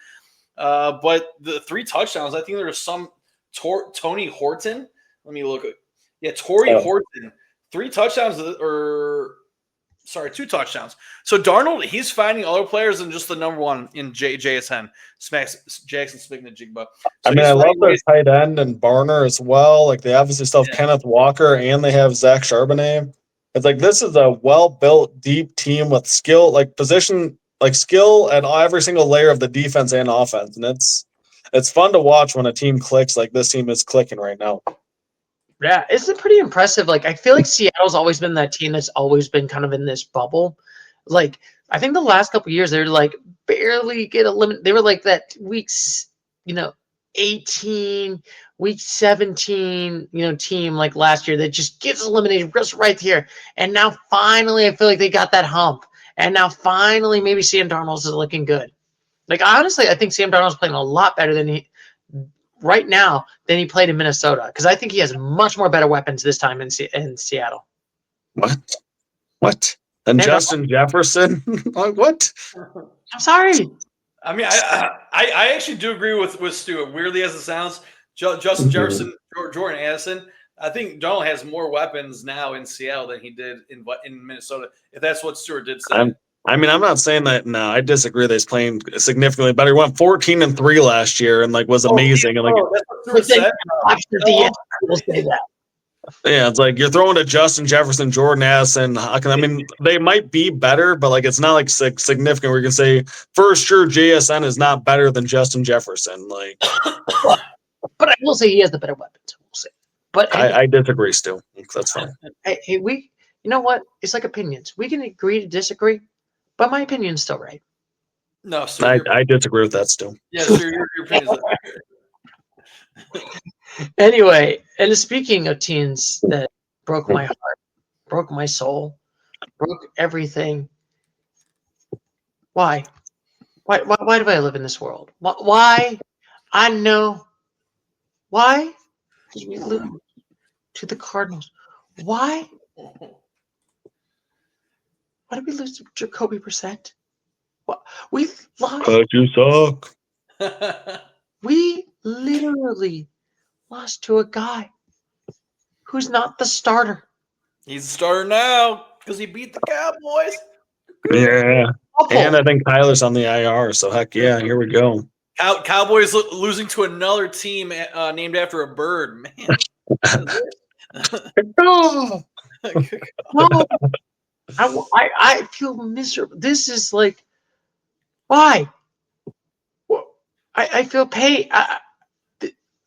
S2: But the 3 touchdowns, I think there was some Tony Horton. Let me look. Horton, 3 touchdowns 2 touchdowns. So Darnold, he's finding other players than just the number one in JSN, Jackson Smith and Jigba. So
S3: I love their tight end and Barner as well. Like they obviously still have Kenneth Walker and they have Zach Charbonnet. It's like this is a well-built, deep team with skill, like position, like skill at every single layer of the defense and offense. And it's fun to watch when a team clicks like this team is clicking right now.
S1: Yeah, it's pretty impressive. Like, I feel like Seattle's always been that team that's always been kind of in this bubble. Like, I think the last couple of years, they're like barely get eliminated. They were like that weeks, 18, week 17, team like last year that just gets eliminated just right here. And now finally, I feel like they got that hump. And now finally, maybe Sam Darnold's is looking good. Like, honestly, I think Sam Darnold's playing a lot better than he played in Minnesota, because I think he has much more better weapons this time in Seattle.
S3: What? And Justin Jefferson? What?
S1: I'm sorry.
S2: I mean, I actually do agree with Stu. Weirdly as it sounds, Justin Jefferson, Jordan Addison. I think Darnold has more weapons now in Seattle than he did in Minnesota. If that's what Stewart did say.
S3: I'm not saying that. No, I disagree. That he's playing significantly better. He went 14-3 last year and was amazing. And
S1: we'll say that.
S3: Yeah, it's like you're throwing to Justin Jefferson, Jordan Addison. I mean, they might be better, but it's not significant where you can say for sure JSN is not better than Justin Jefferson.
S1: But I will say he has the better weapons. We'll say. But
S3: I disagree still. That's fine.
S1: Hey, you know what? It's like opinions. We can agree to disagree. But my opinion's still right.
S2: No, sir.
S3: I disagree with that still.
S2: Yeah, sir, your opinion's
S1: Anyway, and speaking of teams that broke my heart, broke my soul, broke everything, Why? Why do I live in this world? Why? I know. Why did we lose to the Cardinals? Why? Why did we lose to Jacoby Brissett? What? We lost.
S3: But you suck.
S1: We literally lost to a guy who's not the starter.
S2: He's a starter now because he beat the Cowboys.
S3: Yeah.
S1: Awful.
S3: And I think Tyler's on the IR, so heck yeah, here we go.
S2: Cowboys losing to another team named after a bird. Man.
S1: No, I feel miserable. This is like, why? I feel pain.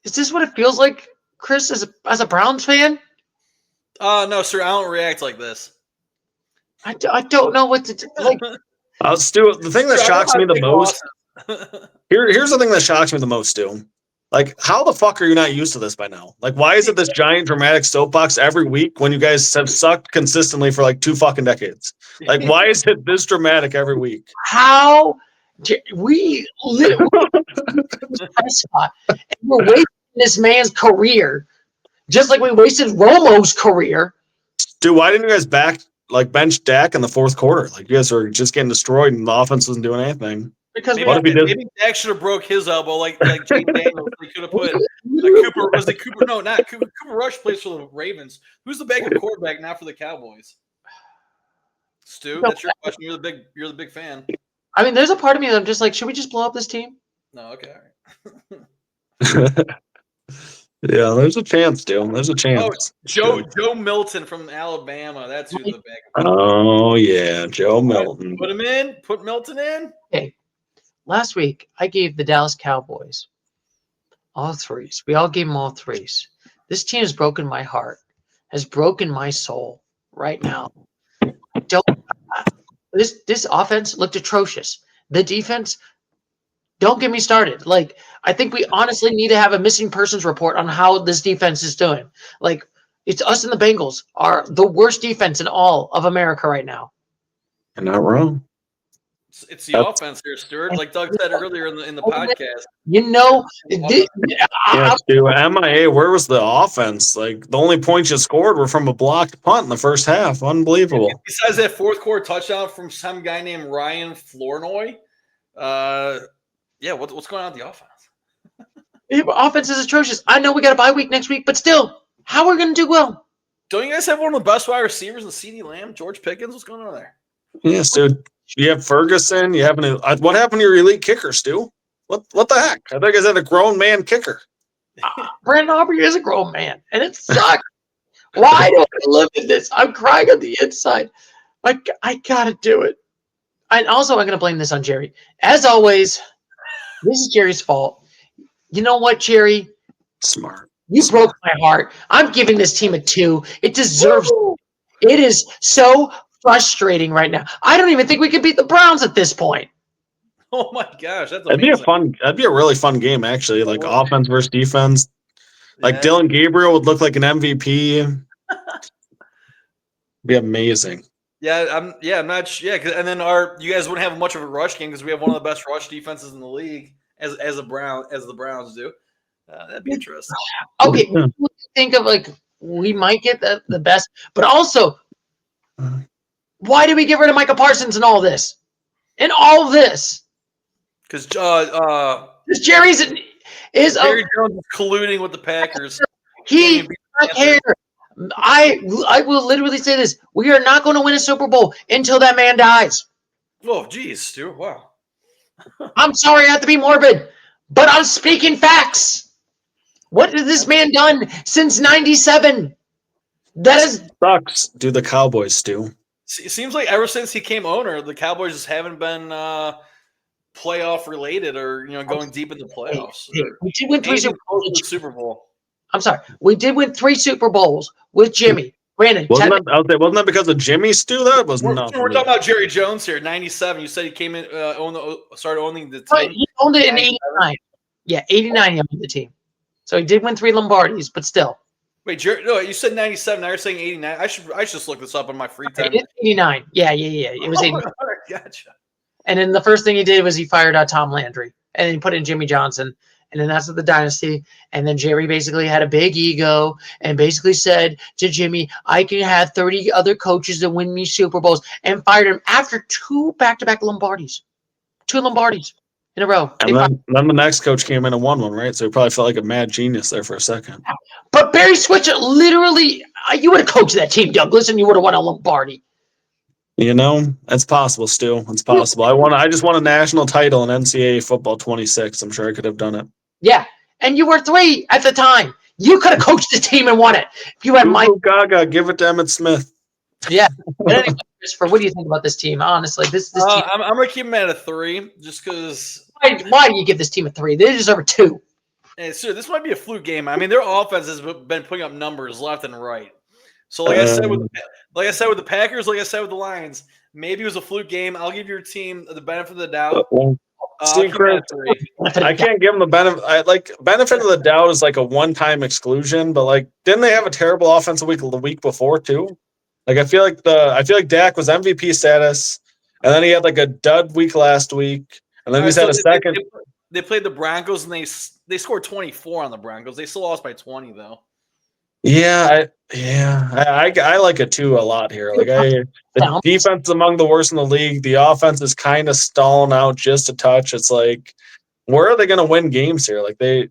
S1: Is this what it feels like, Chris, as a Browns fan?
S2: No, sir, I don't react like this.
S1: I don't know what to do. Like,
S3: Stu, the thing that shocks me the most. Here's the thing that shocks me the most, Stu. Like, how the fuck are you not used to this by now? Like, why is it this giant dramatic soapbox every week when you guys have sucked consistently for like 2 fucking decades? Like, why is it this dramatic every week?
S1: how we literally Prescott, and we're wasting this man's career, just like we wasted Romo's career.
S3: Dude, why didn't you guys bench Dak in the fourth quarter? Like, you guys were just getting destroyed and the offense wasn't doing anything.
S1: Because
S2: maybe Dak should have broke his elbow like Jake Daniels. They could have put Cooper. Was it Cooper? No, not Cooper. Cooper Rush plays for the Ravens. Who's the backup quarterback now for the Cowboys? Stu, that's your question. You're the big fan.
S1: I mean, there's a part of me that I'm just like, should we just blow up this team?
S2: No, okay. All right.
S3: Yeah, there's a chance, Stu. There's a chance.
S2: Oh, Joe Milton from Alabama. That's who the backup.
S3: Oh yeah, Joe Milton.
S2: Put him in. Put Milton in.
S1: Okay. Last week, I gave the Dallas Cowboys all threes. We all gave them all threes. This team has broken my heart, has broken my soul right now. This offense looked atrocious. The defense, don't get me started. Like, I think we honestly need to have a missing persons report on how this defense is doing. Like, it's us and the Bengals are the worst defense in all of America right now.
S3: You're not wrong.
S2: It's the offense here, Stuart. Like Doug said earlier in the podcast.
S1: You know,
S3: Yeah, Stu, MIA, where was the offense? Like, the only points you scored were from a blocked punt in the first half. Unbelievable.
S2: Besides that fourth quarter touchdown from some guy named Ryan Flournoy, what's going on with the offense?
S1: Offense is atrocious. I know we got a bye week next week, but still, how are we going to do well?
S2: Don't you guys have one of the best wide receivers in CeeDee Lamb, George Pickens? What's going on there?
S3: Yes, dude. You have Ferguson. You have what happened to your elite kicker, Stu? What the heck? I think I said a grown man kicker.
S1: Brandon Aubrey is a grown man, and it sucks. Why do I live in this? I'm crying on the inside. I gotta do it. And also, I'm gonna blame this on Jerry. As always, this is Jerry's fault. You know what, Jerry?
S3: Smart.
S1: You broke my heart. I'm giving this team a 2. It deserves it. It is so frustrating right now. I don't even think we could beat the Browns at this point.
S2: Oh my gosh, that's
S3: amazing. That'd be a really fun game, actually. Like offense versus defense. Like Dylan Gabriel would look like an MVP. Be amazing.
S2: I'm not sure. Yeah, and then you guys wouldn't have much of a rush game because we have one of the best rush defenses in the league as the Browns do. That'd be interesting.
S1: Okay, think of like we might get the best, but also, why did we get rid of Micah Parsons and all this? And all this? Because Jerry Jones is
S2: colluding with the Packers.
S1: He does not care. I will literally say this: we are not going to win a Super Bowl until that man dies.
S2: Oh, geez, Stuart! Wow.
S1: I'm sorry I have to be morbid, but I'm speaking facts. What has this man done since '97? That
S3: sucks. Do the Cowboys, Stu?
S2: It seems like ever since he came owner, the Cowboys just haven't been playoff related or going deep in the playoffs.
S1: We did win 3
S2: Super Bowl.
S1: I'm sorry. We did win 3 Super Bowls with Jimmy. Brandon,
S3: wasn't that because of Jimmy, Stu? That was nothing.
S2: We're talking about Jerry Jones here. 97. You said he came in, started owning the team.
S1: He owned it in 89. Yeah, 89 he owned the team. So he did win 3 Lombardis, but still.
S2: Wait, Jerry, no, you said 97. Now you're saying 89. I should just look this up on my free time.
S1: It's 89. Yeah. It was 89.
S2: Gotcha.
S1: And then the first thing he did was he fired out Tom Landry. And then he put in Jimmy Johnson. And then that's the dynasty. And then Jerry basically had a big ego and basically said to Jimmy, I can have 30 other coaches that win me Super Bowls, and fired him after 2 back-to-back Lombardis. 2 Lombardis in a row.
S3: And then the next coach came in and won one, right? So he probably felt like a mad genius there for a second.
S1: But Barry Switzer, literally, you would have coached that team, Douglas, and you would have won a Lombardi.
S3: You know, it's possible, Stu. It's possible. I just won a national title in NCAA football 26. I'm sure I could have done it.
S1: Yeah, and you were 3 at the time. You could have coached the team and won it. If you had Mike
S3: Gaga, give it to Emmitt Smith.
S1: Yeah. But anyway, Christopher, what do you think about this team? Honestly, this team.
S2: I'm going to keep them at a 3 just because.
S1: Why do you give this team a 3? They deserve a 2.
S2: Hey, sir, this might be a fluke game. I mean, their offense has been putting up numbers left and right. So, like I said with the Packers, like I said with the Lions, maybe it was a fluke game. I'll give your team the benefit of the doubt.
S3: I can't give them the benefit of the doubt is like a one-time exclusion, but like, didn't they have a terrible offensive week the week before too? Like, I feel like Dak was MVP status, and then he had like a dud week last week, and then he's had a second.
S2: They played the Broncos and they scored 24 on the Broncos. They still lost by 20 though.
S3: I like it too a lot here. Like the defense is among the worst in the league. The offense is kind of stalling out just a touch. It's like, where are they going to win games here? Like I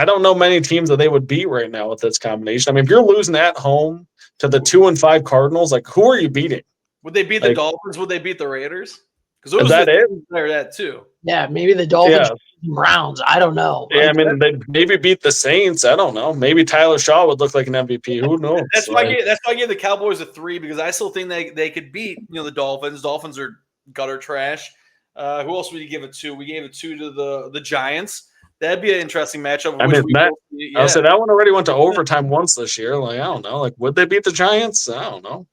S3: don't know many teams that they would beat right now with this combination. I mean, if you're losing at home to the 2-5 Cardinals, like who are you beating?
S2: Would they beat the Dolphins? Would they beat the Raiders? Because
S3: is that it?
S2: That too.
S1: Yeah, maybe the Dolphins, Browns. I don't know.
S3: Yeah, I mean, they maybe beat the Saints. I don't know. Maybe Tyler Shaw would look like an MVP. Who knows?
S2: That's why I gave the Cowboys a 3 because I still think they could beat the Dolphins. Dolphins are gutter trash. Who else would you give it to? We gave it to the Giants. That'd be an interesting matchup.
S3: I'll say that one already went to overtime once this year. Like, I don't know. Like, would they beat the Giants? I don't know.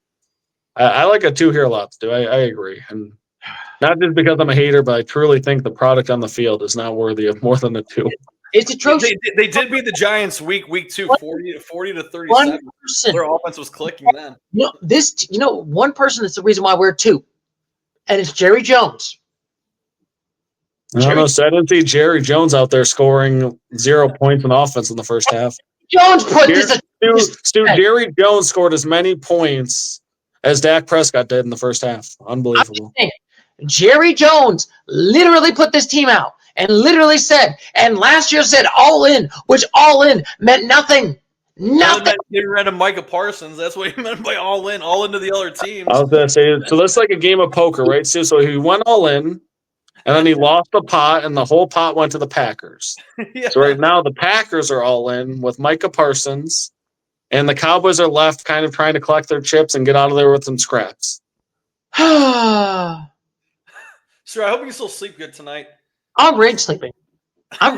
S3: I like a 2 here a lot, Stu. I agree. And not just because I'm a hater, but I truly think the product on the field is not worthy of more than a 2.
S1: It's atrocious.
S2: They did beat the Giants week 2, 40 to 37. Their offense was clicking then.
S1: One person is the reason why we're 2, and it's Jerry Jones.
S3: I don't know. So I didn't see Jerry Jones out there scoring 0 points in offense in the first half.
S1: Jones put
S3: Stu, Jerry Jones scored as many points as Dak Prescott did in the first half. Unbelievable.
S1: Jerry Jones literally put this team out and literally said, and last year said all in, which all in meant nothing. Nothing.
S2: He ran to Micah Parsons. That's what he meant by all into the other teams.
S3: I was going to say, so that's like a game of poker, right, Stu? So he went all in, and then he lost the pot, and the whole pot went to the Packers.
S2: Yeah.
S3: So right now the Packers are all in with Micah Parsons, and the Cowboys are left kind of trying to collect their chips and get out of there with some scraps.
S2: Sure, I hope you can still sleep good tonight.
S1: I'm rage sleeping.
S3: That's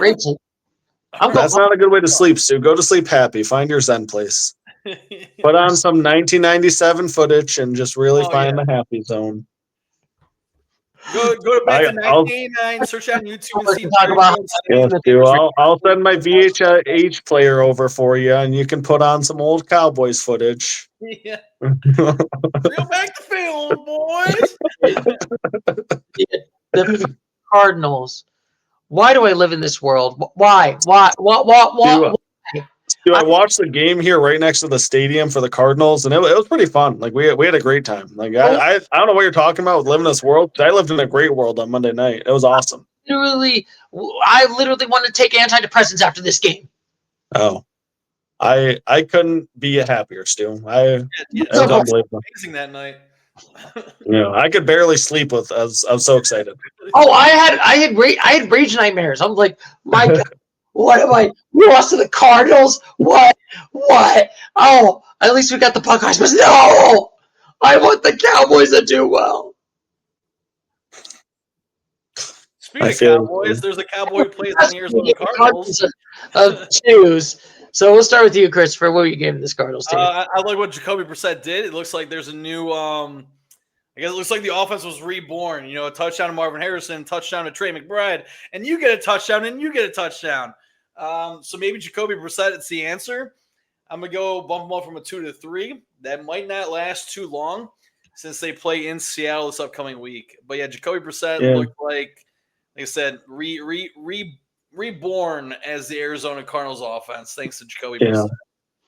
S3: not a good way to sleep, Stu. Go to sleep happy. Find your Zen place. Put on some 1997 footage and just really find the happy zone.
S2: Go back to 1989, search on YouTube and see.
S3: Yes, Stu. I'll send my VHH player over for you, and you can put on some old Cowboys footage.
S2: Yeah. Reel back the film, boys.
S1: The Cardinals. Why do I live in this world? Why?
S3: Stu, I watched the game here right next to the stadium for the Cardinals, and it was pretty fun. Like we had a great time. Like I don't know what you're talking about with living in this world. I lived in a great world on Monday night. It was awesome.
S1: I literally wanted to take antidepressants after this game.
S3: Oh, I couldn't be happier, Stu. It was unbelievable.
S2: Amazing that night.
S3: I could barely sleep I was so excited.
S1: Oh, I had rage nightmares. I'm like, my God, what am I? We lost to the Cardinals? What? Oh, at least we got the Buckeyes. But no, I want the Cowboys to do well.
S2: Speaking of Cowboys, there's a Cowboy who plays on the Arizona Cardinals.
S1: Of choose. So we'll start with you, Christopher. What are you giving this Cardinals team?
S2: I like what Jacoby Brissett did. It looks like there's a new I guess it looks like the offense was reborn. A touchdown to Marvin Harrison, touchdown to Trey McBride, and you get a touchdown, and you get a touchdown. So maybe Jacoby Brissett, it's the answer. I'm going to go bump him up from a 2 to 3. That might not last too long. since they play in Seattle this upcoming week. But yeah, Jacoby Brissett
S3: Yeah.
S2: looked like I said, reborn as the Arizona Cardinals offense, thanks to Jacoby Brissett.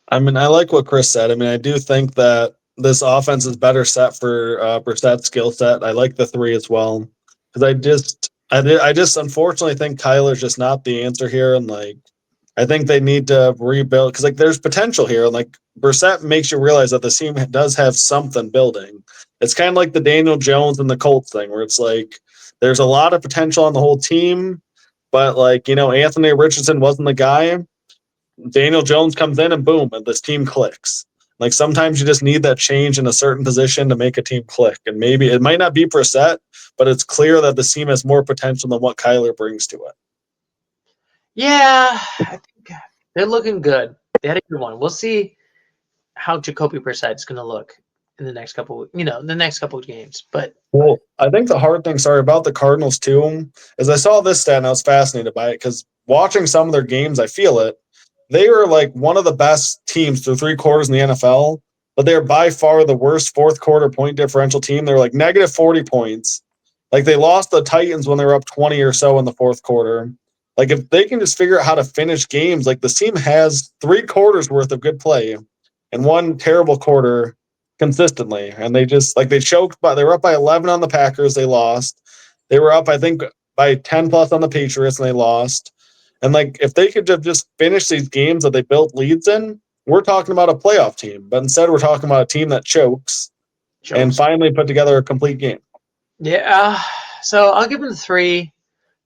S3: I mean, I like what Chris said. I mean, I do think that this offense is better set for Brissett's skill set. I like the 3 as well because I just unfortunately think Kyler's just not the answer here, and like I think they need to rebuild because like there's potential here, and like Brissett makes you realize that the team does have something building. It's kind of like the Daniel Jones and the Colts thing, where it's like there's a lot of potential on the whole team, but like Anthony Richardson wasn't the guy. Daniel Jones comes in and boom, and this team clicks. Like sometimes you just need that change in a certain position to make a team click. And maybe it might not be Brissett, but it's clear that the team has more potential than what Kyler brings to it.
S1: Yeah, I think they're looking good. They had a good one. We'll see how Jacoby Brissett is going to look in the next couple of games. But
S3: well, I think the hard thing, about the Cardinals too, is I saw this stat and I was fascinated by it because watching some of their games, I feel it. They were like one of the best teams through 3 quarters in the NFL, but they're by far the worst fourth quarter point differential team. They're like negative 40 points. Like they lost the Titans when they were up 20 or so in the fourth quarter. Like if they can just figure out how to finish games, like this team has 3 quarters worth of good play and 1 terrible quarter consistently. And they just they choked, but they were up by 11 on the Packers. They lost. They were up, I think, by 10 plus on the Patriots and they lost. And like if they could just finish these games that they built leads in, we're talking about a playoff team. But instead we're talking about a team that chokes. And finally put together a complete game.
S1: Yeah. So I'll give them 3.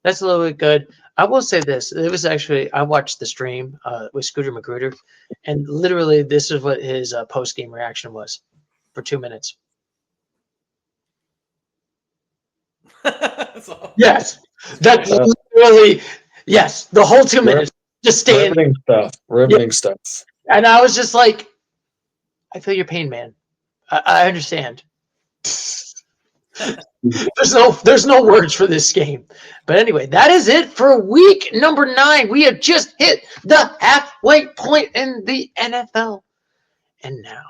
S1: That's a little bit good. I will say this. It was actually, I watched the stream with Scooter Magruder, and literally this is what his post-game reaction was for 2 minutes. Yes. That's literally, yes, the whole 2 minutes. Just staying.
S3: Riveting stuff.
S1: And I was just like, I feel your pain, man. I understand. There's no words for this game. But anyway, that is it for week number 9. We have just hit the halfway point in the NFL. And now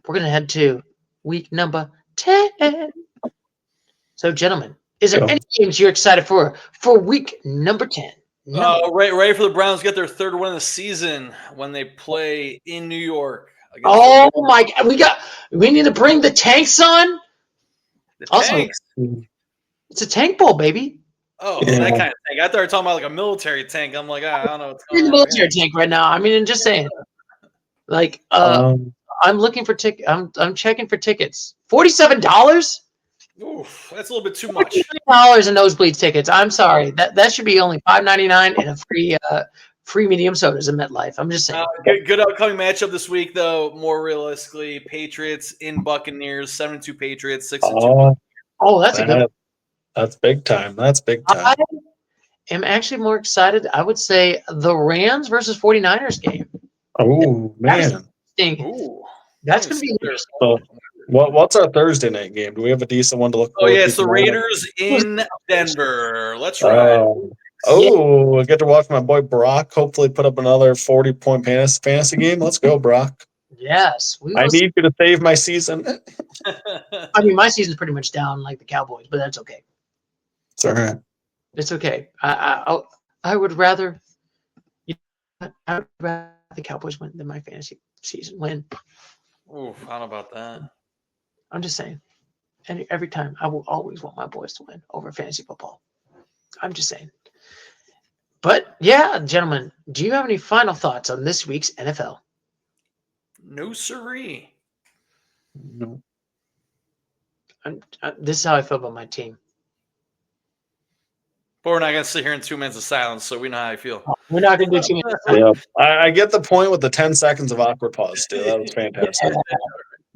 S1: we're going to head to week number 10. So, gentlemen, is there any games you're excited for week number 10? No.
S2: Ready for the Browns to get their 3rd win of the season when they play in New York.
S1: Oh my God. We need to bring the tanks on.
S2: Tanks.
S1: It's a tank bowl, baby.
S2: Oh, that kind of tank. I thought you were talking about like a military tank. I'm like, I don't know what's going on.
S1: In the military tank right now. I mean, I'm just saying. Like, I'm looking for tickets. I'm checking for tickets. $47?
S2: Oof, that's a little bit too much.
S1: $40 in nosebleed tickets. I'm sorry. That should be only $5.99 and a free medium sodas in MetLife. I'm just saying.
S2: Good upcoming matchup this week, though. More realistically, Patriots in Buccaneers, 7-2 Patriots, 6-2.
S1: Oh, that's a good.
S3: That's big time. That's big time.
S1: I am actually more excited. I would say the Rams versus 49ers game.
S3: Oh man,
S1: that's going to be interesting.
S3: So, what's our Thursday night game? Do we have a decent one to look forward to?
S2: Oh yeah, it's the Raiders in Denver. Let's ride.
S3: I get to watch my boy Brock hopefully put up another 40-point fantasy game. Let's go, Brock.
S1: Yes.
S3: I need you to save my season.
S1: I mean, my season's pretty much down like the Cowboys, but that's okay.
S3: It's all right.
S1: It's okay. I would rather the Cowboys win than my fantasy season win.
S2: Ooh, I don't know about that.
S1: I'm just saying. And every time I will always want my boys to win over fantasy football. I'm just saying. But yeah, gentlemen, do you have any final thoughts on this week's NFL?
S2: No siree.
S3: No.
S1: This is how I feel about my team.
S2: But we're not going to sit here in 2 minutes of silence, so we know how I feel.
S1: We're not going to do 2 minutes.
S3: Yeah, I get the point with the 10 seconds of awkward pause, too. That was fantastic.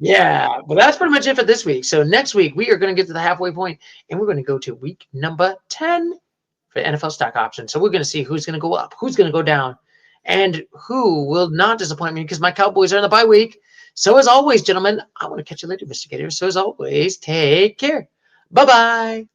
S1: Yeah, well, that's pretty much it for this week. So next week, we are going to get to the halfway point, and we're going to go to week number 10 for NFL stock options. So we're going to see who's going to go up, who's going to go down, and who will not disappoint me because my Cowboys are in the bye week. So as always, gentlemen, I want to catch you later, Mr. Gator. So as always, take care. Bye-bye.